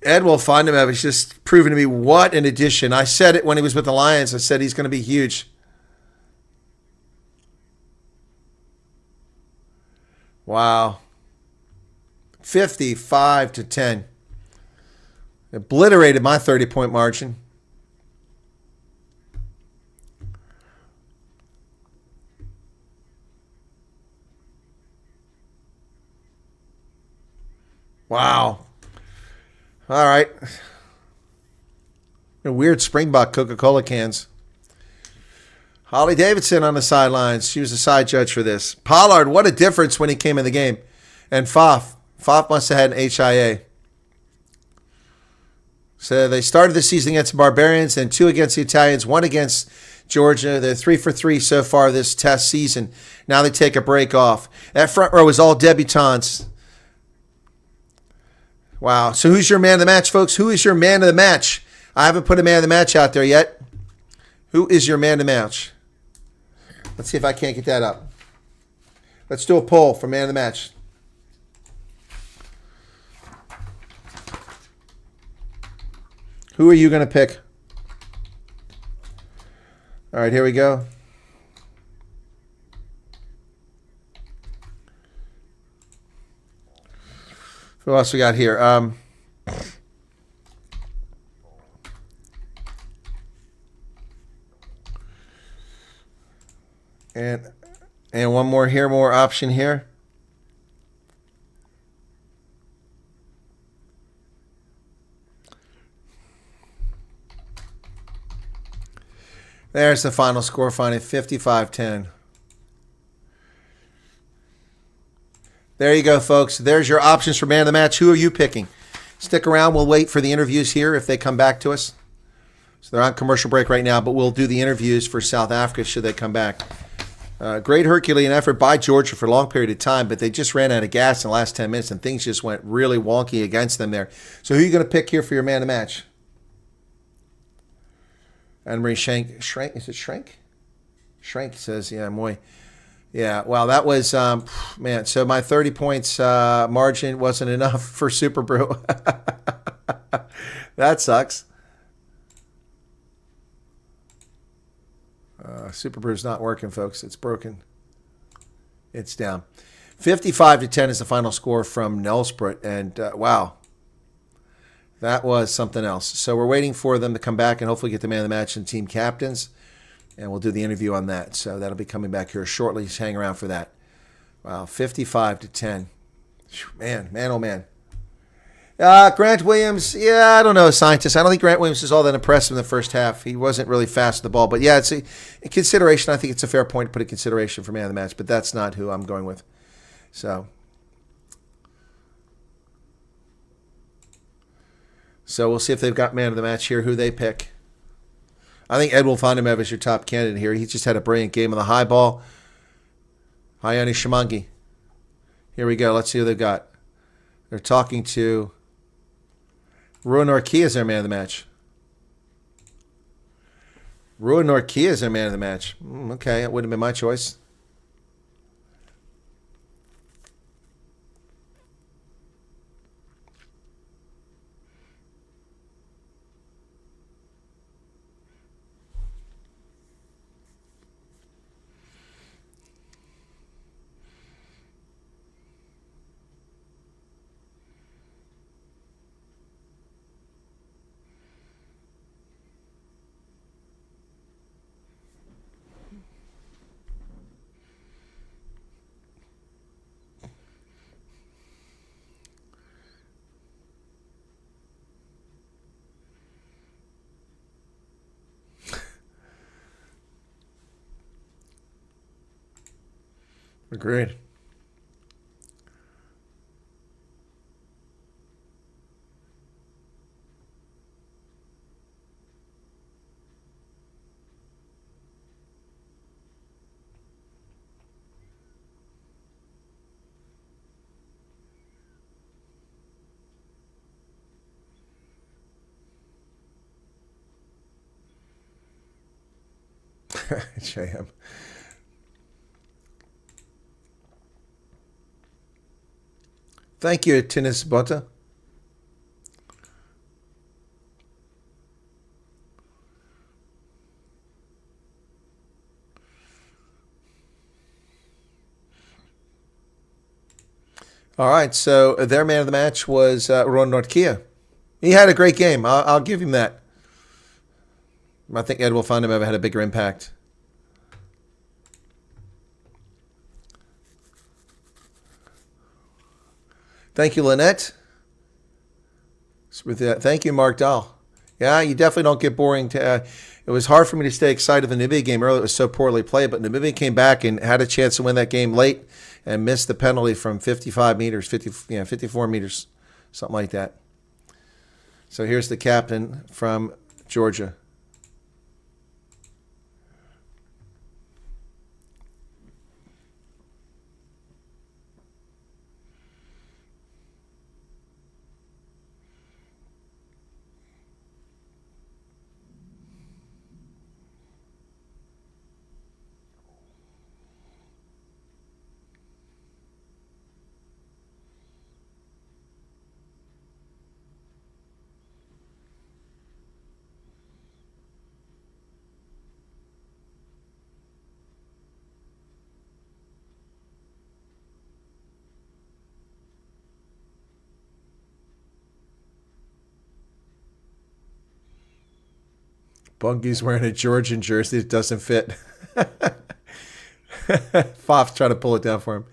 Edwell Fondemev has just proven to be what an addition. I said it when he was with the Lions. I said he's going to be huge. Wow. 55-10. Obliterated my 30-point margin. Wow. All right. Weird Springbok Coca-Cola cans. Holly Davidson on the sidelines. She was a side judge for this. Pollard, what a difference when he came in the game. And Faf. Faf must have had an HIA. So they started the season against the Barbarians, then 2 against the Italians, 1 against Georgia. They're 3 for 3 so far this test season. Now they take a break off. That front row is all debutantes. Wow. So who's your man of the match, folks? Who is your man of the match? I haven't put a man of the match out there yet. Who is your man of the match? Let's see if I can't get that up. Let's do a poll for man of the match. Who are you going to pick? All right, here we go. Who else we got here? And one more here, more option here. There's the final score, finding 55-10. There you go, folks. There's your options for man of the match. Who are you picking? Stick around. We'll wait for the interviews here if they come back to us. So they're on commercial break right now, but we'll do the interviews for South Africa should they come back. Great Herculean effort by Georgia for a long period of time, but they just ran out of gas in the last 10 minutes, and things just went really wonky against them there. So who are you going to pick here for your man of the match? Anne-Marie Schrank, is it Schrank? Schrank says, yeah, Moy. Yeah, well, that was, man, so my 30 points margin wasn't enough for Super Brew. That sucks. Super Brew's not working, folks. It's broken. It's down. 55-10 is the final score from Nelspruit, and wow. That was something else. So we're waiting for them to come back and hopefully get the man of the match and team captains. And we'll do the interview on that. So that'll be coming back here shortly. Just hang around for that. Wow, 55-10. Man, oh man. Grant Williams, yeah, I don't know, scientist. I don't think Grant Williams is all that impressive in the first half. He wasn't really fast with the ball. But yeah, it's a consideration. I think it's a fair point to put a consideration for man of the match. But that's not who I'm going with. So we'll see if they've got man of the match here, who they pick. I think Ed will find him as your top candidate here. He just had a brilliant game on the high ball. Hayani Shimangi. Here we go. Let's see who they've got. They're talking to Ruan Norkia as their man of the match. Ruan Norkia is their man of the match. Okay, that wouldn't have been my choice. Agreed. JM. Thank you, Tennis Butter. All right, so their man of the match was Ruan Norkia. He had a great game. I'll give him that. I think Ed will find him ever had a bigger impact. Thank you, Lynette. Thank you, Mark Dahl. Yeah, you definitely don't get boring. It was hard for me to stay excited. The Namibia game earlier, it was so poorly played, but Namibia came back and had a chance to win that game late and missed the penalty from 55 meters, 54 meters, something like that. So here's the captain from Georgia. Bungy's wearing a Georgian jersey that doesn't fit. Fof's trying to pull it down for him.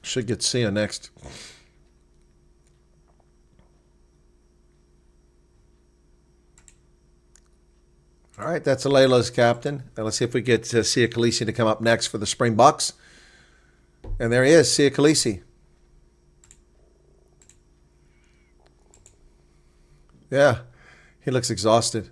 Should get Sia next. All right, that's Aleila's captain. Now let's see if we get Sia Khaleesi to come up next for the Springboks. And there he is, Sia Khaleesi. Yeah, he looks exhausted.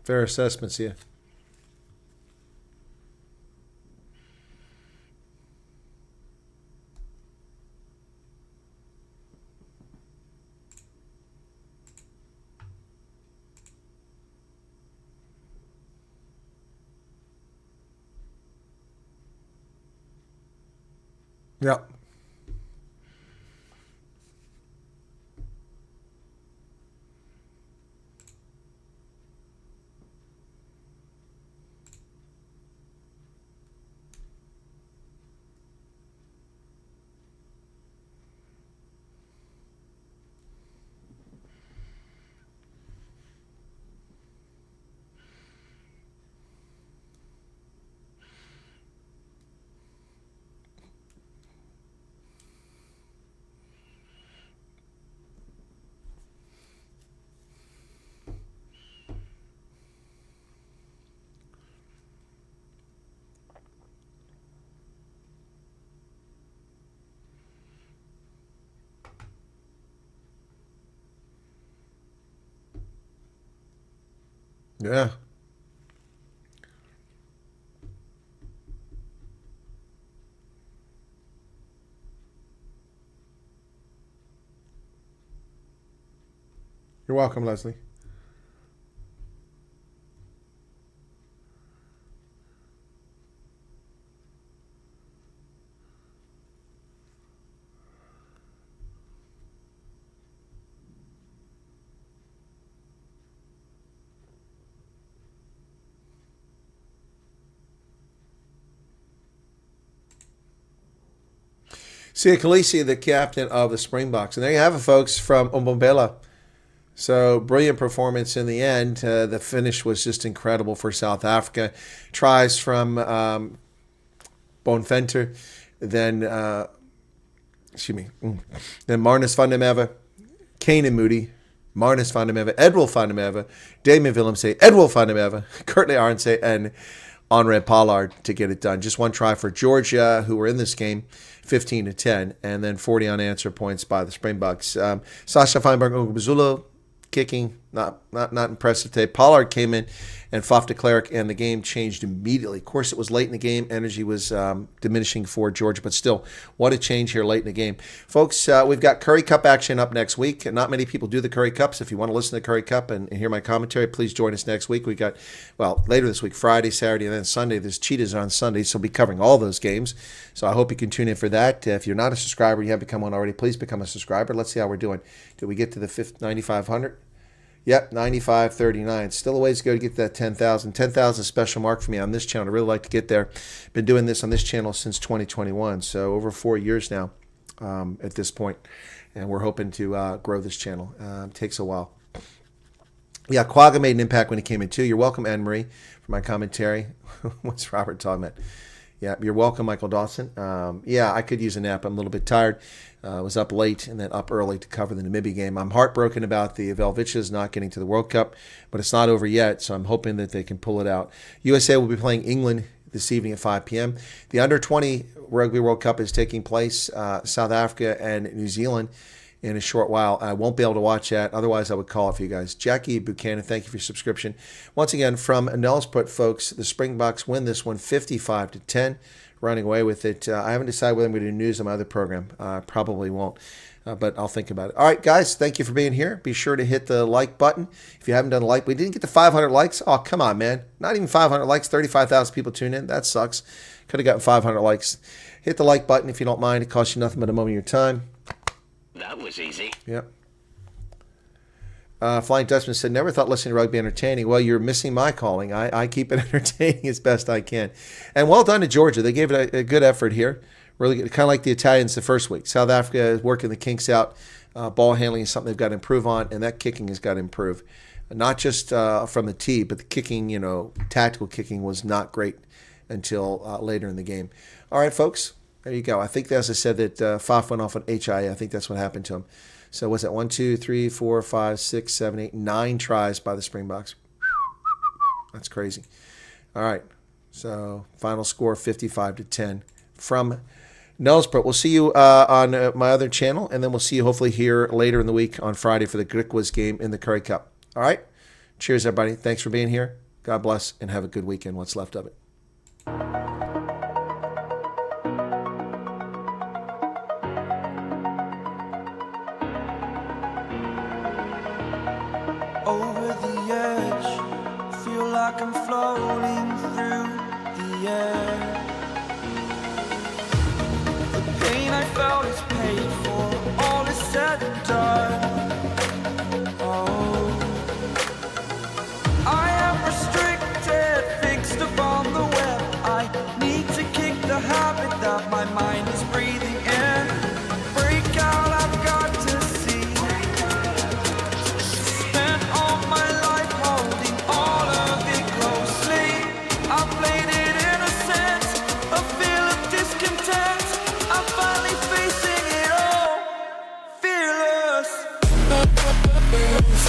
Fair assessments here. Yeah. Yeah. You're welcome, Leslie. Sia Khaleesi, the captain of the Springboks. And there you have it, folks, from Umbombela. So, brilliant performance in the end. The finish was just incredible for South Africa. Tries from Bonventer, then, then Marnus van der Merwe, Kane and Moody, Marnus van der Merwe, Edwil van der Merwe, Damien Willemse, Edwil van der Merwe, Kurtley Arnse, and Henri Pollard to get it done. Just one try for Georgia, who were in this game, 15-10, and then 40 unanswered points by the Springboks. Sasha Feinberg Ungubuzulo kicking, not impressive today. Pollard came in and Faf de Klerk, and the game changed immediately. Of course, it was late in the game. Energy was diminishing for Georgia, but still, what a change here late in the game. Folks, we've got Curry Cup action up next week. Not many people do the Curry Cups. If you want to listen to the Curry Cup and hear my commentary, please join us next week. We got, well, later this week, Friday, Saturday, and then Sunday. There's Cheetahs on Sunday, so we'll be covering all those games. So I hope you can tune in for that. If you're not a subscriber, you haven't become one already, please become a subscriber. Let's see how we're doing. Did we get to the 9,500? Yep, 95.39. Still a ways to go to get to that 10,000. 10,000 special mark for me on this channel. I really like to get there. Been doing this on this channel since 2021, so over 4 years now at this point. And we're hoping to grow this channel. Takes a while. Yeah, Quagga made an impact when he came in too. You're welcome, Anne-Marie, for my commentary. What's Robert talking about? Yeah, you're welcome, Michael Dawson. Yeah, I could use a nap. I'm a little bit tired. Was up late and then up early to cover the Namibia game. I'm heartbroken about the Velvichas not getting to the World Cup, but it's not over yet, so I'm hoping that they can pull it out. USA will be playing England this evening at 5 p.m. The Under-20 Rugby World Cup is taking place, South Africa and New Zealand. in a short while. I won't be able to watch that. Otherwise, I would call it for you guys. Jackie Buchanan, thank you for your subscription. Once again, from Nelspruit, folks, the Springboks win this one 55-10, running away with it. I haven't decided whether I'm going to do news on my other program. Probably won't. But I'll think about it. All right, guys, thank you for being here. Be sure to hit the like button. If you haven't done a like, we didn't get to 500 likes. Oh, come on, man. Not even 500 likes, 35,000 people tune in. That sucks. Could have gotten 500 likes. Hit the like button if you don't mind. It costs you nothing but a moment of your time. That was easy. Yep. Flying Dutchman said, never thought listening to rugby entertaining. Well, you're missing my calling. I keep it entertaining as best I can. And well done to Georgia. They gave it a good effort here. Really good. Kind of like the Italians the first week. South Africa is working the kinks out. Ball handling is something they've got to improve on, and that kicking has got to improve. Not just from the tee, but the kicking, tactical kicking was not great until later in the game. All right, folks. There you go. I think, as I said, that Faf went off on HIA. I think that's what happened to him. So what's that? 1, 2, 3, 4, 5, 6, 7, 8, 9 tries by the Springboks. That's crazy. All right. So final score 55-10 from Nelspruit. We'll see you on my other channel, and then we'll see you hopefully here later in the week on Friday for the Griquas game in the Curry Cup. All right? Cheers, everybody. Thanks for being here. God bless, and have a good weekend, what's left of it. Over the edge, feel like I'm floating through the air. The pain I felt is paid for, all is said and done. Oh, I am restricted, fixed upon the web. I need to kick the habit that my mind is breathing in. Break out, I've got to see. Spent all my life holding all of it closely. I played it innocent, a feel of discontent. I'm finally facing it all, fearless. Fearless.